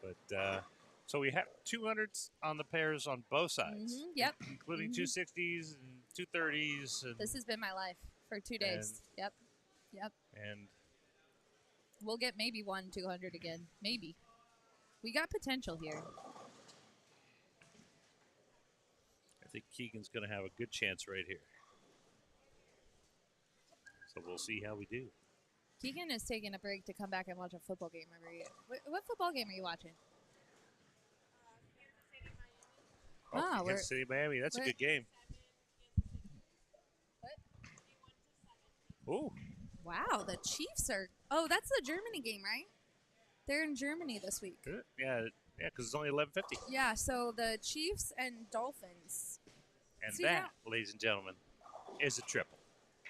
But so we have 200s on the pairs on both sides. Mm-hmm. Yep. Including 260s and 230s. And, This has been my life for 2 days. Yep. And We'll get maybe 200 again. Maybe. We got potential here. I think Keegan's going to have a good chance right here. So we'll see how we do. Keegan is taking a break to come back and watch a football game every year. What football game are you watching? Kansas City, Miami. That's a good game. What? Ooh. Wow, the Chiefs are... Oh, that's the Germany game, right? They're in Germany this week. Yeah, because it's only 11:50. Yeah, so the Chiefs and Dolphins. And See that, how- ladies and gentlemen, is a triple.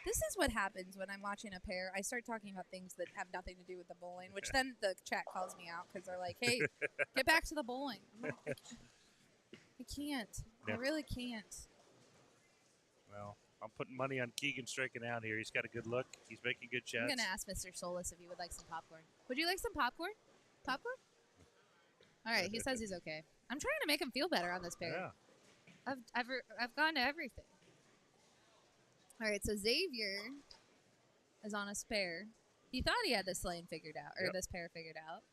This is what happens when I'm watching a pair. I start talking about things that have nothing to do with the bowling, which then the chat calls me out because they're like, hey, get back to the bowling. I'm like, I can't. I really can't. Well, I'm putting money on Keegan striking out here. He's got a good look. He's making good shots. I'm going to ask Mr. Solis if he would like some popcorn. Would you like some popcorn? Popcorn? All right, he says he's okay. I'm trying to make him feel better on this pair. Yeah. I've gone to everything. All right, so Xavier is on a spare. He thought he had this lane figured out, or this pair figured out.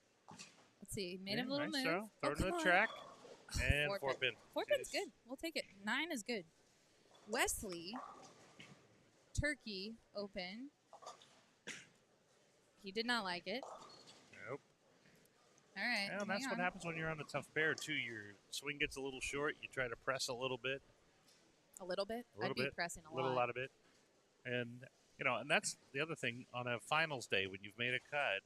Let's see. Made a little nice move. Throw it to the track. And four pin. 4 pin's good. We'll take it. 9 is good. Wesley, Turkey, open. He did not like it. Nope. All right. Well, that's what happens when you're on a tough pair, too. Your swing gets a little short. You try to press a little bit. A little bit? I'd be pressing a lot. A lot of it. And, and that's the other thing. On a finals day, when you've made a cut,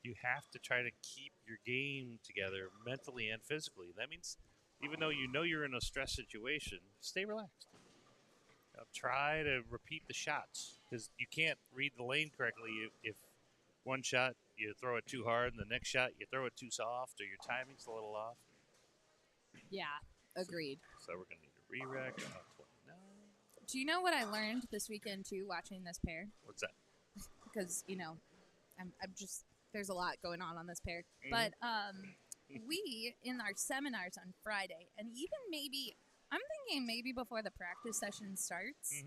you have to try to keep your game together mentally and physically. That means even though you know you're in a stress situation, stay relaxed. Try to repeat the shots because you can't read the lane correctly if one shot you throw it too hard and the next shot you throw it too soft or your timing's a little off. Yeah, agreed. So we're going to need a re-rack on 29. Do you know what I learned this weekend, too, watching this pair? What's that? Because, I'm just, there's a lot going on this pair. Mm-hmm. But we, in our seminars on Friday, and even maybe, I'm thinking maybe before the practice session starts,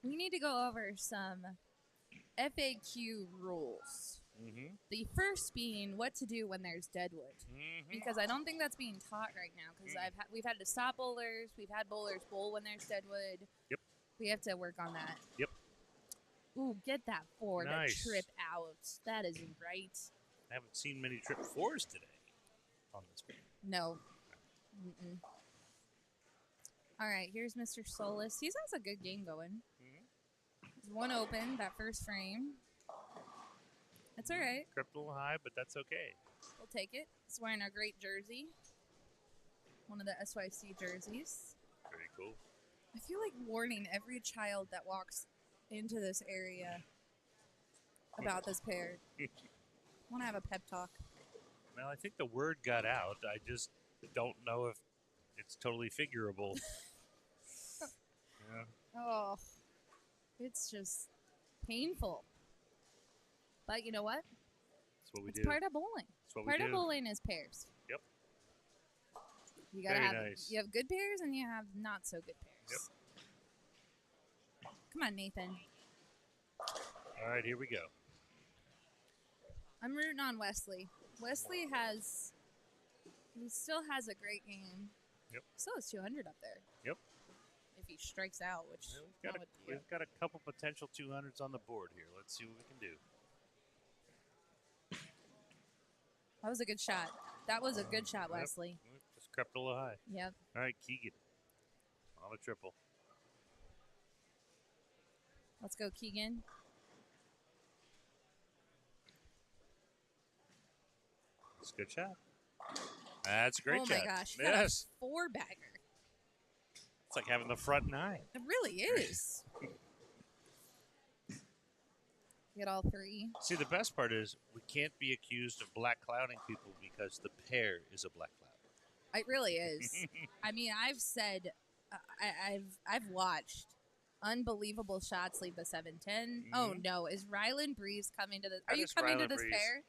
we need to go over some FAQ rules. Mm-hmm. The first being what to do when there's deadwood, because I don't think that's being taught right now. Because we've had to stop bowlers, we've had bowlers bowl when there's deadwood. Yep. We have to work on that. Yep. Ooh, get that 4 Nice. to trip out. That is right. I haven't seen many trip 4s today on this one. No. Mm-mm. All right, here's Mr. Solis. He has a good game going. He's one open, that first frame. That's all right. Crept a little high, but that's okay. We'll take it. He's wearing a great jersey. one of the SYC jerseys. Very cool. I feel like warning every child that walks into this area about this pair. I want to have a pep talk. Well, I think the word got out. I just don't know if it's totally figurable. Yeah. Oh, it's just painful. But you know what? That's what we It's do. part of bowling. That's what Part we of do. bowling is pairs. Yep. You gotta Very have nice. you have good pairs and you have not so good pairs. Yep. Come on, Nathan. All right, here we go. I'm rooting on Wesley. Wesley still has a great game. Yep. Still has 200 up there. Yep. If he strikes out, which Yeah, we've got a couple potential 200s on the board here. Let's see what we can do. that was a good shot. That was a good shot, Yep. Wesley. Just crept a little high. Yep. All right, Keegan. On a triple. Let's go, Keegan. That's a good shot. That's a great oh shot. my gosh. You got Yes. a 4-bagger. It's like having the front nine. It really is. Get all 3. See, the best part is we can't be accused of black clouding people because the pair is a black cloud. It really is. I mean, I've said, I've watched unbelievable shots leave the 7-10. Oh no, is Rylan Breeze coming to the? Are That you is coming to Rylan this Breeze. pair?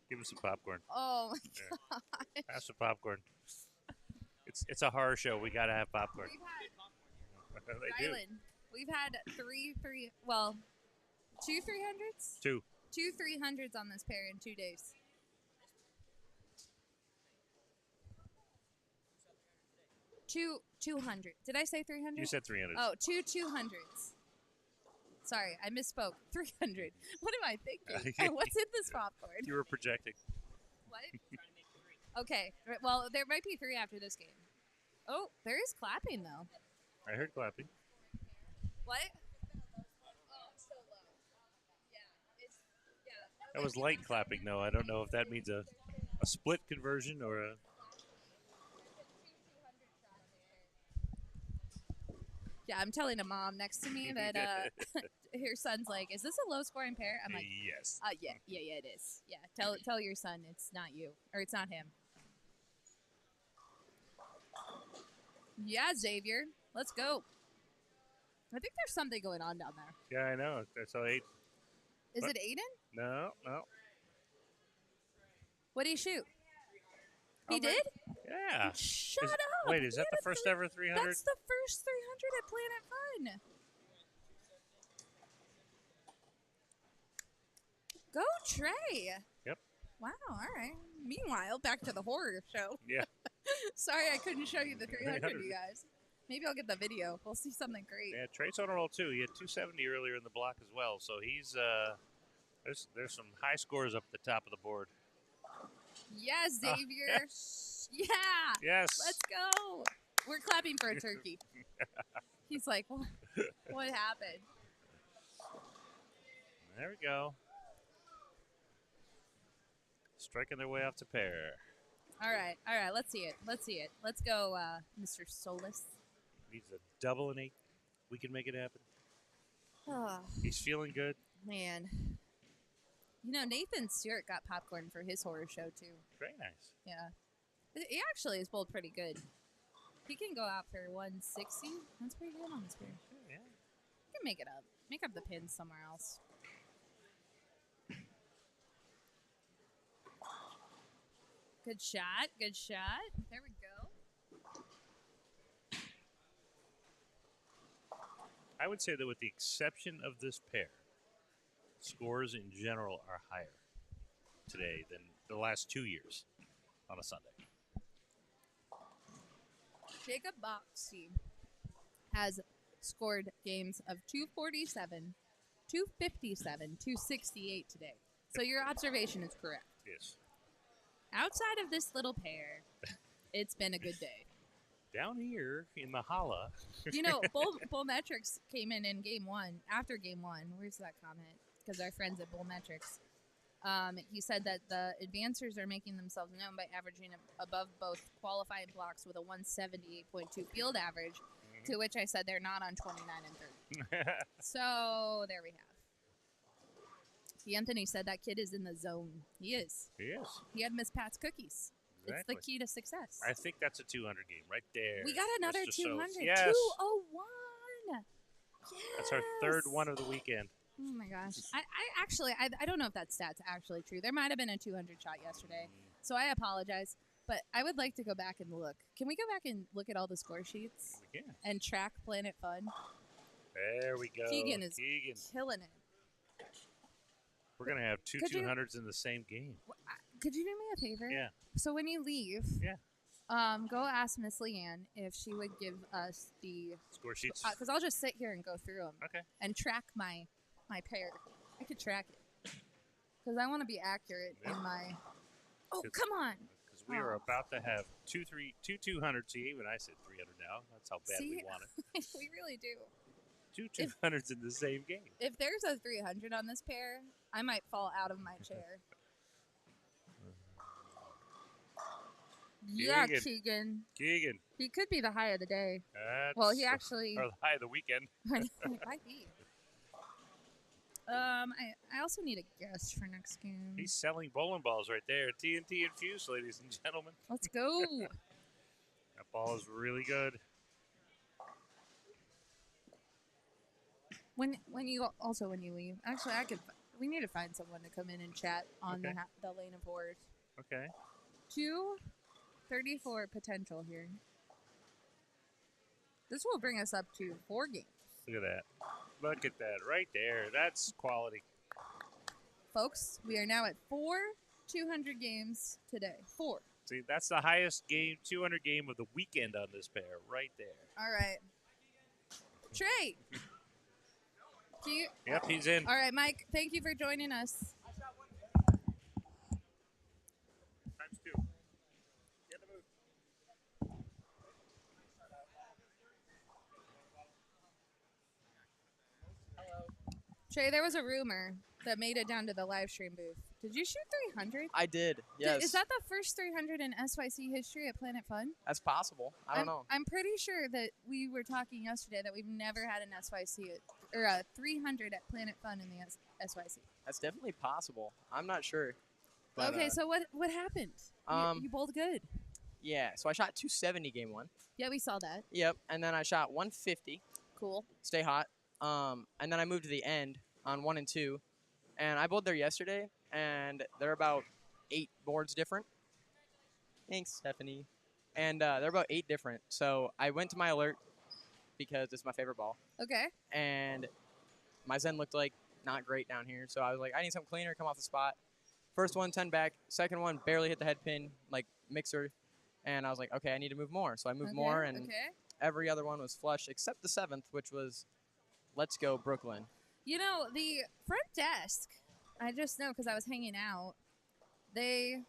Give him some popcorn. Oh my Yeah. god. Have some popcorn. It's a horror show. We gotta have popcorn. They do. Rylan, we've had 2 300s? 2. 2 300s on this pair in 2 days. Two 200. Did I say 300? You said 300. Oh, 2 200s. Sorry, I misspoke. 300. What am I thinking? What's in this popcorn? You were projecting. What? Okay. Well, there might be 3 after this game. Oh, there is clapping though. I heard clapping. What? Oh, so low. Yeah. That was light clapping, though. I don't know if that means a split conversion or a. Yeah, I'm telling a mom next to me that her son's like, "Is this a low-scoring pair?" I'm like, yes. Yeah, it is. Yeah, tell your son it's not you or it's not him." Yeah, Xavier, let's go. I think there's something going on down there. Yeah, I know. That's all 8. Is What? it Aiden? No. What did he shoot? Oh, He man. did? Yeah. Shut Is- up! Wait, is He that had the a first three- ever 300? That's the first 300 at Planet Fun. Go Trey. Yep. Wow, all right. Meanwhile, back to the horror show. Yeah. Sorry I couldn't show you the 300, 300. you guys. Maybe I'll get the video. We'll see something great. Yeah, Trey's on a roll, too. He had 270 earlier in the block as well. So he's, there's some high scores up at the top of the board. Yes, Xavier. Yes. Yeah. Yes. Let's go. We're clapping for a turkey. He's like, what happened? There we go. Striking their way off to pair. All right. Let's see it. Let's go, Mr. Solis. Needs a double and 8. We can make it happen. Oh, He's feeling good. man. You know, Nathan Stewart got popcorn for his horror show, too. Very nice. Yeah. He actually is bowled pretty good. He can go out for 160. That's pretty good on this pair. Yeah. He can make it up. Make up the pins somewhere else. Good shot. Good shot. There we go. I would say that with the exception of this pair, scores in general are higher today than the last 2 years on a Sunday. Jacob Boxey has scored games of 247, 257, 268 today. So your observation is correct. Yes. Outside of this little pair, it's been a good day. Down here in the holla. You know, Bull Metrics came in game 1, after game 1. Where's that comment? Because our friends at Bull Metrics. He said that the advancers are making themselves known by averaging above both qualifying blocks with a 178.2 field average, to which I said they're not on 29 and 30. So there we have. Anthony said that kid is in the zone. He is. He is. He had Miss Pat's cookies. It's the Exactly. key to success. I think that's a 200 game right there. We got another Mr. 200. Soames. Yes. 201. Yes. That's our third one of the weekend. Oh my gosh. I don't know if that stat's actually true. There might have been a 200 shot yesterday. So I apologize. But I would like to go back and look. Can we go back and look at all the score sheets? We can. And track Planet Fun? There we go. Keegan is killing it. We're going to have two Could you- 200s in the same game. Could you do me a favor? Yeah. So when you leave, go ask Miss Leanne if she would give us the Score sheets. because I'll just sit here and go through them. Okay. And track my pair. I could track it because I want to be accurate in my. Oh, come on! Because we are about to have two 200s. See, even I said 300 now. That's how bad we want it. We really do. Two 200s in the same game. If there's a 300 on this pair, I might fall out of my chair. Yeah, Keegan. Keegan. He could be the high of the day. Well, he actually. Or the high of the weekend. Might be. I also need a guest for next game. He's selling bowling balls right there. TNT infused, ladies and gentlemen. Let's go. That ball is really good. When you leave, actually, we need to find someone to come in and chat on the lane of horrors. Okay. 234 potential here. This will bring us up to 4 games. Look at that. Look at that right there. That's quality. Folks, we are now at 4 200 games today. 4. See, that's the highest 200 game of the weekend on this pair right there. All right. Trey. Yep, he's in. All right, Mike, thank you for joining us. Times 2. Get the move. Trey, there was a rumor that made it down to the live stream booth. Did you shoot 300? I did, yes. Is that the first 300 in SYC history at Planet Fun? That's possible. I don't know. I'm pretty sure that we were talking yesterday that we've never had an SYC or a 300 at Planet Fun in the SYC. That's definitely possible. I'm not sure. But, okay, so what happened? You bowled good. Yeah, so I shot 270 game 1. Yeah, we saw that. Yep, and then I shot 150. Cool. Stay hot. And then I moved to the end on 1 and 2. And I bowled there yesterday, and they're about 8 boards different. Thanks, Stephanie. And they're about 8 different. So I went to my alert because it's my favorite ball. Okay. And my Zen looked like not great down here. So I was like, I need something cleaner, come off the spot. First one, 10 back. Second one, barely hit the head pin, like mixer. And I was like, okay, I need to move more. So I moved more, and every other one was flush except the 7th, which was Let's Go Brooklyn. You know, the front desk, I just know because I was hanging out, they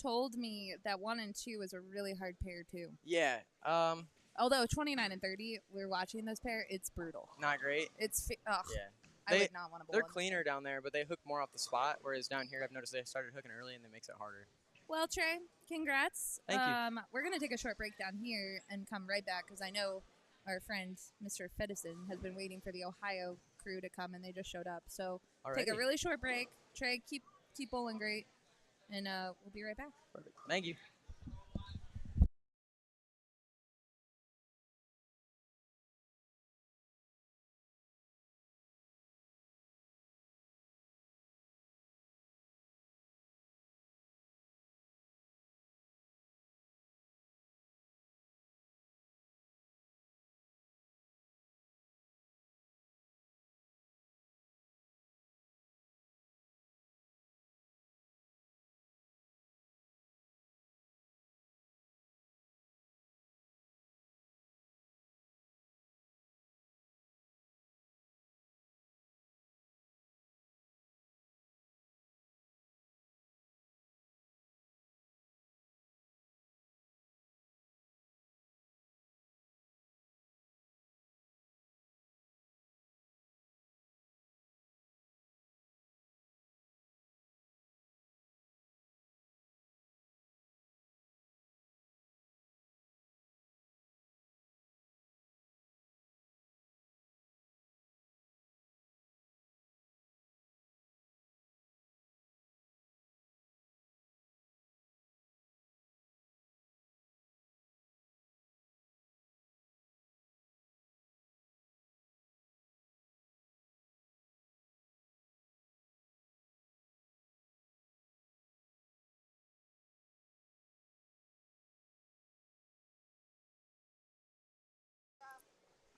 told me that 1 and 2 is a really hard pair, too. Yeah. Although 29 and 30, we're watching this pair, it's brutal. Not great. It's, Yeah. I would not want to bowl. They're cleaner down there, but they hook more off the spot, whereas down here I've noticed they started hooking early and that makes it harder. Well, Trey, congrats. Thank you. We're going to take a short break down here and come right back because I know our friend, Mr. Fedison, has been waiting for the Ohio crew to come, and they just showed up. So take a really short break. Trey, keep bowling great, and we'll be right back. Perfect. Thank you.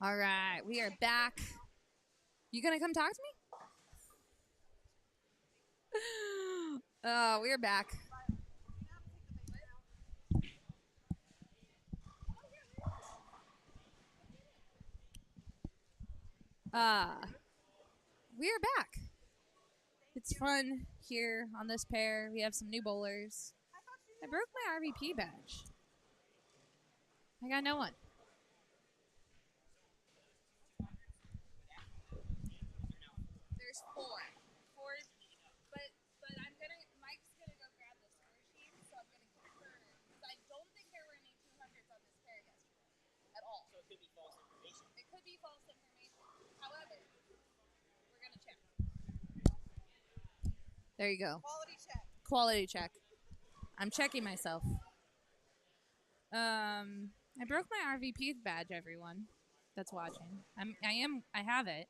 All right, we are back. You gonna come talk to me? We're back. We are back. It's fun here on this pair. We have some new bowlers. I broke my RVP badge. I got no one. There's four, but I'm gonna. Mike's gonna go grab the score sheet, so I'm gonna confirm because I don't think there were any 200s on this pair yesterday at all. So it could be false information. It could be false information. However, we're gonna check. There you go. Quality check. Quality check. I'm checking myself. I broke my RVP badge, everyone that's watching. I have it.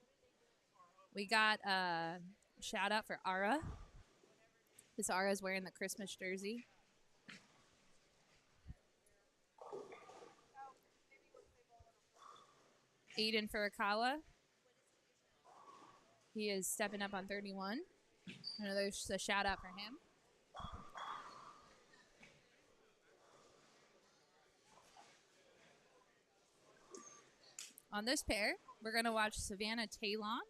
We got a shout out for Ara. This Ara's wearing the Christmas jersey. Aiden Furukawa. He is stepping up on 31. Another a shout out for him. On this pair, we're going to watch Savannah Talon,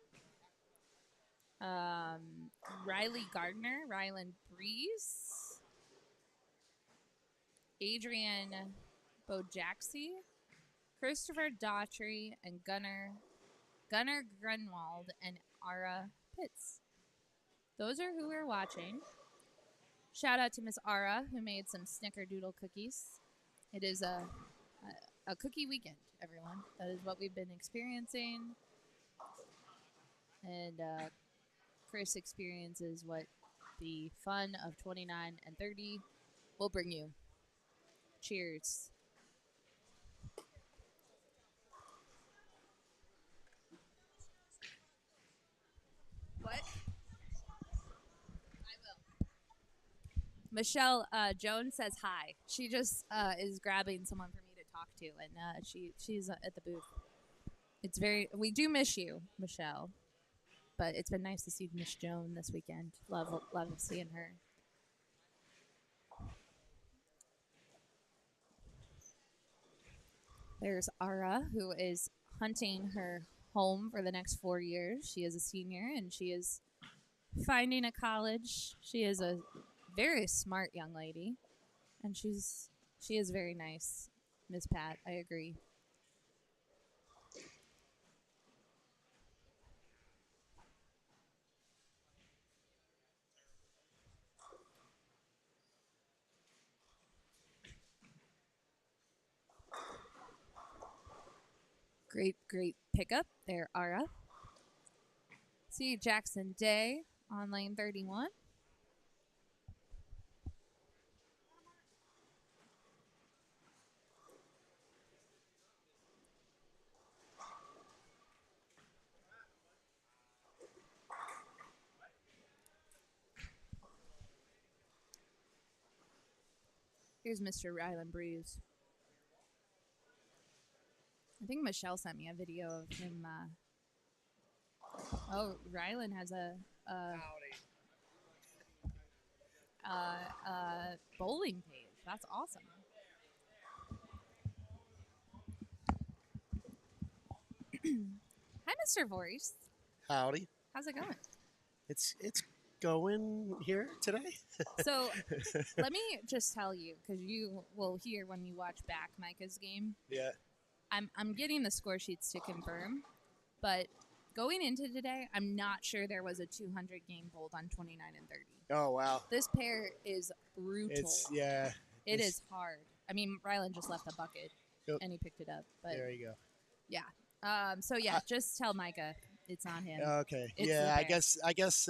Riley Gardner, Rylan Breeze, Adrian Bojaxi, Christopher Daughtry, and Gunnar Grunwald and Ara Pitts. Those are who we're watching. Shout out to Miss Ara, who made some snickerdoodle cookies. It is a cookie weekend, everyone. That is what we've been experiencing. And Chris experiences what the fun of 29 and 30 will bring you. Cheers. What? I will. Michelle Jones says hi. She just is grabbing someone for me to talk to, and she's at the booth. It's we do miss you, Michelle, but it's been nice to see Miss Joan this weekend. Love seeing her. There's Ara, who is hunting her home for the next 4 years. She is a senior, and she is finding a college. She is a very smart young lady, and she is very nice, Miss Pat. I agree. Great pickup there, Ara. See Jackson Day on lane 31. Here's Mr. Rylan Breeze. I think Michelle sent me a video of him. Rylan has a bowling page. That's awesome. Hi, Mr. Voice. Howdy. How's it going? It's going here today. So let me just tell you, because you will hear when you watch back Micah's game. Yeah. I'm getting the score sheets to confirm, but going into today, I'm not sure there was a 200 game bowled on 29 and 30. Oh wow. This pair is brutal. It is hard. I mean, Rylan just left a bucket and he picked it up. But there you go. Yeah. So just tell Micah it's on him. Okay. It's yeah. I guess.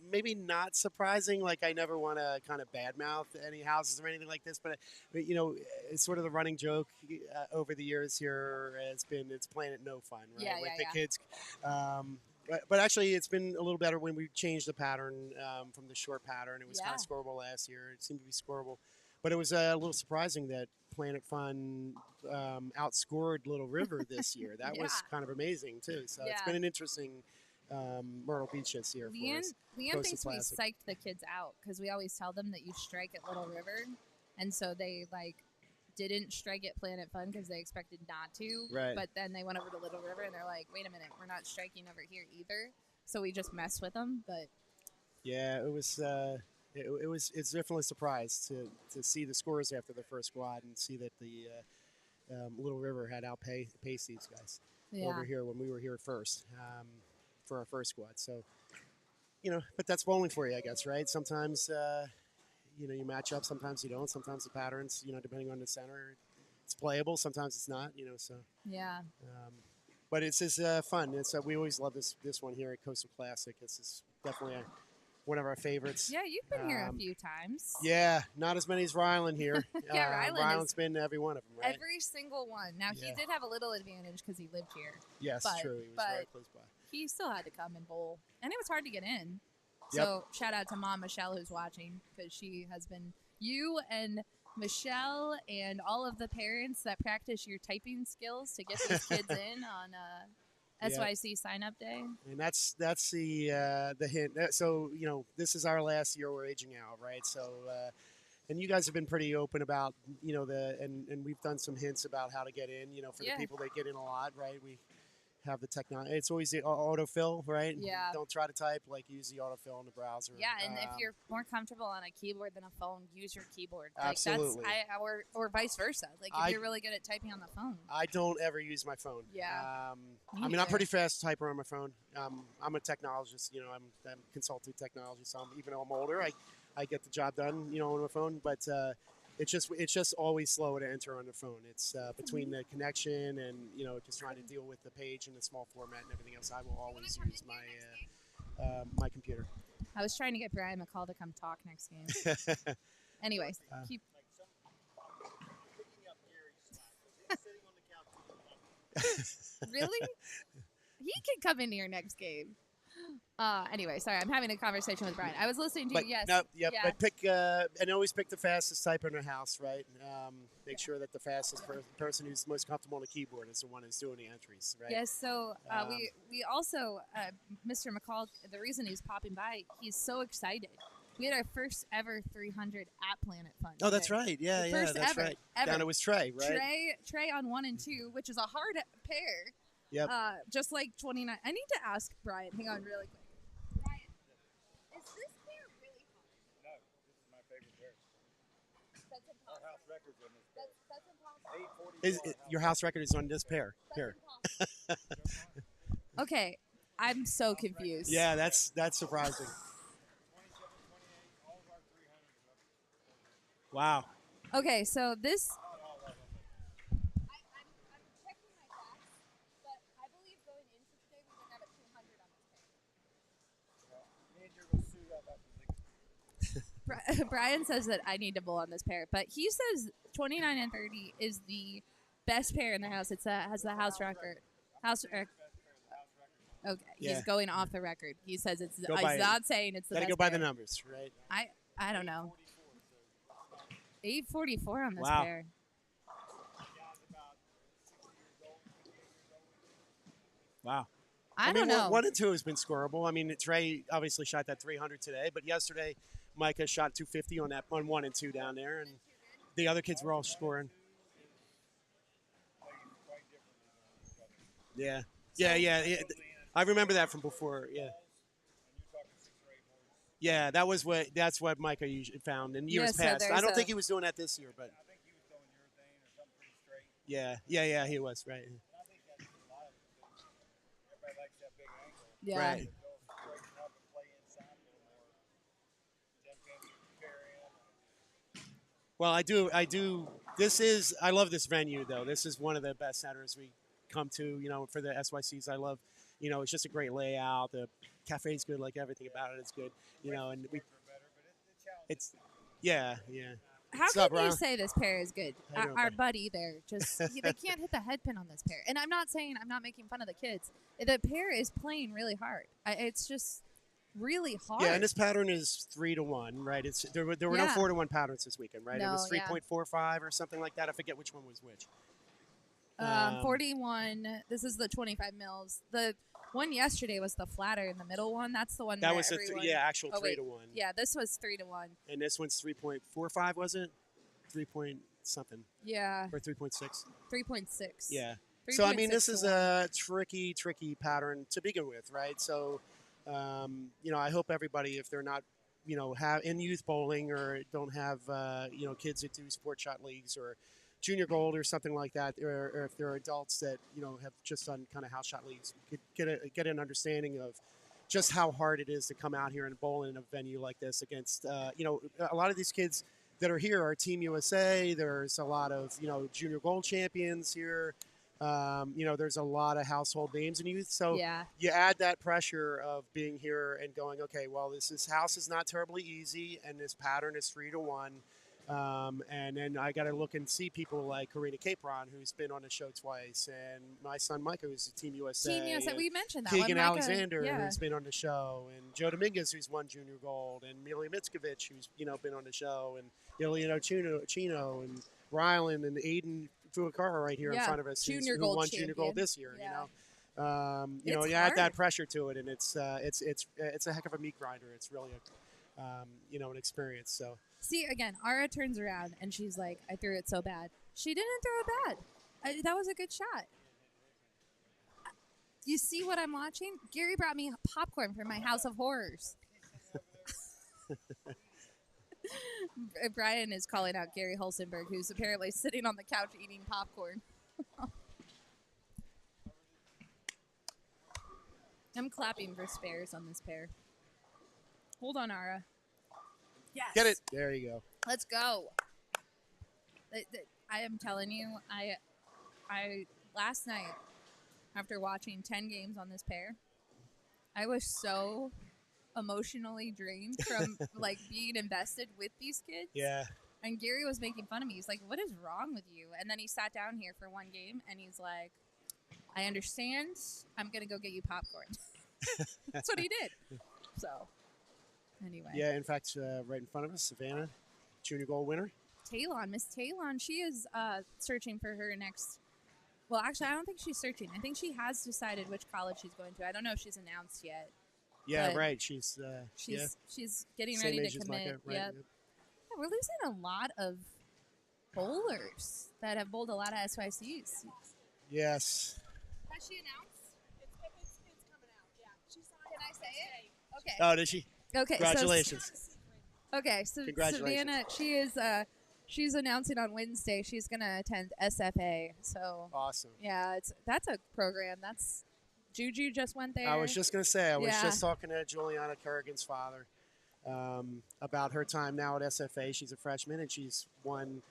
Maybe not surprising. Like I never want to kind of badmouth any houses or anything like this, but it's sort of the running joke over the years here has been it's Planet No Fun, right? With the kids. But actually, it's been a little better when we changed the pattern from the short pattern. It was kind of scoreable last year. It seemed to be scoreable. but it was a little surprising that Planet Fun outscored Little River this year. That was Yeah. kind of amazing too. So it's Yeah. been an interesting Myrtle Beach this year for Leanne, us. Leanne Coastal thinks we Classic. psyched the kids out because we always tell them that you strike at Little River, and so they didn't strike at Planet Fun because they expected not to. Right. But then they went over to Little River and they're like, "Wait a minute, we're not striking over here either." So we just mess with them. But Yeah, it was. It's definitely a surprise to see the scores after the first squad and see that the Little River had outpaced these guys over here when we were here first for our first squad. So, but that's bowling for you, I guess, right? Sometimes, you match up, sometimes you don't. Sometimes the patterns, depending on the center, it's playable. Sometimes it's not, so. yeah, But it's just fun. It's we always love this one here at Coastal Classic. This is definitely one of our favorites. yeah, you've been here a few times. Yeah, not as many as Rylan here. Yeah, Rylan Rylan's is- been to every one of them, right? Every single one. Now he Yeah. did have a little advantage because he lived here. Yes, but- true. He was but- very close by. He still had to come and bowl, and it was hard to get in. Yep. So shout out to Mom Michelle who's watching because she has been you and Michelle and all of the parents that practice your typing skills to get these kids in on SYC sign up day. And that's the hint. So this is our last year we're aging out, right? So and you guys have been pretty open about and we've done some hints about how to get in. For Yeah. the people that get in a lot, right? We have the technology. It's always the autofill, right? Yeah. Don't try to type. Use the autofill in the browser. Yeah, and if you're more comfortable on a keyboard than a phone, use your keyboard. Absolutely. Or vice versa. If you're really good at typing on the phone. I don't ever use my phone. Yeah. Me I'm neither. pretty fast typer on my phone. I'm a technologist. I'm consulting technology. So even though I'm older, I get the job done. On my phone. But it's just always slow to enter on the phone. It's between the connection and just trying to deal with the page in a small format and everything else. I will always use my computer. I was trying to get Brian McCall to come talk next game. Anyways, keep. Really? He can come into your next game. Anyway, sorry, I'm having a conversation with Brian. I was listening to But you. Yes. no, yep. Yeah. But pick and always pick the fastest typer in the house, right? Make sure that the fastest person who's most comfortable on the keyboard is the one who's doing the entries, right? Yes, so we also, Mr. McCall, the reason he's popping by, he's so excited. We had our first ever 300 at Planet Fun. Oh, that's today. right. Yeah, The yeah, first that's ever, right. ever. Down it was Trey, right? Trey on 1 and 2, which is a hard pair. Yep. Just like 29. I need to ask Brian. Hang on really quick. Brian, is this pair really hard? No, this is my favorite pair. That's impossible. Our house record's on this pair. That's impossible. Your house record is on this pair here. Okay, I'm so confused. Yeah, that's surprising. 27, 28, all of our 300s up. Wow. Okay, so this. I'm checking my facts, but I believe going into today we didn't have a 200 on this pair. Me and you will suit up after the Brian says that I need to bowl on this pair, but he says 29 and 30 is the best pair in the house. It's has the house record. Okay, Yeah. he's going off the record. He says it's. Go by He's it. not saying it's the Gotta best go by pair. the numbers, right? I don't know. 844 on this Wow. pair. Wow. I mean, don't know. 1 and 2 has been scoreable. I mean, Trey obviously shot that 300 today, but yesterday Micah shot 250 on 1 and 2 down there, and the other kids were all scoring. Yeah. Yeah. I remember that from before. Yeah. Yeah, that's what Micah usually found in years Yeah, so past. I there's don't a- think he was doing that this year, but I think he was throwing urethane or something pretty straight. yeah, he was right. And I think that's a lot of it. Too. Everybody likes that big angle. Yeah. Right. Go straighten up and play inside a little more. 10 pins carry in. Well, I do. I love this venue though. This is one of the best centers we come to. For the SYCs, I love. It's just a great layout. The cafe's good. Like everything about it is good. And it's yeah. How What's can up, you Ron? say this pair is good? How you doing, Our buddy? buddy there, they can't hit the head pin on this pair. And I'm not making fun of the kids. The pair is playing really hard. It's just really hard. Yeah, and this pattern is 3-1, right? There were no Yeah. 4-1 patterns this weekend, right? It was No, yeah. 3.45 or something like that. I forget which one was which. 41. This is the 25 mils. The one yesterday was the flatter in the middle one. That's the one That where was actual oh, 3 wait. to 1. Yeah, this was 3-1. And this one's 3.45, was it? 3 point something Yeah, or 3.6. 3.6. Yeah. So I mean, this is 3.6 to 1. a tricky pattern to begin with, right? So, I hope everybody, if they're not, have in youth bowling or don't have, kids that do sport shot leagues or junior gold or something like that, or if they're adults that have just done kind of house shot leagues, could get an understanding of just how hard it is to come out here and bowl in a venue like this against, a lot of these kids that are here are Team USA. There's a lot of, junior gold champions here. There's a lot of household names in youth. So Yeah. you add that pressure of being here and going, okay, well, this house is not terribly easy, and this pattern is 3-1. And then I got to look and see people like Karina Capron, who's been on the show twice, and my son Micah, who's a Team USA. Team USA. and We mentioned that Keegan one. Micah, Alexander, yeah. who's been on the show, and Joe Dominguez, who's won junior gold, and Millie Mitskovich, who's been on the show, and Chino, and Rylan, and Aiden Fuakara right here in Yeah, front of us, who gold won junior gold champion. this year. Yeah. You It's add that hard. pressure to it, and it's a heck of a meat grinder. It's really an experience. So. See, again, Ara turns around and she's like, I threw it so bad. She didn't throw it bad. That was a good shot. You see what I'm watching? Gary brought me popcorn from my House of Horrors. Brian is calling out Gary Hulsenberg, who's apparently sitting on the couch eating popcorn. I'm clapping for spares on this pair. Hold on, Ara. Yes. Get it. There you go. Let's go. I am telling you, I last night, after watching 10 games on this pair, I was so emotionally drained from like being invested with these kids. Yeah. And Gary was making fun of me. He's like, "What is wrong with you?" And then he sat down here for one game, and he's like, "I understand. I'm gonna go get you popcorn." That's what he did. So, anyway. Yeah. In fact, right in front of us, Savannah, junior gold winner. Talon, Miss Talon, she is searching for her next. Well, actually, I don't think she's searching. I think she has decided which college she's going to. I don't know if she's announced yet. Yeah, But right. She's getting same ready age to as commit. Micah, right? Yep. Yeah, we're losing a lot of bowlers that have bowled a lot of SYCs. Yes. Has she announced? It's coming out. Yeah. She's Can I say it? Okay. Oh, did she? Okay. Congratulations. So Congratulations. Savannah, she's announcing on Wednesday she's gonna attend SFA. So Awesome. yeah, that's a program. That's Juju just went there. I was just going to say, I was Yeah. just talking to Juliana Kerrigan's father about her time now at SFA. She's a freshman, and she's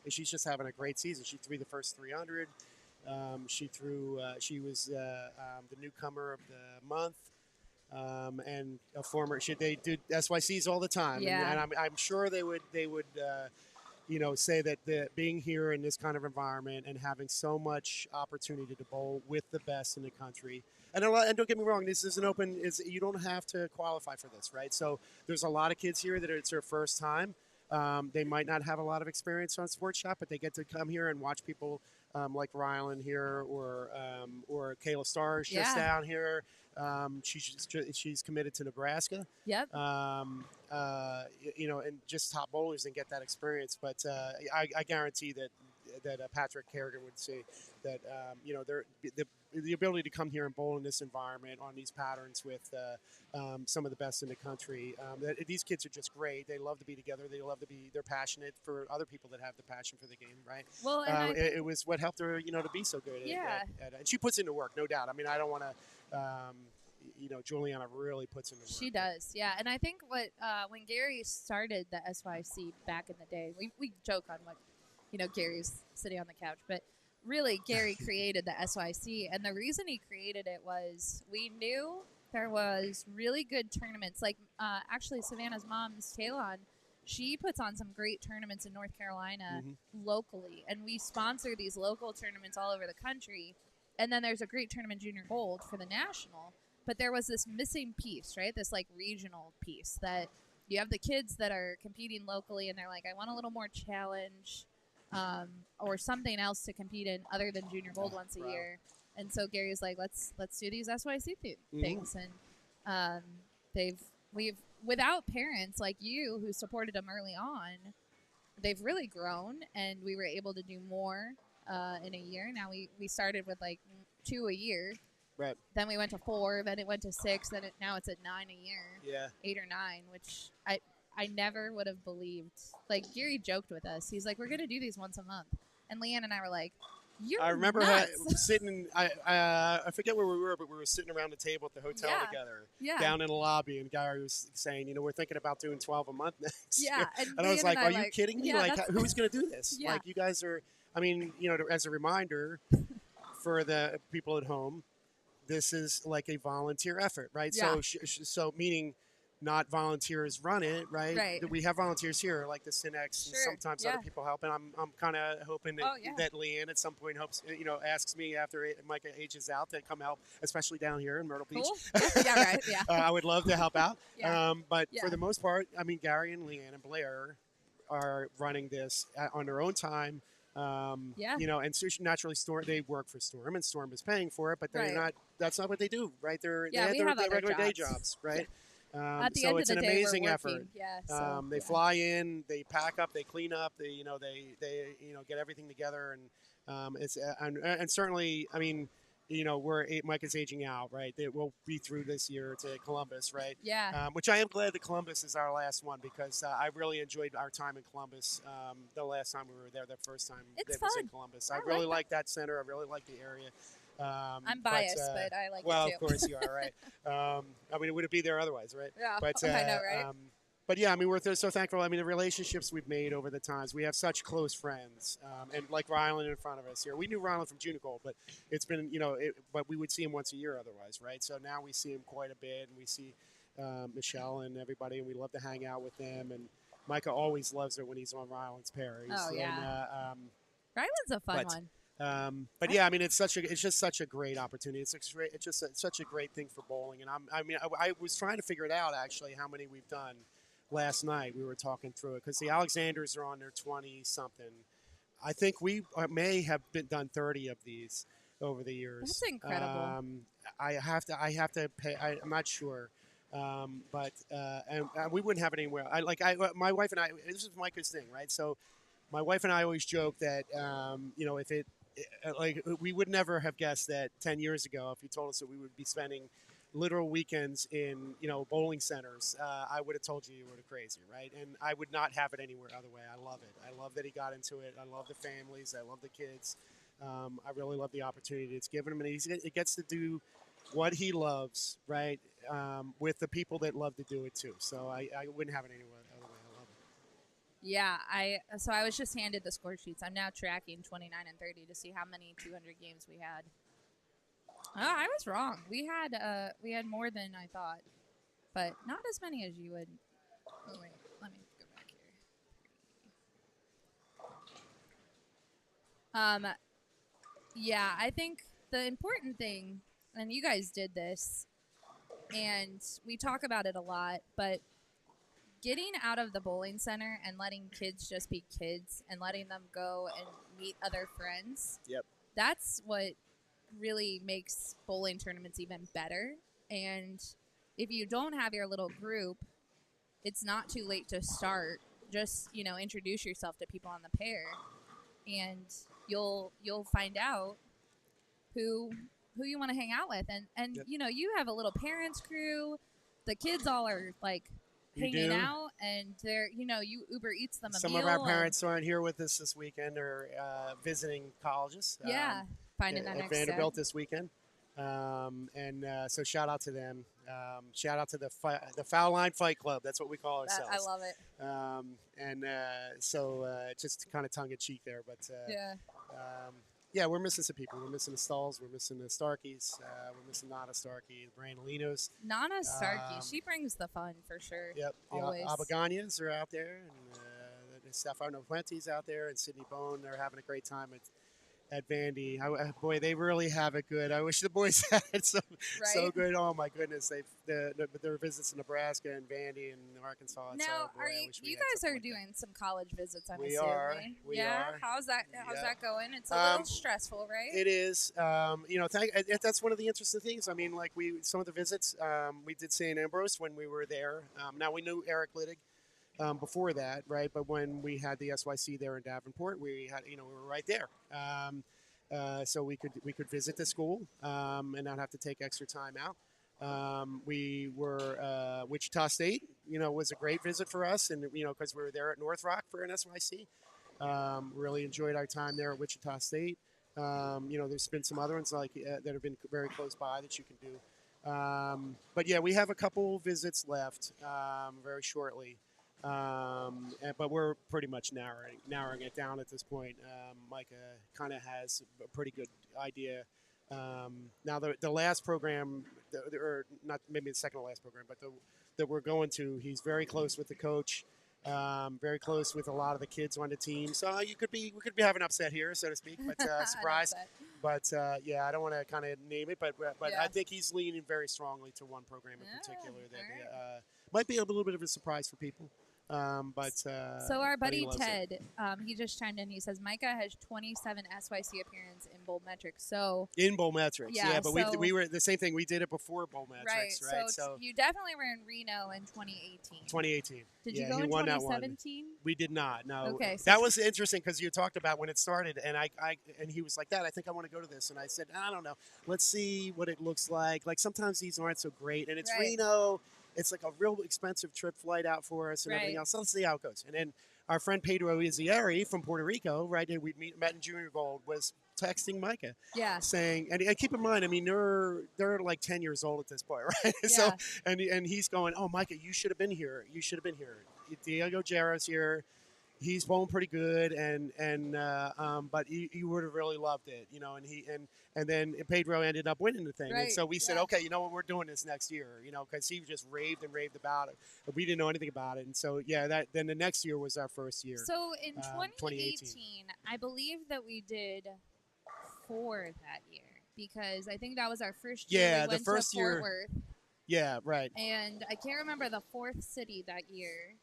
just having a great season. She threw the first 300. She was the newcomer of the month. And a former, they do SYCs all the time. Yeah. And I'm sure they would say that being here in this kind of environment and having so much opportunity to bowl with the best in the country. And don't get me wrong, this is you don't have to qualify for this, right? So there's a lot of kids here that it's their first time. They might not have a lot of experience on Sports Shop, but they get to come here and watch people like Rylan here or Kayla Starr is just Yeah. down here. She's committed to Nebraska. Yep. And just top bowlers and get that experience. But I guarantee that Patrick Kerrigan would say that the ability to come here and bowl in this environment on these patterns with some of the best in the country. These kids are just great. They love to be together. They're passionate for other people that have the passion for the game, right? Well, and it was what helped her, to be so good. Yeah. And she puts into work, no doubt. I mean, I don't want to. Juliana really puts in the work. She does, yeah. And I think when Gary started the SYC back in the day, we joke on what, Gary's sitting on the couch, but really Gary created the SYC. And the reason he created it was we knew there was really good tournaments. Like actually Savannah's mom's Talon, she puts on some great tournaments in North Carolina locally. And we sponsor these local tournaments all over the country. And then there's a great tournament, Junior Gold, for the national. but there was this missing piece, right? This like regional piece that you have the kids that are competing locally and they're like, I want a little more challenge or something else to compete in other than Junior Gold once a year. And so Gary's like, let's do these SYC things. And we've without parents like you who supported them early on, they've really grown, and we were able to do more in a year. Now we started with like 2 a year. Right. Then we went to 4. Then it went to 6. Then now it's at 9 a year. Yeah. 8 or 9, which I never would have believed. Like Gary joked with us. He's like, we're gonna do these once a month. And Leanne and I were like, I remember sitting. I forget where we were, but we were sitting around the table at the hotel together, down in the lobby, and Gary was saying, we're thinking about doing 12 a month next. Yeah, and I was like, are you kidding me? Yeah, like, who's going to do this? Yeah. Like, you guys are. I mean, as a reminder for the people at home, this is like a volunteer effort, right? Yeah. So meaning. Not volunteers run it, right? We have volunteers here, like the Synex, and sometimes other people help. And I'm kind of hoping that Leanne at some point hopes, asks me after Micah ages out to come help, especially down here in Myrtle Beach. Yeah, right. Yeah. I would love to help out. Yeah. But for the most part, I mean, Gary and Leanne and Blair are running this on their own time. And so naturally, they work for Storm, and Storm is paying for it, but they're not. That's not what they do, right? They have their regular day jobs, right? At the so end it's of the an day, amazing we're effort. Yeah, they fly in, they pack up, they clean up, they get everything together, and it's and certainly, I mean, Mike is aging out, right? We'll be through this year to Columbus, right? Yeah. Which I am glad that Columbus is our last one, because I really enjoyed our time in Columbus. The last time we were there, the first time it's was in Columbus. I really like that center. I really like the area. I'm biased, but I like it too. Well, of course you are, right? I mean, it wouldn't be there otherwise, right? Yeah, but, I know, right? But yeah, I mean, we're so thankful. I mean, the relationships we've made over the times. We have such close friends, and like Ryland in front of us here. We knew Ryland from Junior Gold, but it's been, but we would see him once a year otherwise, right? So now we see him quite a bit, and we see Michelle and everybody, and we love to hang out with them. And Micah always loves it when he's on Ryland's Pair. Oh yeah. And, Ryland's a fun one. But yeah, I mean, it's just such a great opportunity. It's just such a great thing for bowling. And I was trying to figure it out actually how many we've done. Last night we were talking through it because the Alexanders are on their 20 something. I think we may have done 30 of these over the years. That's incredible. I have to pay. I'm not sure. But we wouldn't have it anywhere. My wife and I. This is Micah's thing, right? So, my wife and I always joke that if it we would never have guessed that 10 years ago if you told us that we would be spending literal weekends in bowling centers. I would have told you were crazy, right? And I would not have it anywhere other way. I love it. I love that he got into it. I love the families. I love the kids. I really love the opportunity it's given him, and he gets to do what he loves, right? With the people that love to do it too. So I wouldn't have it anywhere other way. I love it. Yeah, I was just handed the score sheets. I'm now tracking 29 and 30 to see how many 200 games we had. Oh, I was wrong. We had more than I thought, but not as many as you would. Oh wait, let me go back here. Yeah, I think the important thing, and you guys did this, and we talk about it a lot, but getting out of the bowling center and letting kids just be kids and letting them go and meet other friends. Yep. That's what really makes bowling tournaments even better. And if you don't have your little group, it's not too late to start. Just introduce yourself to people on the pair, and you'll find out who you want to hang out with. And yep. You have a little parents crew. The kids all are like hanging out, and they're you Uber Eats them a Some meal. of our parents aren't here with us this weekend, or visiting colleges. Yeah. Finding that at next Vanderbilt step. this weekend, so shout out to them. Shout out to the Foul Line Fight Club. That's what we call ourselves. I love it. So just kind of tongue in cheek there, but yeah, we're missing some people. We're missing the Stalls. We're missing the Starkeys. We're missing Nana Starkey, the Brandolinos. Nana Starkey, she brings the fun for sure. Yep, always. The Abaganyas are out there, and Stefano Fuente's out there, and Sydney Bone. They're having a great time. at Vandy. Boy, they really have it good. I wish the boys had it so Right? good. Oh my goodness, their visits to Nebraska and Vandy and Arkansas. Now, boy, are I you wish we you had guys something are like that. doing some college visits? I'm We assuming. are. We yeah. are. How's that Yeah. going? It's a little stressful, right? It is. That's one of the interesting things. I mean, like some of the visits, we did St. Ambrose when we were there. Now we knew Eric Littig before that, right? But when we had the SYC there in Davenport, we had, we were right there. So we could visit the school and not have to take extra time out. We were Wichita State, was a great visit for us, and because we were there at North Rock for an SYC. Really enjoyed our time there at Wichita State. There's been some other ones that have been very close by that you can do. But yeah, we have a couple visits left very shortly. But we're pretty much narrowing it down at this point. Micah kind of has a pretty good idea. Now the last program, or not maybe the second to last program, but that we're going to, he's very close with the coach. Very close with a lot of the kids on the team, so we could be having an upset here, so to speak. But surprise. But yeah, I don't want to kind of name it, but Yeah. I think he's leaning very strongly to one program in particular that right. might be a little bit of a surprise for people. So our but he buddy loves Ted, it. he just chimed in. He says Micah has 27 SYC appearances in bowl metrics. So In bowl metrics, Yeah, but so- we were the same thing. We did it before bowl metrics, right? So you definitely were in Reno in 2018. 2018. Did yeah, you go he in won that one. 2017? We did not. No. Okay, so that was interesting because you talked about when it started, and and he was like, "Dad, I think I want to go to this," and I said, "I don't know. Let's see what it looks like. Like sometimes these aren't so great, and it's Right. Reno. It's like a real expensive trip flight out for us and everything Right. else. So let's see how it goes." And then our friend Pedro Izzieri from Puerto Rico, right, and we met in Junior Gold, was texting Micah. Yeah. Saying, and keep in mind, I mean, they're like 10 years old at this point, right? So, and he's going, "Oh, Micah, you should have been here. You should have been here. Diego Jarrett's here. He's bowling pretty good, but you would have really loved it, and then Pedro ended up winning the thing, and so we said, okay, you know what, we're doing this next year, because he just raved about it, but we didn't know anything about it, and so then the next year was our first year. So in 2018, I believe that we did 4 that year because I think that was our first year. Yeah, we the went first to Fort year. Worth, Yeah, right. and I can't remember the 4th city that year.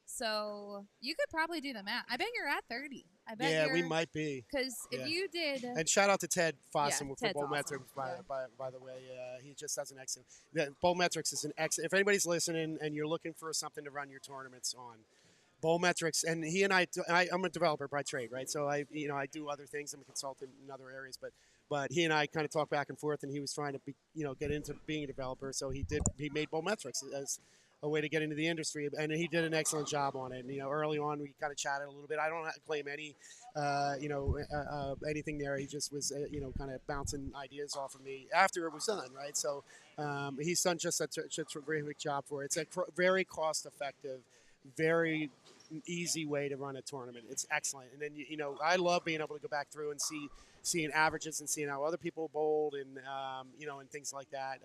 So you could probably do the math. I bet you're at 30. I bet Yeah, you're, we might be. Because if Yeah. you did, And shout out to Ted Fossum for Ted's Bowl awesome. Metrics, by Yeah. the way. He just does an excellent. Bowl Metrics is an excellent. If anybody's listening and you're looking for something to run your tournaments on, Bowl Metrics, and he and I'm a developer by trade, right? So I do other things. I'm a consultant in other areas, but he and I kind of talk back and forth, and he was trying to get into being a developer. So he made Bowl Metrics as a way to get into the industry, and he did an excellent job on it. And, early on we kind of chatted a little bit. I don't claim any, anything there. He just was, kind of bouncing ideas off of me after it was done, right? So he's done just such a terrific job for it. It's a very cost-effective, very easy way to run a tournament. It's excellent. And then, I love being able to go back through and seeing averages and seeing how other people bowled and, and things like that.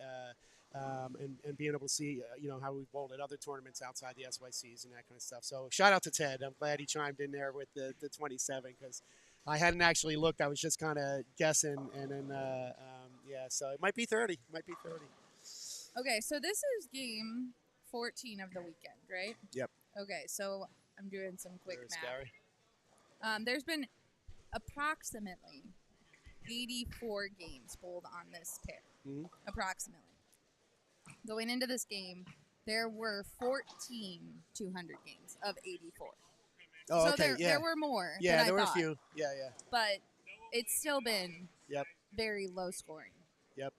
And being able to see, how we bowled at other tournaments outside the SYCs and that kind of stuff. So shout out to Ted. I'm glad he chimed in there with the 27 because I hadn't actually looked. I was just kind of guessing. And then, so it might be 30. okay, so this is game 14 of the weekend, right? Yep. Okay, so I'm doing some quick There's math. Gary. There's been approximately 84 games bowled on this pair. Mhm. Approximately. Going into this game, there were 14 200 games of 84. Oh, so okay, there were more. Yeah, than there I were thought, a few. Yeah. But it's still been Yep. very low scoring. Yep.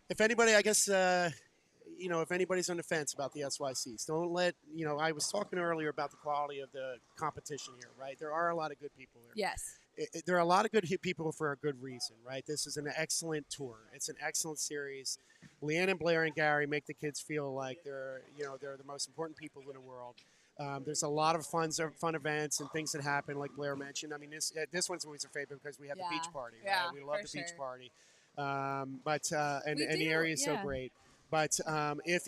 If anybody, I guess, if anybody's on the fence about the SYCs, don't let, I was talking earlier about the quality of the competition here, right? There are a lot of good people here. Yes. There are a lot of good people for a good reason, right? This is an excellent tour. It's an excellent series. Leanne and Blair and Gary make the kids feel like they're the most important people in the world. There's a lot of fun events and things that happen, like Blair mentioned. I mean, this one's always a favorite because we have the beach party. Right? Yeah, We love for the beach sure. party. And the do, area is so yeah. great. But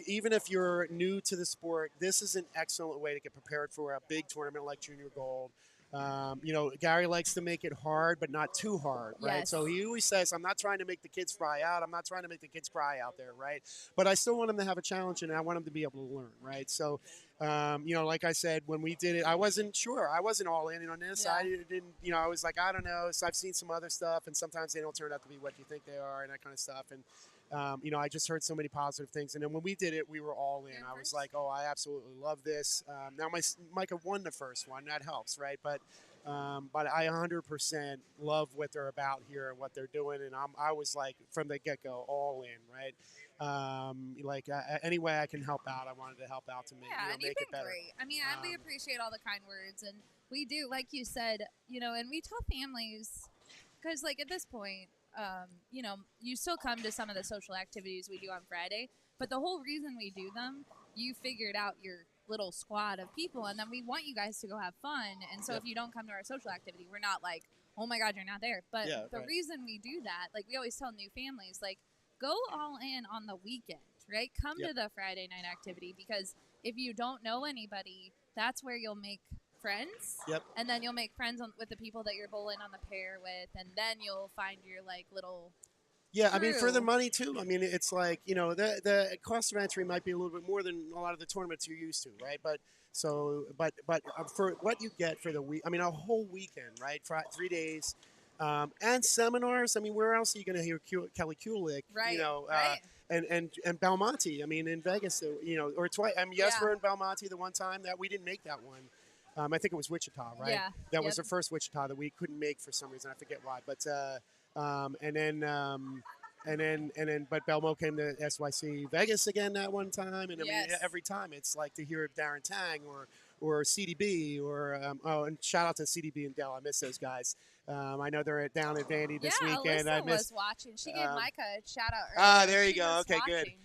even if you're new to the sport, this is an excellent way to get prepared for a big tournament like Junior Gold. Gary likes to make it hard, but not too hard, right? Yes. So he always says, I'm not trying to make the kids fry out. I'm not trying to make the kids cry out there, right? But I still want them to have a challenge, and I want them to be able to learn, right? So, like I said, when we did it, I wasn't sure. I wasn't all in on this. Yeah. I didn't, I was like, I don't know. So I've seen some other stuff, and sometimes they don't turn out to be what you think they are and that kind of stuff. And, I just heard so many positive things. And then when we did it, we were all in. I was like, oh, I absolutely love this. Now, Micah won the first one. That helps, right? But I 100% love what they're about here and what they're doing. And I was like, from the get-go, all in, right? Any way I can help out, I wanted to help out to make, Yeah, and make you've it been better. great. I mean, we appreciate all the kind words, and we do, like you said, and we tell families, because, like, at this point, you still come to some of the social activities we do on Friday, but the whole reason we do them, you figured out your little squad of people, and then we want you guys to go have fun. And so if you don't come to our social activity, we're not like, oh my God, you're not there. But the reason we do that, like we always tell new families, like, go all in on the weekend, right? Come to the Friday night activity, because if you don't know anybody, that's where you'll make friends. Yep. And then you'll make friends with the people that you're bowling on the pair with, and then you'll find your like little Yeah, I mean, for the crew. money too. I mean, it's like the cost of entry might be a little bit more than a lot of the tournaments you're used to, right? But for what you get for the week, I mean, a whole weekend, right? 3 days, and seminars. I mean, where else are you going to hear Kelly Kulik? Right, And Belmonte. I mean, in Vegas, or twice. I mean, yes, we're in Belmonte the one time that we didn't make that one. I think it was Wichita, right? Yeah. That was the first Wichita that we couldn't make for some reason. I forget why, but. But Belmo came to SYC Vegas again that one time, and I mean every time it's like to hear Darren Tang or CDB and shout out to CDB and Dell. I miss those guys. I know they're down at Vandy this weekend. Alyssa was watching. She gave Micah a shout out earlier. There you She go. was Okay, good. watching.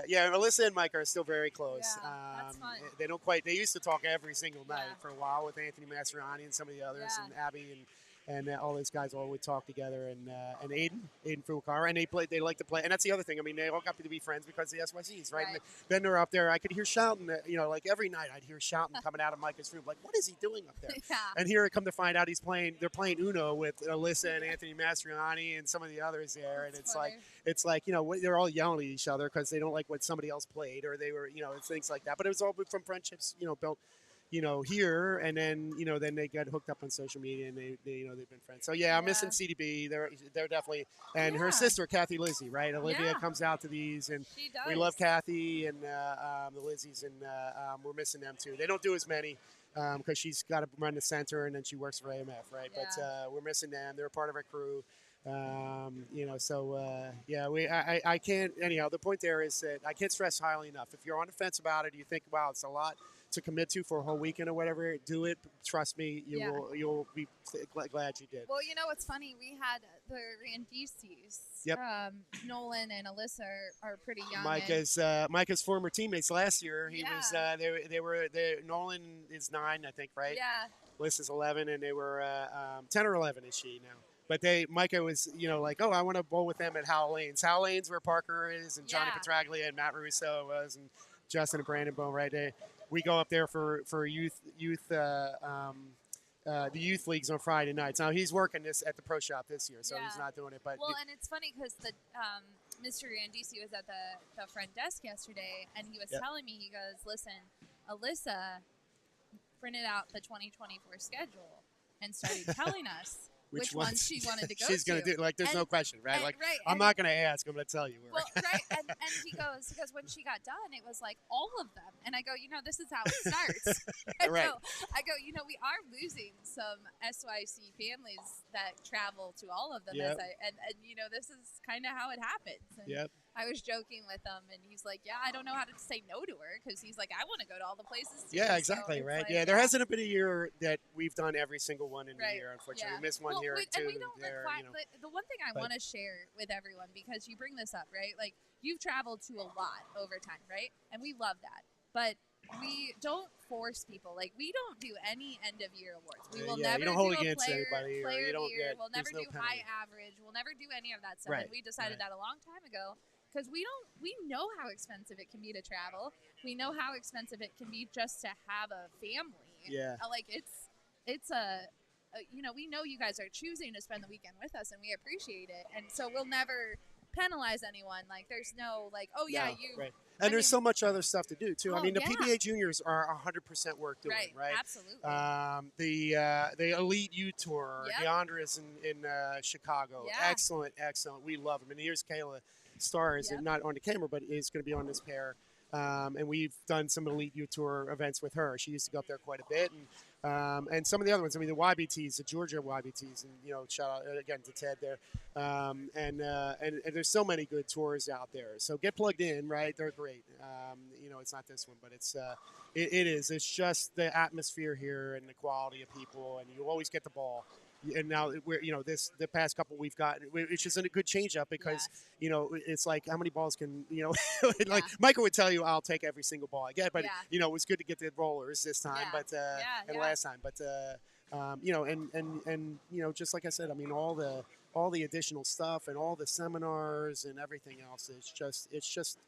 Yeah. Alyssa and Micah are still very close. Yeah, that's fun. They don't quite. They used to talk every single night for a while with Anthony Mastriani and some of the others, and Abby and all those guys all would talk together, and Aiden Furukawa, and they like to play, and that's the other thing. I mean, they all got to be friends because of the SYCs, right? And then they're up there. I could hear shouting, like every night I'd hear shouting coming out of Micah's room, like, what is he doing up there? And here, come to find out, they're playing Uno with Alyssa and Anthony Mastriani and some of the others there, and it's like they're all yelling at each other because they don't like what somebody else played, or they were it's things like that. But it was all from friendships, built. Here, and then then they got hooked up on social media, and they've been friends. So I'm missing CDB. They're definitely, and her sister Kathy Lizzie, right? Olivia comes out to these, and we love Kathy and the Lizzies, and we're missing them too. They don't do as many because she's got to run the center, and then she works for AMF, right? Yeah. But we're missing them. They're a part of our crew. I can't. Anyhow, the point there is that I can't stress highly enough. If you're on the fence about it, you think, wow, it's a lot to commit to for a whole weekend or whatever, do it. Trust me, you'll be glad you did. Well, what's funny? We had the Randices. Yep. Nolan and Alyssa are pretty young. Micah's former teammates last year. He was. Nolan is 9, I think, right? Yeah. Alyssa's 11, and they were 10 or 11 is she now? But Micah was, like, oh, I want to bowl with them at Howell Lanes. Howell Lanes, where Parker is, and Johnny Petraglia and Matt Russo was, and Justin and Brandon Bone, right there. We go up there for the youth leagues on Friday nights. Now he's working this at the pro shop this year, so he's not doing it. But and it's funny because the Mr. Randisi was at the front desk yesterday, and he was telling me, he goes, listen, Alyssa printed out the 2024 schedule and started telling us which ones she wanted to go she's going to do. Like, there's no question, right? I'm not going to ask. I'm going to tell you. Well, right. And he goes, because when she got done, it was like all of them. And I go, this is how it starts. Right. I go, we are losing some SYC families that travel to all of them. Yep. And this is kind of how it happens. And I was joking with him, and he's like, I don't know how to say no to her, because he's like, I want to go to all the places too. Yeah, exactly, so right? Like, there hasn't been a year that we've done every single one in the year, unfortunately. Yeah. We missed one here or two. And we don't the one thing I want to share with everyone, because you bring this up, right? Like, you've traveled to a lot over time, right? And we love that. But we don't force people. Like, we don't do any end-of-year awards. We will never you don't hold do a against player anybody, or of you don't the year. get, We'll never do penalty. high average. We'll never do any of that stuff. Right. And we decided that a long time ago, because we know how expensive it can be to travel. We know how expensive it can be just to have a family. Yeah. Like, it's it's we know you guys are choosing to spend the weekend with us, and we appreciate it. And so we'll never penalize anyone. Like, there's no like, oh yeah, No, you. right. And there's so much other stuff to do too. I Oh, mean, the yeah. PBA juniors are 100% worth doing, right? Absolutely. The Elite U Tour, Yep. DeAndre's in Chicago, Yeah. excellent. We love him. And here's Kayla Stars, Yep. not on the camera, but is going to be on this pair. And we've done some Elite U Tour events with her. She used to go up there quite a bit, and some of the other ones. I mean, the YBTs, the Georgia YBTs, and shout out again to Ted there. And there's so many good tours out there. So get plugged in, right? They're great. It's not this one, but it is. It's just the atmosphere here and the quality of people, and you always get the ball. And now we're the past couple we've gotten, which is a good change up because it's like how many balls can like Michael would tell you I'll take every single ball I get, but it was good to get the rollers this time, but last time, but just like I said, I mean all the additional stuff and all the seminars and everything else is just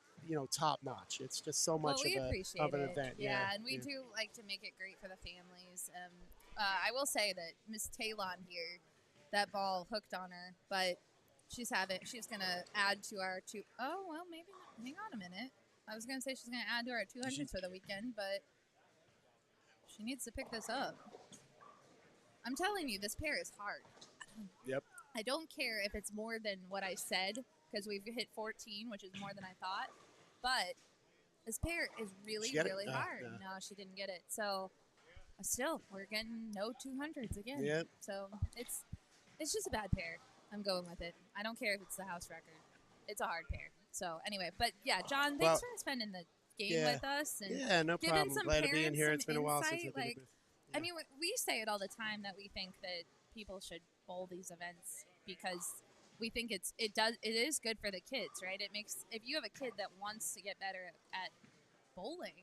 top notch. It's just so much of an event. Yeah, and we do like to make it great for the families. I will say that Miss Talon here, that ball hooked on her, but she's gonna add to our two. Oh well, maybe not. Hang on a minute. I was gonna say she's gonna add to our 200s for the weekend, but she needs to pick this up. I'm telling you, this pair is hard. Yep. I don't care if it's more than what I said because we've hit 14, which is more than I thought, but this pair is really hard. No, she didn't get it. So. Still, we're getting no 200s again. Yep. So it's just a bad pair. I'm going with it. I don't care if it's the house record. It's a hard pair. So anyway, but yeah, John, thanks for spending the game with us and no giving problem. some Glad to be in here. some It's been a while since insight. I've been. I mean, we say it all the time that we think that people should bowl these events because we think it is good for the kids, right? It makes if you have a kid that wants to get better at bowling.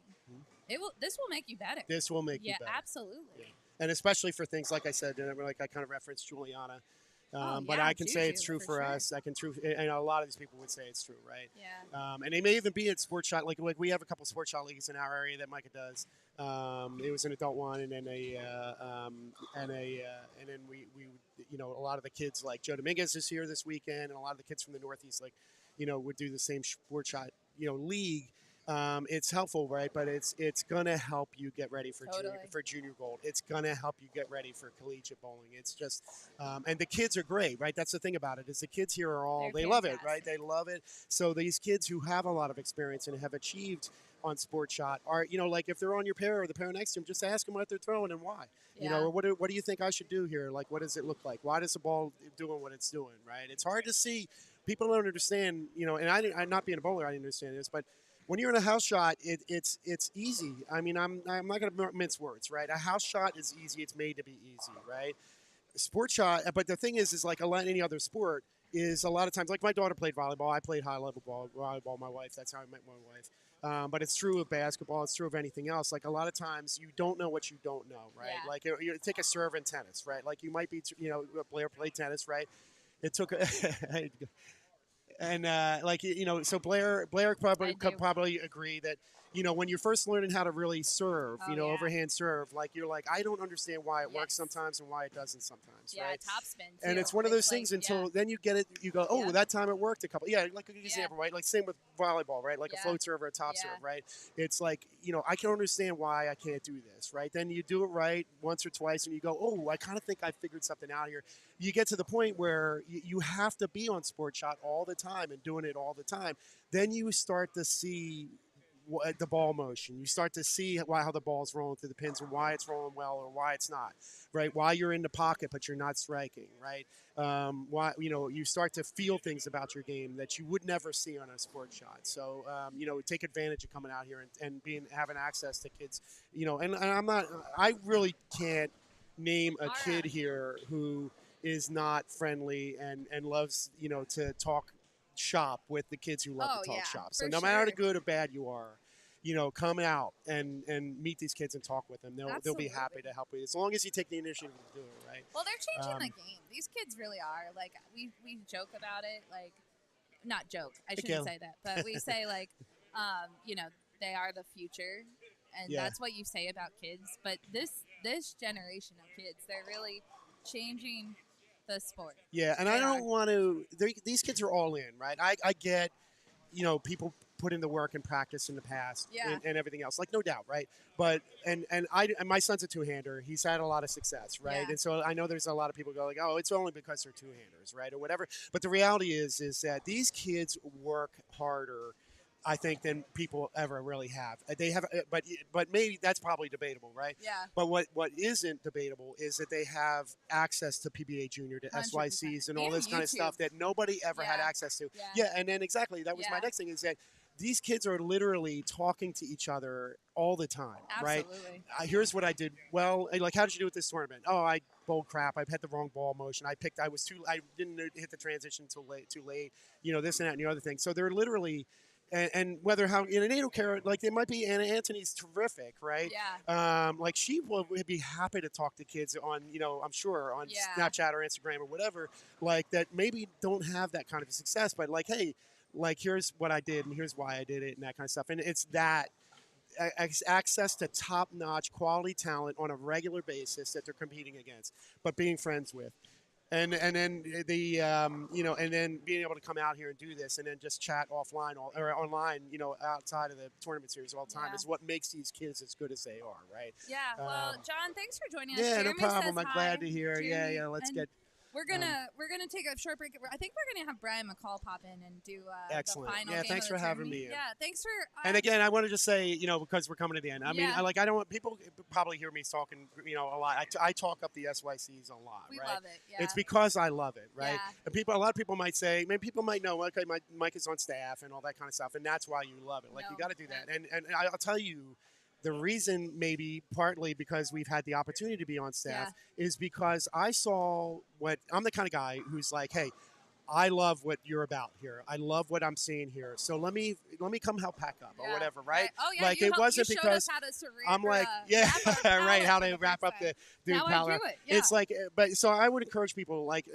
This will make you better. This will make you better. Yeah, absolutely. Yeah. And especially for things like I said, like I kind of referenced Juliana, but I can say it's true for us. And a lot of these people would say it's true, right? Yeah. And they may even be at sports shot. Like we have a couple sports shot leagues in our area that Micah does. It was an adult one, and then and then we a lot of the kids like Joe Dominguez is here this weekend, and a lot of the kids from the Northeast would do the same sports shot league. It's helpful, right? But it's gonna help you get ready for junior gold. It's gonna help you get ready for collegiate bowling. It's just, and the kids are great, right? That's the thing about it is the kids here are they love it, right? They love it. So these kids who have a lot of experience and have achieved on sports shot are, like if they're on your pair or the pair next to them, just ask them what they're throwing and why. Or what do you think I should do here? Like, what does it look like? Why does the ball doing what it's doing, right? It's hard to see. People don't understand, and I'm not being a bowler, I didn't understand this, but when you're in a house shot, it's easy. I mean, I'm not going to mince words, right? A house shot is easy. It's made to be easy, right? Sports shot, but the thing is like any other sport, is a lot of times, like my daughter played volleyball. I played high-level volleyball, my wife. That's how I met my wife. But it's true of basketball. It's true of anything else. Like a lot of times you don't know what you don't know, right? Yeah. Like you take a serve in tennis, right? Like you might be, Blair played tennis, right? It took And so Blair could probably agree that, when you're first learning how to really serve, overhand serve, like you're like, I don't understand why it works sometimes and why it doesn't sometimes, right? Yeah, topspin too. And it's one of those things until then you get it, you go, oh, that time it worked a couple. Yeah, like an example, right? Like same with volleyball, right? Like a float serve or a top serve, right? It's like, I can understand why I can't do this, right? Then you do it right once or twice and you go, oh, I kind of think I figured something out here. You get to the point where you have to be on sports shot all the time and doing it all the time. Then you start to see the ball motion. You start to see how the ball's rolling through the pins and why it's rolling well or why it's not, right? Why you're in the pocket but you're not striking, right? Why you start to feel things about your game that you would never see on a sports shot. So take advantage of coming out here and having access to kids. And I really can't name a kid here who is not friendly and loves to talk shop with the kids who love to talk shop. So no matter how good or bad you are, come out and meet these kids and talk with them. They'll be happy to help you as long as you take the initiative to do it, right? Well, they're changing the game. These kids really are. Like we joke about it, like not joke. I shouldn't say that, but we say like, they are the future. and Yeah. that's what you say about kids. But this generation of kids, they're really changing the sport. Yeah, and They I don't are. want to. These kids are all in, right? I get, people put in the work and practice in the past Yeah. and everything else, like no doubt, right? But and my son's a two-hander. He's had a lot of success, right? Yeah. And so I know there's a lot of people go like, oh, it's only because they're two-handers, right, or whatever. But the reality is that these kids work harder, I think, than people ever really have. They have, but maybe that's probably debatable, right? Yeah. But what isn't debatable is that they have access to PBA Junior, to 100%. SYCs, and all And this kind of YouTube. stuff that nobody ever had Yeah. access to. Yeah. Yeah, and then exactly that was my Yeah. next thing is that these kids are literally talking to each other all the time, right? Absolutely. Here's what I did. Well, like, how did you do with this tournament? Oh, I bowled crap. I had the wrong ball motion. I didn't hit the transition too late. This and that and the other thing. So they're literally. And whether they don't care, like they might be. Anna Anthony's terrific, right? Yeah. Like she would be happy to talk to kids on, I'm sure on Yeah. Snapchat or Instagram or whatever, like that maybe don't have that kind of success, but like, hey, like here's what I did and here's why I did it and that kind of stuff. And it's that access to top-notch quality talent on a regular basis that they're competing against, but being friends with. And then and then being able to come out here and do this, and then just chat offline or online, outside of the tournament series all the time, Yeah. is what makes these kids as good as they are, right? Yeah. Well, John, thanks for joining us. Yeah, Jeremy no problem. says I'm glad hi. to hear. Jeremy, Yeah. Let's and get. We're gonna take a short break. I think we're gonna have Brian McCall pop in and do Excellent. the final Yeah, game thanks of the for having tournament. me in. Yeah, thanks for. And again, I want to just say, because we're coming to the end. I mean, Yeah. I don't want people probably hear me talking, a lot. I talk up the SYCs a lot, We right? love it. Yeah. It's because I love it, right? Yeah. And a lot of people might say, people might know, okay, Mike is on staff and all that kind of stuff, and that's why you love it. Like, No, you got to do that. yeah. And I'll tell you, the reason maybe partly because we've had the opportunity to be on staff is because I'm the kind of guy who's like, hey, I love what you're about here. I love what I'm seeing here. So let me come help pack up or Yeah. whatever, right? Oh yeah. Like you it wasn't you showed because us how to surrender, I'm like, wrap our right, how palette to for wrap the up first time. the Now I palette. do it. Yeah. It's like, so I would encourage people, like,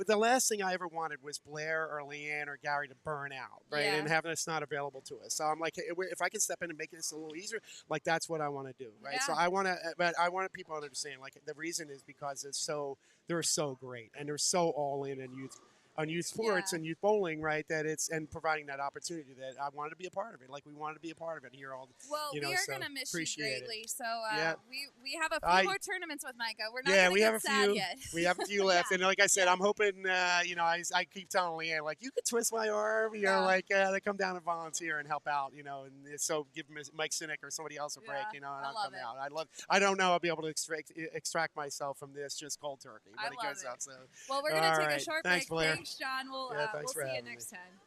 the last thing I ever wanted was Blair or Leanne or Gary to burn out, right? Yeah. And having us not available to us. So I'm like, hey, if I can step in and make this a little easier, like that's what I want to do, right? So Yeah. I want people to understand, like, the reason is because they're so great and they're so all in and on youth sports Yeah. and youth bowling, right? And providing that opportunity that I wanted to be a part of it. Like we wanted to be a part of it here all. Well, we are so going to miss you appreciate it. greatly. So Yeah. we have a few more tournaments with Micah. We're not Yeah, going to we get have a sad few. yet. We have a few left, Yeah. and like I said, I'm hoping. I keep telling Leanne, like, you could twist my arm, Yeah. like they come down and volunteer and help out, and so give Mike Sinek or somebody else a break, Yeah, and I I'll love come it. out. I don't know I'll be able to extract myself from this just cold turkey, but I it love goes it. out. So Well, we're going to All take right. a short Thanks, break. Blair. Thanks, John. We'll Thanks for see you having next me. time.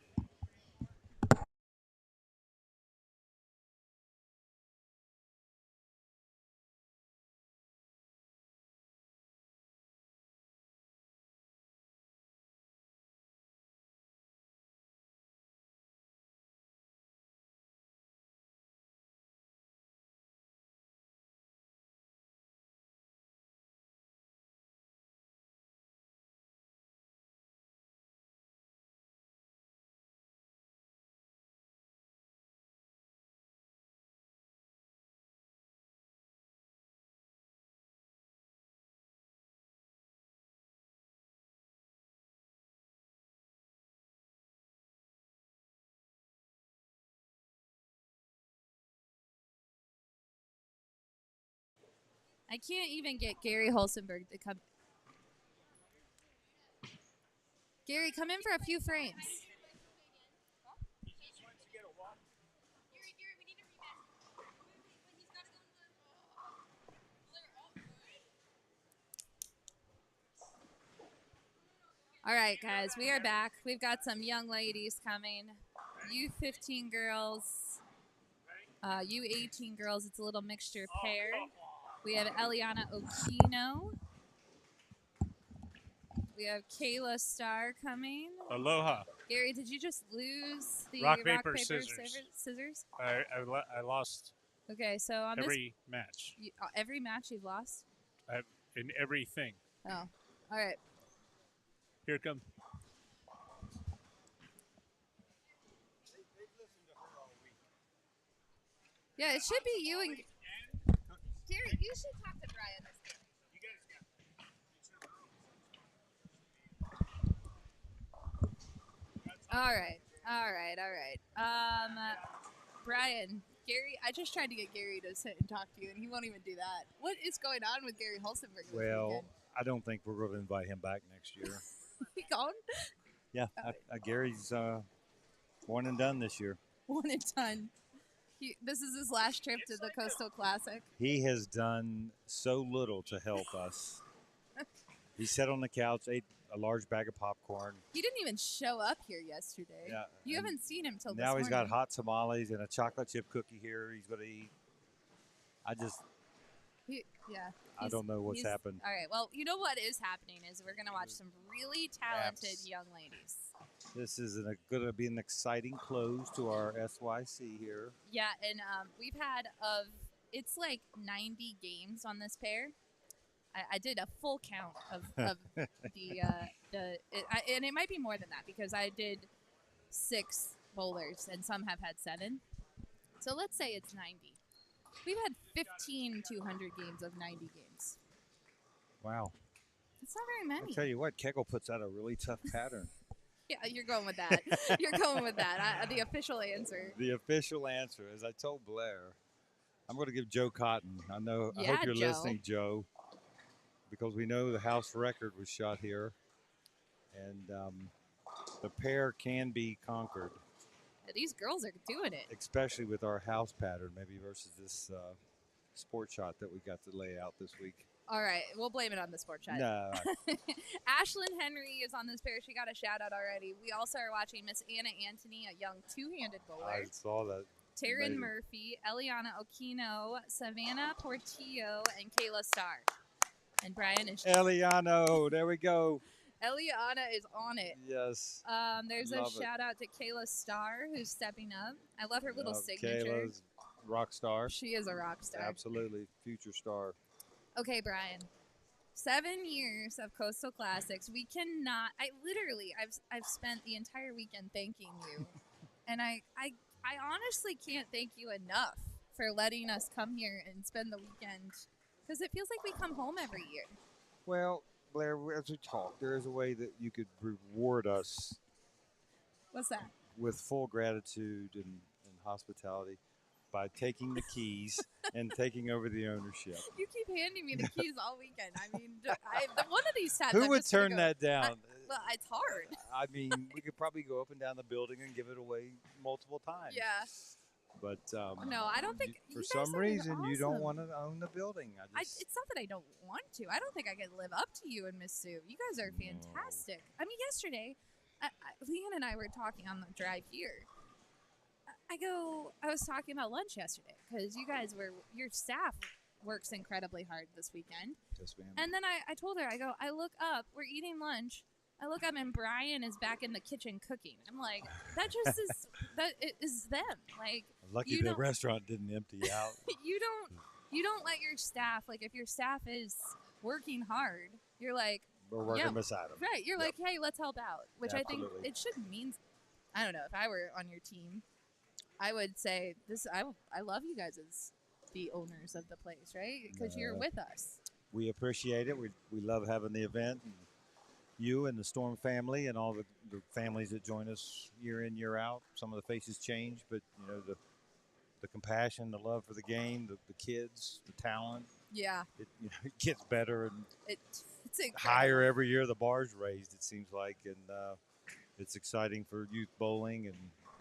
I can't even get Gary Holsenberg to come. Gary, come in for a few frames. All right, guys, we are back. We've got some young ladies coming. U15 girls, U18 girls. It's a little mixture pair. We have Eliana Okino. We have Kayla Starr coming. Aloha. Gary, did you just lose the Rock, paper, scissors. scissors? I lost Okay, so on every match. every match you've lost? In everything. Oh, all right. Here it comes. Yeah, it should be you and Gary, you should talk to Brian this game. You guys got All right. Brian, Gary, I just tried to get Gary to sit and talk to you, and he won't even do that. What is going on with Gary Hulsenberg this Well, weekend? I don't think we're going to invite him back next year. He gone? Yeah, Gary's one and done this year. One and done. This is his last trip to the Coastal Classic. He has done so little to help us. He sat on the couch, ate a large bag of popcorn. He didn't even show up here yesterday. Yeah, You haven't seen him till this now he's got morning. hot tamales and a chocolate chip cookie here. He's going to eat. I Yeah. don't know what's happened. All right. Well, you know what is happening is we're going to watch some really talented young ladies. This is going to be an exciting close to our SYC here. Yeah, and we've had it's like 90 games on this pair. I did a full count of and it might be more than that because I did 6 bowlers and some have had 7. So let's say it's 90. We've had 15 200 games of 90 games. Wow. It's not very many. I'll tell you what, KEGEL puts out a really tough pattern. Yeah, you're going with that. You're going with that. The official answer. The official answer, as I told Blair, I'm going to give Joe Cotton. I hope you're Joe. listening, Joe, because we know the house record was shot here, and the pair can be conquered. These girls are doing it. Especially with our house pattern, maybe versus this sport shot that we got to lay out this week. All right, we'll blame it on the sport shot. No. Ashlyn Henry is on this pair. She got a shout out already. We also are watching Miss Anna Antony, a young two-handed bowler. I saw that. Taryn Amazing. Murphy, Eliana Okino, Savannah Portillo, and Kayla Starr. And Brian is. Eliano, there we go. Eliana is on it. Yes. There's Love a it. shout out to Kayla Starr who's stepping up. I love her little signature. Kayla's rock star. She is a rock star. Absolutely, future star. Okay, Brian. 7 years of Coastal Classics. We cannot. I've spent the entire weekend thanking you, and I honestly can't thank you enough for letting us come here and spend the weekend because it feels like we come home every year. Well, Blair, as we talk, there is a way that you could reward us What's that? with full gratitude and hospitality by taking the keys and taking over the ownership. You keep handing me the keys all weekend. I mean, one of these times. Who I'm would just gonna turn go, that down? Well, it's hard. I mean, we could probably go up and down the building and give it away multiple times. Yeah. But No, I don't think. for you guys some are reason you don't awesome. want to own the building. It's not that I don't want to. I don't think I could live up to you and Miss Sue. You guys are fantastic. I mean, yesterday, Leanne and I were talking on the drive here. I was talking about lunch yesterday because your staff works incredibly hard this weekend. Yes, ma'am. And then I told her, I look up, we're eating lunch. I look up and Brian is back in the kitchen cooking. I'm like, that is them. Like, Lucky the restaurant didn't empty out. you don't let your staff, like if your staff is working hard, you're like, We're working beside them. right. You're like, hey, let's help out, which Absolutely. I think it should mean. I don't know. If I were on your team, I would say this. I love you guys as the owners of the place, right? Because you're with us. We appreciate it. We love having the event. And you and the Storm family and all the families that join us year in, year out. Some of the faces change, but you know the compassion, the love for the game, the kids, the talent. Yeah. It gets better and it's higher every year. The bar's raised, it seems like, and it's exciting for youth bowling, and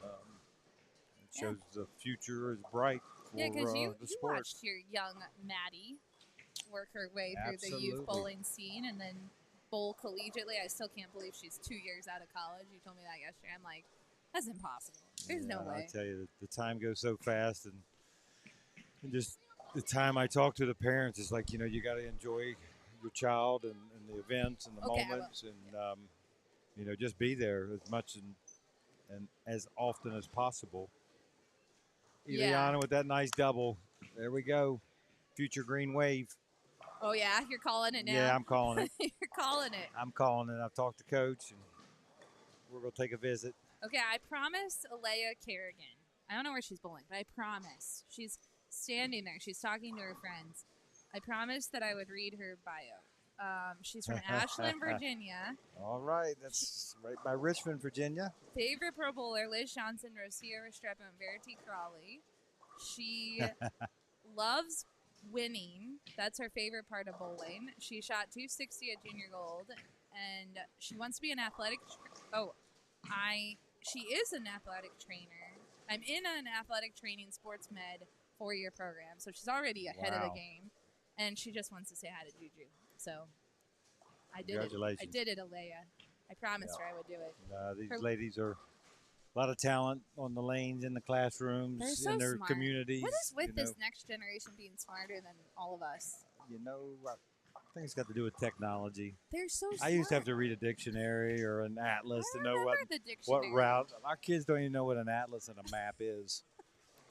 it shows the future is bright for because the you sport. watched your young Maddie work her way through the youth Absolutely. bowling scene and then bowl collegially. I still can't believe she's 2 years out of college. You told me that yesterday. I'm like, that's impossible. There's no way. I tell you, the time goes so fast, and just the time I talk to the parents is like, you got to enjoy your child and the events and the moments, and just be there as much and as often as possible. Yeah. Ileana with that nice double. There we go. Future green wave. Oh, yeah? You're calling it now? Yeah, I'm calling it. You're calling it. I'm calling it. I've talked to Coach, and we're going to take a visit. Okay, I promised Alea Kerrigan. I don't know where she's bowling, but I promise. She's standing there. She's talking to her friends. I promised that I would read her bio. She's from Ashland, Virginia. All right, that's right by Richmond, Virginia. Favorite Pro Bowler: Liz Johnson, Rocio Restrepo, and Verity Crawley. She loves winning. That's her favorite part of bowling. She shot 260 at junior gold, and she wants to be an athletic. She is an athletic trainer. I'm in an athletic training sports med 4-year program, so she's already ahead of the game, and she just wants to say hi to Juju. So I did it. I did it, Alea. I promised her I would do it. These ladies are a lot of talent on the lanes, in the classrooms, They're so in their smart. communities. What is with this next generation being smarter than all of us? I think it's got to do with technology. They're so smart. I used to have to read a dictionary or an atlas to know the what dictionary. route. Our kids don't even know what an atlas and a map is.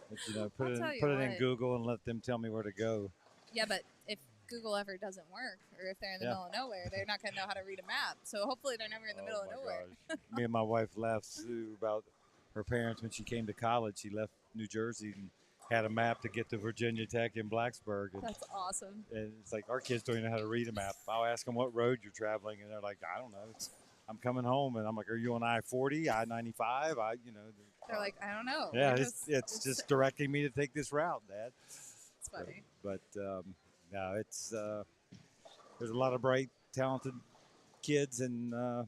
But, put it in Google and let them tell me where to go. Yeah, but if Google ever doesn't work, or if they're in the middle of nowhere, they're not going to know how to read a map. So hopefully they're never in the middle of nowhere. Me and my wife laughed too about her parents when she came to college. She left New Jersey and had a map to get to Virginia Tech in Blacksburg. And, That's awesome. And it's like, our kids don't even know how to read a map. I'll ask them what road you're traveling, and they're like, I don't know. I'm coming home, and I'm like, are you on I-40, I-95? They're like, I don't know. Yeah, it's just directing me to take this route, Dad. It's funny. But no, it's there's a lot of bright, talented kids and some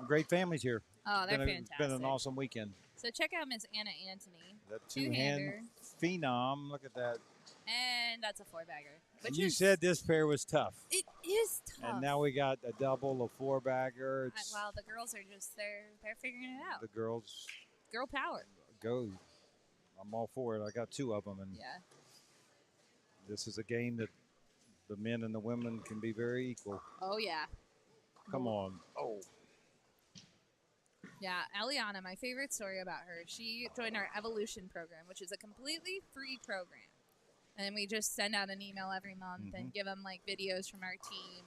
great families here. Oh, they're fantastic. It's been an awesome weekend. So check out Miss Anna Antony. That two-hand phenom. Look at that. And that's a 4-bagger. And you said this pair was tough. It is tough. And now we got a double, a 4-bagger. Well, the girls are just they're figuring it out. The girls. Girl power. Go. I'm all for it. I got 2 of them, and this is a game that the men and the women can be very equal. Oh yeah. Come on. Oh. Yeah, Eliana, my favorite story about her, she joined our Evolution program, which is a completely free program. And we just send out an email every month and give them like videos from our team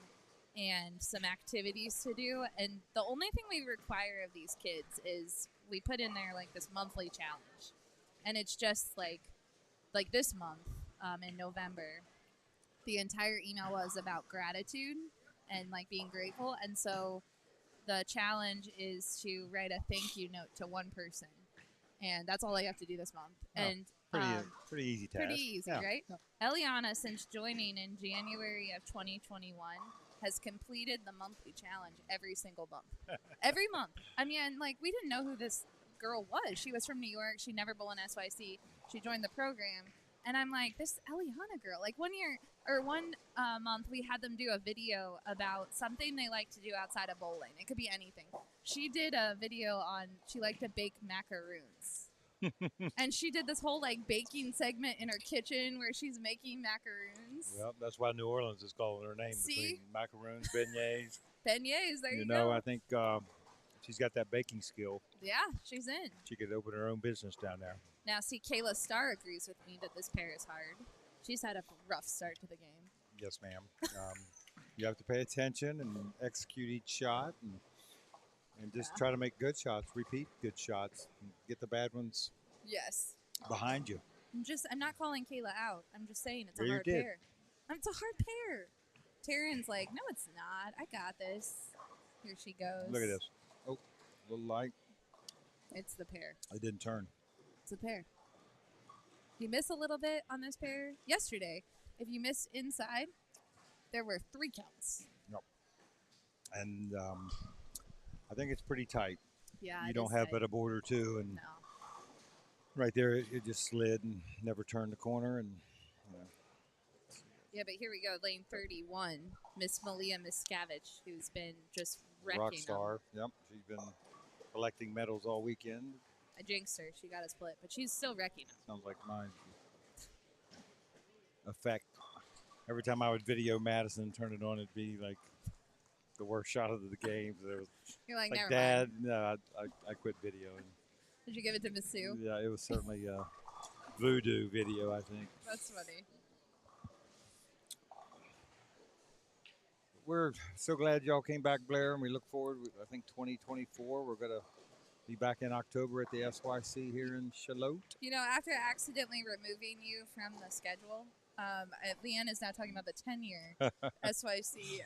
and some activities to do. And the only thing we require of these kids is we put in there like this monthly challenge. And it's just like this month in November, the entire email was about gratitude and like being grateful. And so the challenge is to write a thank you note to one person. And that's all I have to do this month. And pretty easy task. Pretty easy, right? Yeah. Eliana, since joining in January of 2021, has completed the monthly challenge every single month. Every month. I mean, like, we didn't know who this girl was. She was from New York. She never bowled in SYC. She joined the program. And I'm like, this Eliana girl. Like, one month, we had them do a video about something they like to do outside of bowling. It could be anything. She did a video on, she liked to bake macaroons. And she did this whole, like, baking segment in her kitchen where she's making macaroons. Well, that's why New Orleans is calling her name. Between macaroons, beignets. Beignets, there you go. I think she's got that baking skill. Yeah, she's in. She could open her own business down there. Now, see, Kayla Starr agrees with me that this pair is hard. She's had a rough start to the game. Yes, ma'am. You have to pay attention and execute each shot and just try to make good shots, repeat good shots, and get the bad ones behind you. I'm not calling Kayla out. I'm just saying it's a hard pair. It's a hard pair. Taryn's like, no, it's not. I got this. Here she goes. Look at this. Oh, a little light. It's the pair. I didn't turn. It's a pair. You miss a little bit on this pair yesterday. If you missed inside, there were 3 counts. Yep. And I think it's pretty tight. Yeah, you don't have but a board or 2, and right there it just slid and never turned the corner, and Yeah, but here we go, lane 31, Miss Malia Miscavige, who's been just wrecking rock star. them. Yep, she's been collecting medals all weekend. I jinxed her. She got a split, but she's still wrecking them. Sounds like mine. Effect. Every time I would video Madison and turn it on, it'd be like the worst shot of the game. So You're like, never Dad, mind. no, I quit videoing. Did you give it to Miss Sue? Yeah, it was certainly a voodoo video, I think. That's funny. We're so glad y'all came back, Blair, and we look forward. I think 2024, we're going to be back in October at the SYC here in Charlotte. You know, after accidentally removing you from the schedule, Leanne is now talking about the 10-year SYC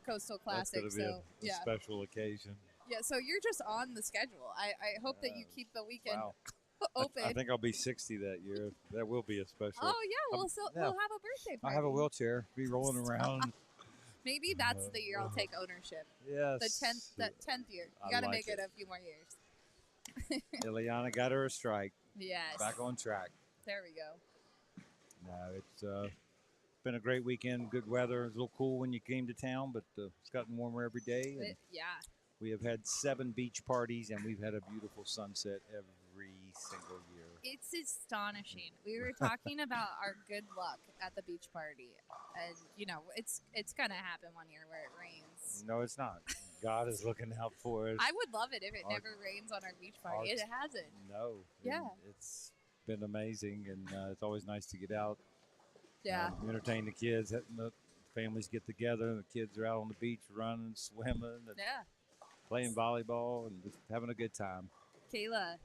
Coastal That's Classic. going to be So a special occasion. yeah. So you're just on the schedule. I hope that you keep the weekend Wow. open. I think I'll be 60 that year. That will be a special. Oh yeah, we'll have a birthday party. I'll have a wheelchair, be rolling around. Maybe that's the year I'll take ownership. Yes. The 10th year. You I got to like make it it. a few more years. Ileana got her a strike. Yes. Back on track. There we go. No, it's been a great weekend. Good weather. It was a little cool when you came to town, but it's gotten warmer every day. And Yeah. we have had 7 beach parties, and we've had a beautiful sunset every single year. It's astonishing. We were talking about our good luck at the beach party, and it's gonna happen one year where it rains. No, it's not. God is looking out for us. I would love it if it Our- never rains on our beach party. It hasn't. No. Yeah. And it's been amazing, and it's always nice to get out. Yeah. Entertain the kids. The families get together, and the kids are out on the beach running, swimming, and Yeah. playing volleyball, and just having a good time. Kayla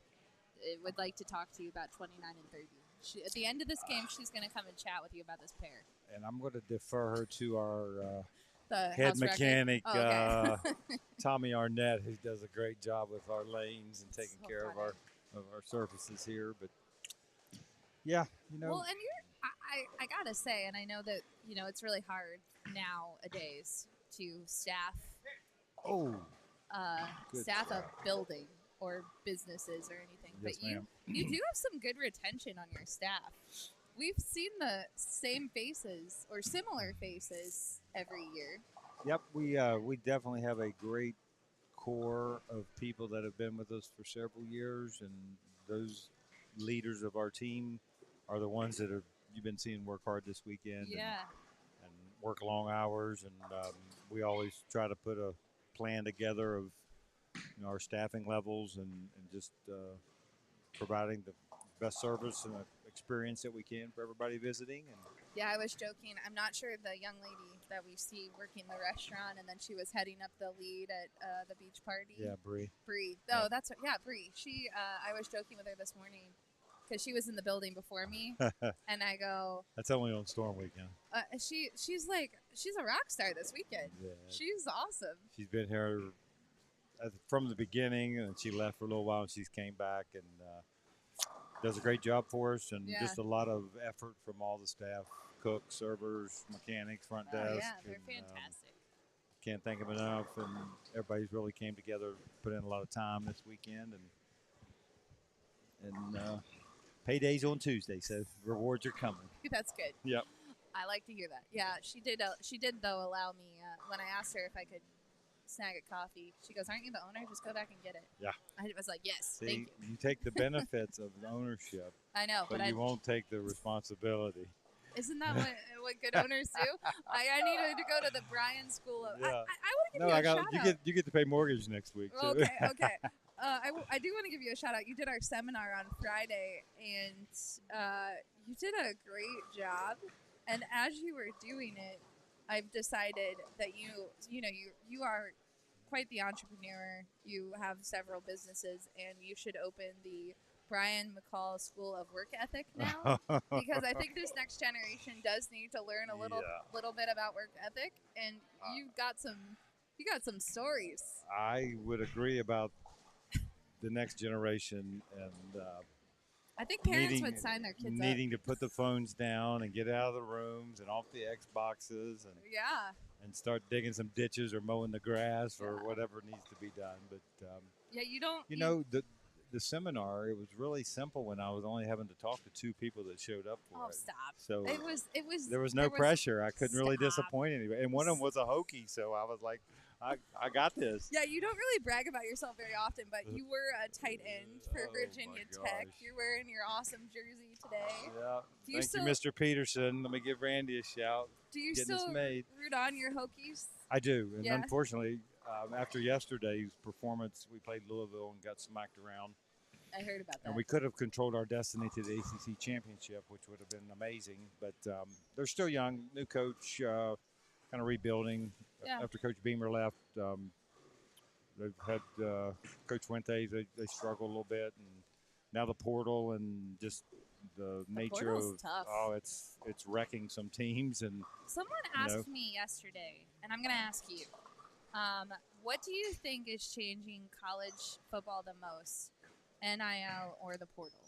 would like to talk to you about 29 and 30. At the end of this game, she's going to come and chat with you about this pair. And I'm going to defer her to our The head house record? mechanic, Oh, okay. Tommy Arnett, who does a great job with our lanes and taking So care of funny. our surfaces here. But yeah, Well, and I gotta say, and I know that it's really hard nowadays to staff oh, good staff a stuff. building or businesses or anything, Yes, but you do have some good retention on your staff. We've seen the same faces or similar faces every year. Yep, we definitely have a great core of people that have been with us for several years, and those leaders of our team are the ones that you've been seeing work hard this weekend. Yeah. And work long hours, and we always try to put a plan together of our staffing levels and just providing the best service and experience that we can for everybody visiting. And Yeah, I was joking. I'm not sure the young lady that we see working the restaurant, and then she was heading up the lead at the beach party. yeah, Bree. Bree. Oh, that's right. Yeah, Bree. She. I was joking with her this morning because she was in the building before me, and I go. That's only on storm weekend. She's a rock star this weekend. Yeah. She's awesome. She's been here from the beginning, and she left for a little while, and she's came back and does a great job for us, and Yeah. just a lot of effort from all the staff, cooks, servers, mechanics, front desk. Oh, yeah, they're and, fantastic. can't thank them enough, and everybody's really came together, put in a lot of time this weekend, and payday's on Tuesday, so rewards are coming. That's good. Yep. I like to hear that. Yeah, she did. She did though allow me when I asked her if I could snag a coffee. She goes, "Aren't you the owner? Just go back and get it." Yeah. I was like, "Yes, See, thank you." you take the benefits of the ownership, I know, but but you won't take the responsibility. isn't that what good owners do? I needed to go to the Bryan School of. Yeah. I want to give No, you a I got shout you out. get to pay mortgage next week. Too. Okay, okay. I do want to give you a shout out. You did our seminar on Friday, and you did a great job. And as you were doing it, I've decided that you are quite the entrepreneur. You have several businesses, and you should open the Brian McCall School of Work Ethic now, because I think this next generation does need to learn a little bit about work ethic. And you got some stories. I would agree about the next generation and I think parents would sign their kids needing to put the phones down and get out of the rooms and off the Xboxes and Yeah. start digging some ditches or mowing the grass or whatever needs to be done. But Yeah, you don't. you know the seminar, it was really simple when I was only having to talk to 2 people that showed up for Oh, it. stop. So It was. there was no pressure. I couldn't really Stop. disappoint anybody. And one of them was a Hokie, so I was like, I got this. Yeah, you don't really brag about yourself very often, but you were a tight end for Oh, Virginia my Tech. gosh. You're wearing your awesome jersey today. Yeah. Do you Thank still- you, Mr. Peterson. Let me give Randy a shout. Do you Getting still this made. root on your Hokies? I do. And Yeah. unfortunately, after yesterday's performance, we played Louisville and got smacked around. I heard about that. And we could have controlled our destiny to the ACC championship, which would have been amazing. But they're still young, new coach, kind of rebuilding. Yeah. After Coach Beamer left, they've had Coach Fuentes. They struggled a little bit, and now the portal and just the nature portal's of tough. it's wrecking some teams. And Someone asked me yesterday, and I'm going to ask you, what do you think is changing college football the most, NIL or the portal?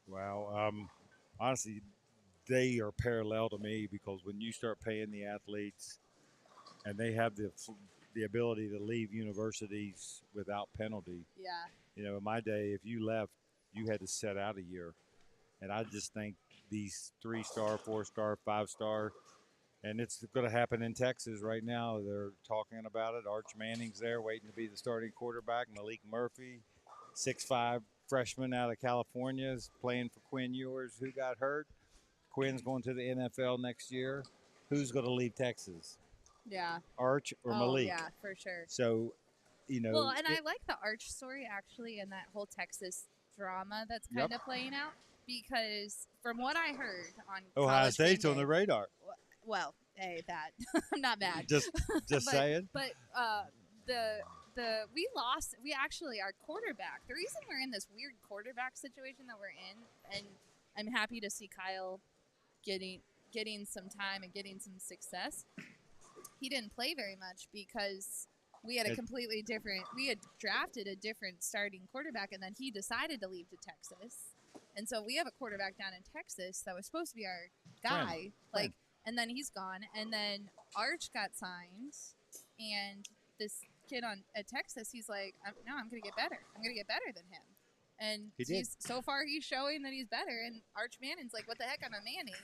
Well, honestly, they are parallel to me, because when you start paying the athletes and they have the ability to leave universities without penalty. Yeah. You know, in my day, if you left, you had to set out a year. And I just think these 3-star, 4-star, 5-star, and it's going to happen in Texas right now. They're talking about it. Arch Manning's there waiting to be the starting quarterback. Malik Murphy, 6'5", freshman out of California, is playing for Quinn Ewers, who got hurt. Quinn's going to the NFL next year. Who's going to leave Texas? Yeah. Arch or Malik? Yeah, for sure. So, you know. Well, and I like the Arch story, actually, and that whole Texas drama that's kind of playing out, because from what I heard on Ohio State's on the radar. Well, hey, that I'm not mad. Just saying. But we lost. We actually, our quarterback. The reason we're in this weird quarterback situation that we're in, and I'm happy to see Kyle getting some time and getting some success. He didn't play very much because we had we had drafted a different starting quarterback, and then he decided to leave to Texas. And so we have a quarterback down in Texas that was supposed to be our guy. And then he's gone. And then Arch got signed, and this kid at Texas, he's like, no, I'm going to get better. I'm going to get better than him. And so far he's showing that he's better. And Arch Manning's like, what the heck, I'm a Manning.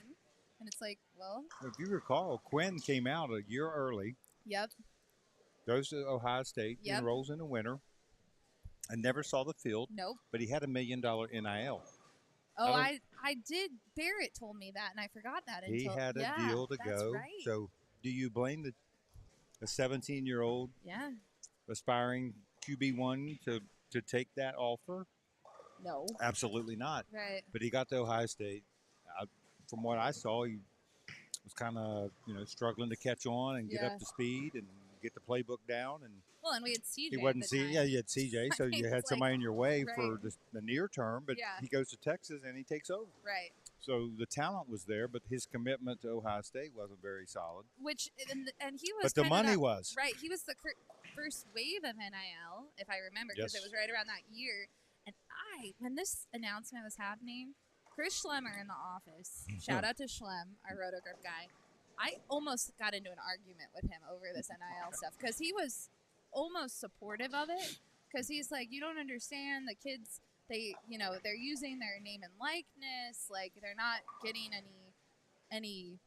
And it's like, well. If you recall, Quinn came out a year early. Yep. Goes to Ohio State, enrolls in the winter, and never saw the field. Nope. But he had $1 million NIL. Oh, I did. Barrett told me that, and I forgot that. He had a deal to go. Right. So do you blame a 17-year-old aspiring QB1 to take that offer? No. Absolutely not. Right. But he got to Ohio State. From what I saw, he was kind of struggling to catch on and get up to speed and get the playbook down. And we had CJ. He wasn't you had CJ, so you had somebody in your way for the near term. But he goes to Texas and he takes over. Right. So the talent was there, but his commitment to Ohio State wasn't very solid. And he was. But the money was right. He was the first wave of NIL, if I remember, because it was right around that year. And when this announcement was happening, Chris Schlemmer in the office, shout out to Schlem, our rotograph guy, I almost got into an argument with him over this NIL stuff, because he was almost supportive of it, because he's like, you don't understand, the kids, they're using their name and likeness, like they're not getting any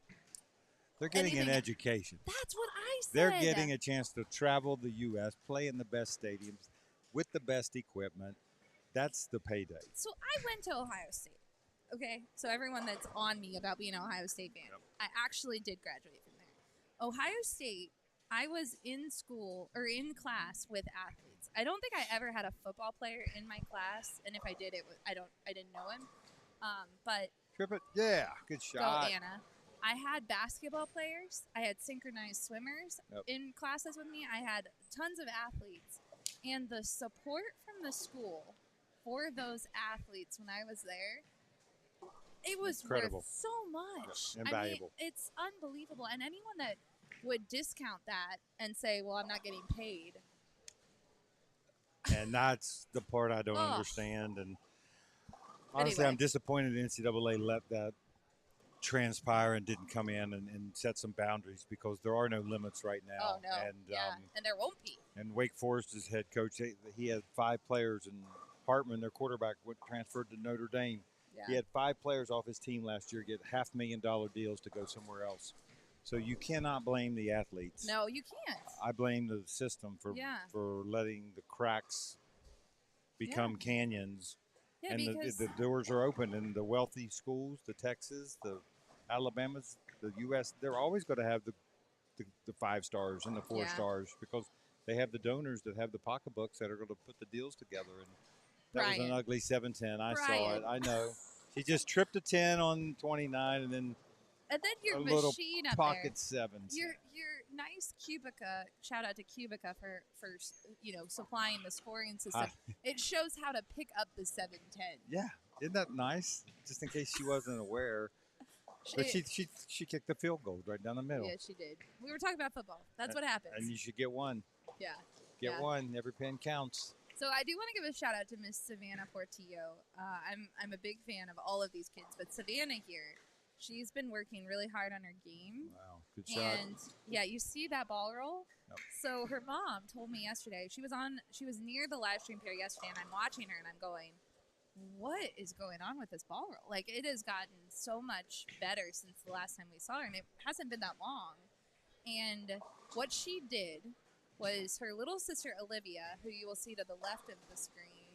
they're getting an education. That's what I said. They're getting a chance to travel the U.S., play in the best stadiums with the best equipment. That's the payday. So I went to Ohio State. Okay, so everyone that's on me about being an Ohio State fan, I actually did graduate from there. Ohio State, I was in school or in class with athletes. I don't think I ever had a football player in my class, and if I did, I didn't know him. But good shot. Go Anna. I had basketball players. I had synchronized swimmers in classes with me. I had tons of athletes, and the support from the school for those athletes when I was there. It was incredible. Worth so much. Invaluable. I mean, it's unbelievable. And anyone that would discount that and say, well, I'm not getting paid. And that's the part I don't understand. And honestly, I'm disappointed the NCAA let that transpire and didn't come in and set some boundaries, because there are no limits right now. Oh, no. And there won't be. And Wake Forest's head coach, he had 5 players, and Hartman, their quarterback, transferred to Notre Dame. Yeah. He had 5 players off his team last year get $500,000 deals to go somewhere else. So you cannot blame the athletes. No, you can't. I blame the system for letting the cracks become canyons. Yeah, and the doors are open, and the wealthy schools, the Texas, the Alabamas, the U.S., they're always going to have the 5 stars and the 4 stars, because they have the donors that have the pocketbooks that are going to put the deals together. And that was an ugly 7-10. I saw it. I know. She just tripped a 10 on 29, and then your a machine little up pocket there. 7s. Your nice Cubica. Shout out to Cubica for supplying the scoring system. It shows how to pick up the 7-10. Yeah, Isn't that nice? Just in case she wasn't aware. But she kicked the field goal right down the middle. Yeah, she did. We were talking about football. That's what happens. And you should get one. Yeah. Get yeah. one. Every pen counts. So I do want to give a shout out to Miss Savannah Portillo. I'm a big fan of all of these kids, but Savannah here, she's been working really hard on her game. Wow, good shot. And yeah, you see that ball roll? Yep. So her mom told me yesterday, she was near the live stream here yesterday, and I'm watching her and I'm going, what is going on with this ball roll? Like, it has gotten so much better since the last time we saw her, and it hasn't been that long. And what she did was her little sister Olivia, who you will see to the left of the screen.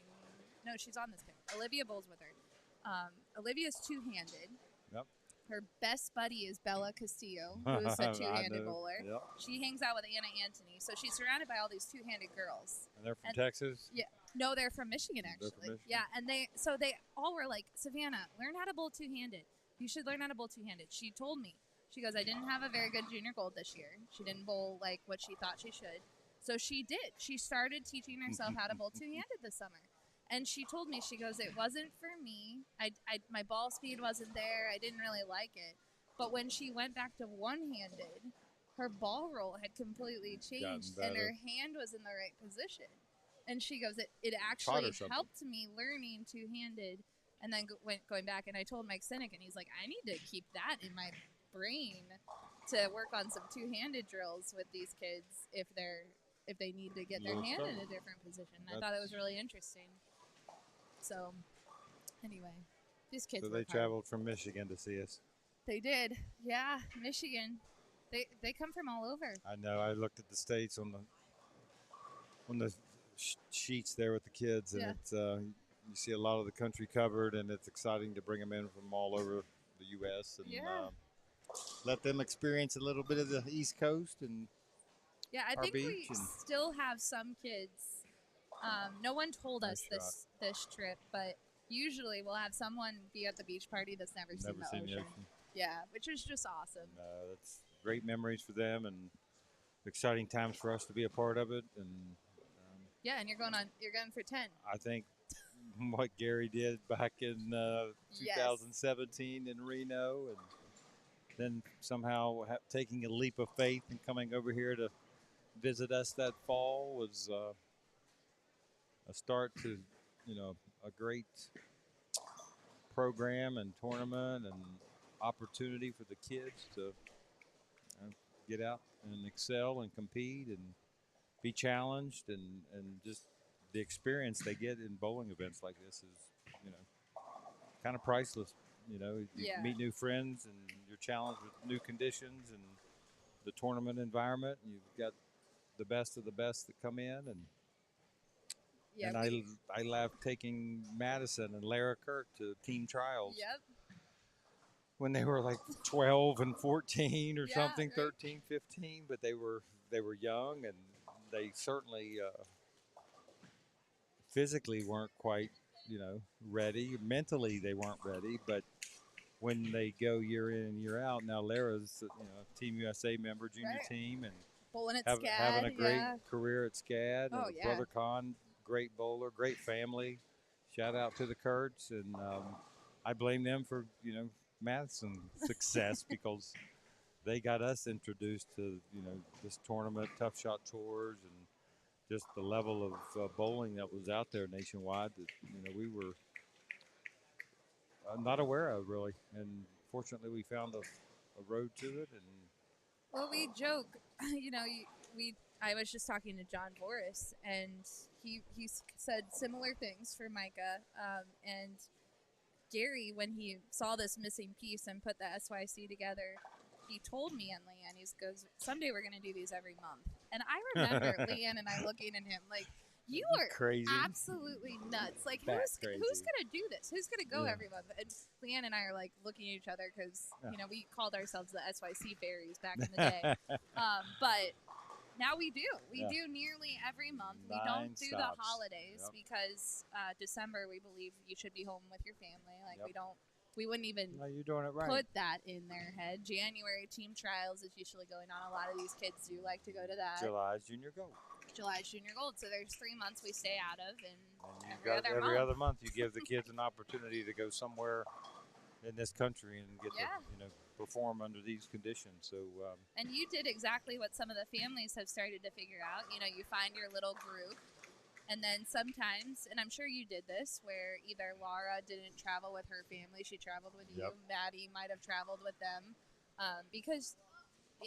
No, she's on this picture. Olivia bowls with her. Olivia's two-handed. Yep. Her best buddy is Bella Castillo, who is a two-handed bowler. Yep. She hangs out with Anna Antony, so she's surrounded by all these two-handed girls. And they're from Texas? Yeah. No, they're from Michigan, actually. They're from Michigan? Yeah, and they all were like, Savannah, learn how to bowl two-handed. You should learn how to bowl two-handed. She told me. She goes, I didn't have a very good junior gold this year. She didn't bowl like what she thought she should. So she did. She started teaching herself how to bowl two-handed this summer. And she told me, she goes, it wasn't for me. My ball speed wasn't there. I didn't really like it. But when she went back to one-handed, her ball roll had completely changed and her hand was in the right position. And she goes, it actually helped me learning two-handed. And then going back, and I told Mike Sinek, and he's like, I need to keep that in my brain to work on some two-handed drills with these kids if they need to get their hand in a different position. I thought it was really interesting. So, anyway, these kids. So they traveled from Michigan to see us. They did, yeah, Michigan. They come from all over. I know. I looked at the states on the sheets there with the kids, and it's you see a lot of the country covered, and it's exciting to bring them in from all over the U.S. and let them experience a little bit of the East Coast and I think we still have some kids. No one told us this trip, but usually we'll have someone be at the beach party that's never seen the ocean. Yeah, which is just awesome. That's great memories for them and exciting times for us to be a part of it. And and you're going for 10. I think what Gary did back in 2017 in Reno, and then somehow taking a leap of faith and coming over here to visit us that fall was a start to, a great program and tournament and opportunity for the kids to get out and excel and compete and be challenged, and just the experience they get in bowling events like this is, kind of priceless. You meet new friends and you're challenged with new conditions and the tournament environment, and you've got the best of the best that come in, and I love taking Madison and Lara Kirk to team trials. Yep. When they were like 12 and 14 or something, right. 13, 15, but they were young, and they certainly physically weren't quite, ready. Mentally they weren't ready, but when they go year in and year out, now Lara's Team USA member, junior team, and bowling at SCAD, having a great career at SCAD. Oh, and Brother Con, great bowler, great family. Shout out to the Kurtz, and I blame them for Madison's success because they got us introduced to this tournament, tough shot tours, and just the level of bowling that was out there nationwide that we were not aware of really, and fortunately we found a road to it. And well, we joke, I was just talking to John Boris, and he said similar things for Micah, and Gary, when he saw this missing piece and put the SYC together, he told me and Leanne, he goes, someday we're going to do these every month. And I remember Leanne and I looking at him like, you are crazy, absolutely nuts. Like, who's going to do this? Who's going to go every month? And Leanne and I are like looking at each other because, we called ourselves the SYC fairies back in the day. But now we do. We do nearly every month. We don't do the holidays because December, we believe you should be home with your family. Like, we wouldn't even you're doing it right. put that in their head. January team trials is usually going on. A lot of these kids do like to go to that. July's Junior Gold. So there's 3 months we stay out of, and And you Every other every month. other month you give the kids an opportunity to go somewhere in this country and get Yeah. to perform under these conditions. So And you did exactly what some of the families have started to figure out. You find your little group, and then sometimes, and I'm sure you did this, where either Laura didn't travel with her family, she traveled with you. Yep. Maddie might have traveled with them, because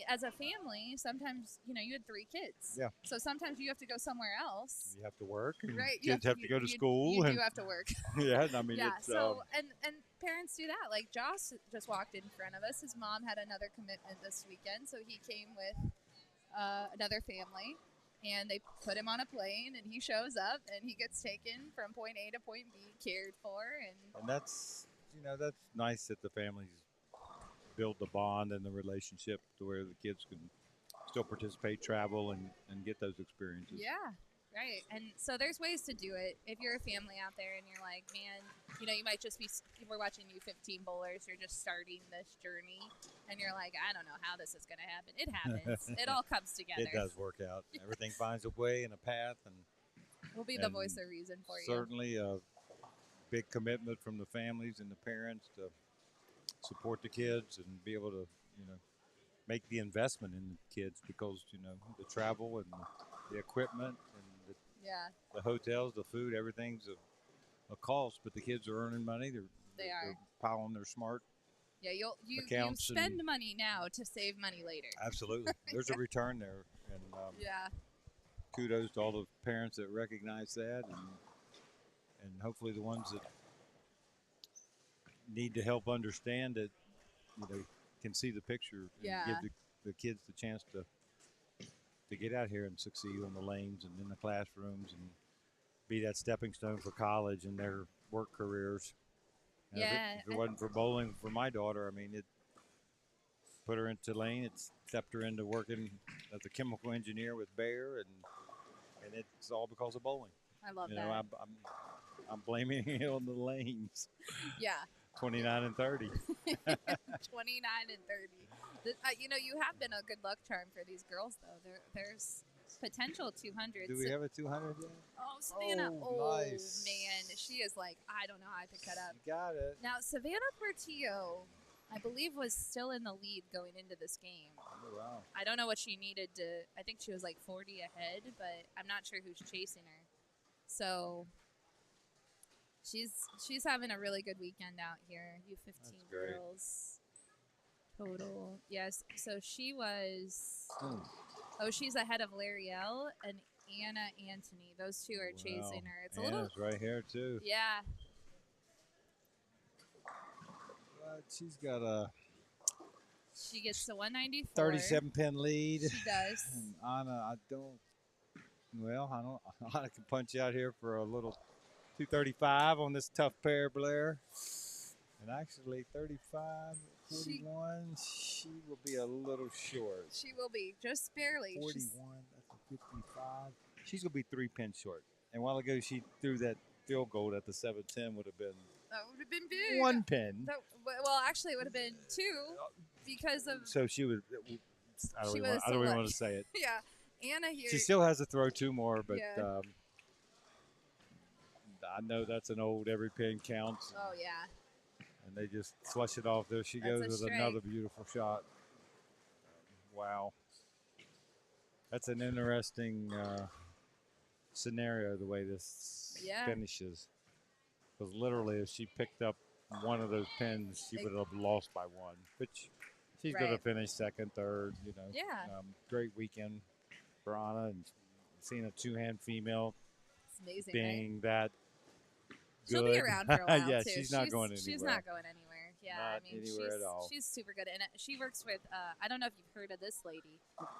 as a family, sometimes you had 3 kids. Yeah. So sometimes you have to go somewhere else. you have to work, and Right. You kids have to go to school. You and do have to work. yeah, I mean, Yeah. it's So and parents do that. Like Josh just walked in front of us. His mom had another commitment this weekend, so he came with another family, and they put him on a plane, and he shows up, and he gets taken from point A to point B, cared for, and that's that's nice that the families build the bond and the relationship to where the kids can still participate, travel, and get those experiences. yeah. Right. And so there's ways to do it. If you're a family out there and you're like, man, you might just be, we're watching U15 bowlers, you're just starting this journey, and you're like, I don't know how this is going to happen. It happens. It all comes together. It does work out. Everything finds a way and a path, and We'll be the voice of reason for you. certainly a big commitment from the families and the parents to support the kids and be able to, make the investment in the kids, because, the travel and the equipment and Yeah. the hotels, the food, everything's a cost, but the kids are earning money. They are. They're piling their smart. Yeah, you accounts spend and- money now to save money later. Absolutely. There's a return there. And Yeah. kudos to all the parents that recognize that, and hopefully the ones that need to help understand it, can see the picture and Yeah. give the kids the chance to get out here and succeed on the lanes and in the classrooms and be that stepping stone for college and their work careers. And Yeah. if it wasn't for bowling for my daughter, I mean, it put her into lane. It stepped her into working as a chemical engineer with Bayer, and it's all because of bowling. I love You that. know, I'm blaming it on the lanes. Yeah. 29 and 30. 29 and 30. You have been a good luck charm for these girls, though. There's potential 200s. Do we have a 200 yet? Oh, Savannah. Oh, nice. Man. She is like, I don't know how I picked that up. You got it. Now, Savannah Portillo, I believe, was still in the lead going into this game. Oh, wow. I don't know what she needed to. I think she was like 40 ahead, but I'm not sure who's chasing her. So she's having a really good weekend out here. U15 That's great. girls total. Yes. So she was. Oh, she's ahead of Lariel and Anna Antony. Those two are chasing her. It's a little. Anna's right here too. Yeah. But she's got a She gets to 194. 37 pin lead. She does. And Anna, Anna can punch out here for a little 235 on this tough pair, Blair. And actually, 35, 41, she will be a little short. She will be just barely. 41, She's- that's a 55. She's going to be 3 pins short. And a while ago, she threw that field goal at the 710 would have been That would have been big. 1 pin. Well, actually, it would have been 2 because of. So she was, I don't She even was want so to say it. Yeah, Anna here. She still has to throw 2 more, but Yeah. I know that's an old every pin counts. Oh yeah. And they just flush it off. There she That's a goes with strike. another beautiful shot. Wow. That's an interesting scenario, the way this Yeah. finishes. Because literally, if she picked up one of those pins, she would have lost by 1. Which she's going to Right. finish second, third. Yeah. Great weekend for Anna, and seeing a 2-hand female It's amazing. being that She'll good. be around for a while Yeah, too. she's not going anywhere. She's not going anywhere. Yeah, Not I mean, anywhere she's at all. she's super good, and she works with. I don't know if you've heard of this lady,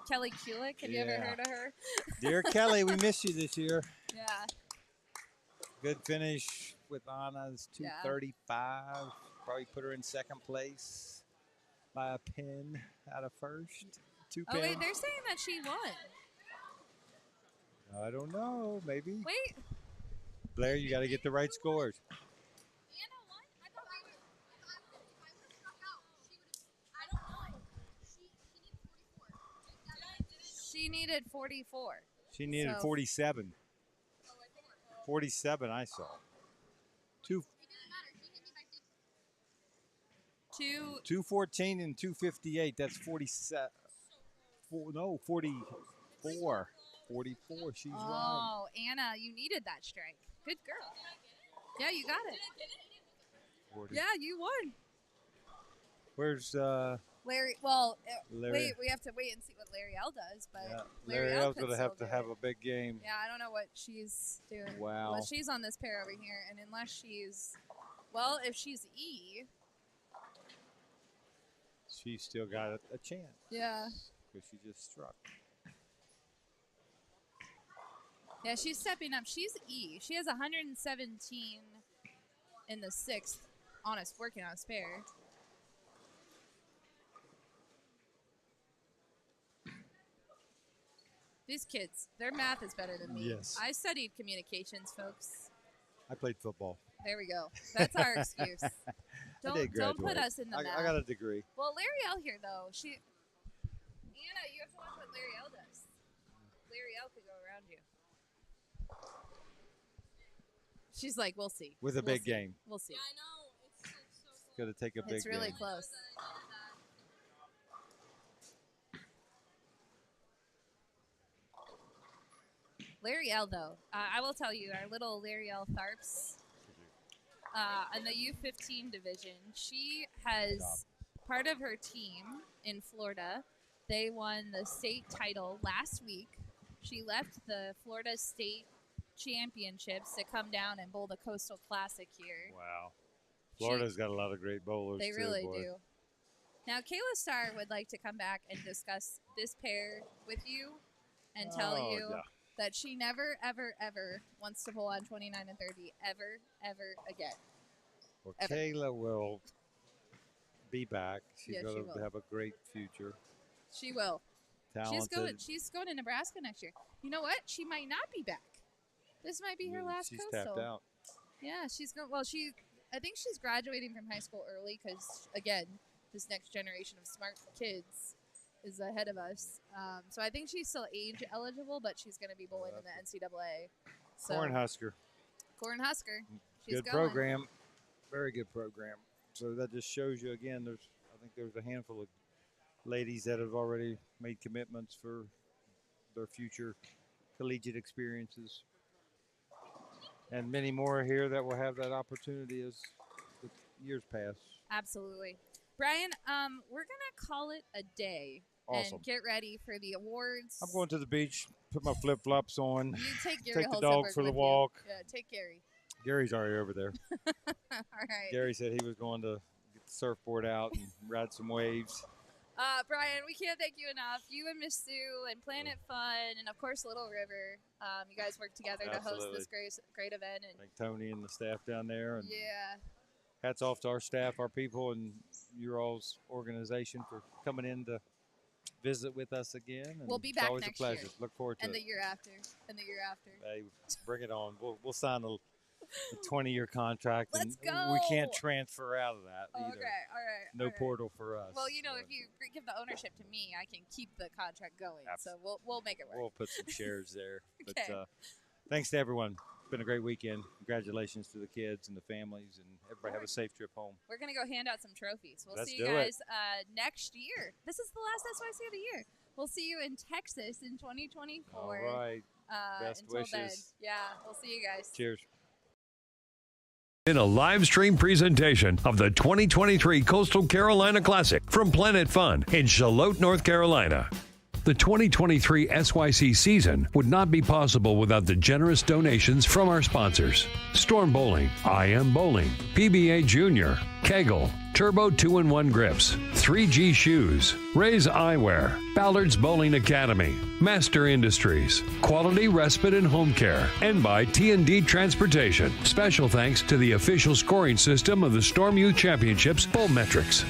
Kelly Kulick. Have you ever Yeah. heard of her? Dear Kelly, we miss you this year. Yeah. Good finish with Anna's Yeah. 235. Probably put her in second place by a pin out of first. 2 Oh pins. wait, they're saying that she won. I don't know. Maybe. Wait. Blair, you got to get the right scores. Anna won? I thought I would have struck out. I don't know. She needed 44. She needed 44. She needed So- 47. 47 I saw. Two, It doesn't matter. She hit me by 50. 214 and 258. That's 47. 44. 44. She's right. Oh, Anna, you needed that strike. Good girl. Yeah, you got it. 40. Yeah, you won. Where's Larry, well, Larry? wait, we have to wait and see what Larry L does, but Yeah, Larry Larry L L's could going to still have to do have it. a big game. Yeah, I don't know what she's doing. Wow. Well, she's on this pair over here, and unless she's, well, if she's E, She's still got a chance yeah. because she just struck. Yeah, she's stepping up. She's E. She has 117 in the sixth working on a spare. These kids, their math is better than me. Yes. I studied communications, folks. I played football. There we go. That's our excuse. I did Don't put graduate. us in the math. I got a degree. Well, Larry L here though, Anna, you have to watch what Larry L does. Larry L could go around you. She's like, we'll see. With a We'll big see. game. We'll see. Yeah, I know. It's like so close. Got to take a big It's really game. close. Larry L though, I will tell you, our little Larry L Tharps in the U15 division, she has part of her team in Florida. They won the state title last week. She left the Florida State Championships to come down and bowl the Coastal Classic here. Wow. Florida's got a lot of great bowlers. They too, really boy. do. Now, Kayla Starr would like to come back and discuss this pair with you and tell Oh, you yeah. that she never, ever, ever wants to bowl on 29 and 30 ever, ever again. Well, Ever. Kayla will be back. She's Yeah, she going will. to have a great future. She will. Talented. She's going to Nebraska next year. You know what? She might not be back. This might be her last She's Coastal. tapped out. Yeah, she's going. Well, I think she's graduating from high school early because, again, this next generation of smart kids is ahead of us. So I think she's still age eligible, but she's going to be bowling in the NCAA. So, Cornhusker. Cornhusker. She's Good going. program. Very good program. So that just shows you again. I think there's a handful of ladies that have already made commitments for their future collegiate experiences, and many more here that will have that opportunity as the years pass. Absolutely. Brian, we're going to call it a day Awesome. and get ready for the awards. I'm going to the beach, put my flip flops on, You take Gary take the Holzenberg dog for the with you. walk. Yeah, take Gary. Gary's already over there. All right. Gary said he was going to get the surfboard out and ride some waves. Brian, we can't thank you enough. You and Miss Sue and Planet Fun and, of course, Little River. You guys work together to host Absolutely. this great event. And Thank Tony and the staff down there. And yeah, hats off to our staff, our people, and your all's organization for coming in to visit with us again. And we'll be it's back always next a pleasure. year. Look forward to and it. the year after. And the year after. Hey, bring it on. We'll sign a 20-year contract. Let's and We can't go. transfer out of that either. Okay, all right. No all right. portal for us. Well, you know, so if you give the ownership to me, I can keep the contract going. So we'll make it work. we'll put some shares there. Okay. But thanks to everyone. It's been a great weekend. Congratulations to the kids and the families, and everybody have a safe trip home. We're going to go hand out some trophies. We'll Let's see you do it. guys next year. This is the last SYC of the year. We'll see you in Texas in 2024. All right. Best until then, wishes. yeah, we'll see you guys. Cheers. In a live stream presentation of the 2023 Coastal Carolina Classic from Planet Fun in Charlotte, North Carolina. The 2023 SYC season would not be possible without the generous donations from our sponsors: Storm Bowling, I Am Bowling, PBA Junior, KEGEL, Turbo 2-in-1 Grips, 3G Shoes, Ray's Eyewear, Ballard's Bowling Academy, Master Industries, Quality Respite and Home Care, and by T&D Transportation. Special thanks to the official scoring system of the Storm Youth Championships, Bowl Metrics.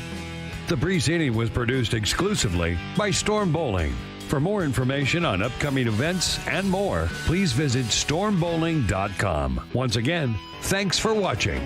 The preceding was produced exclusively by Storm Bowling. For more information on upcoming events and more, please visit stormbowling.com. Once again, thanks for watching.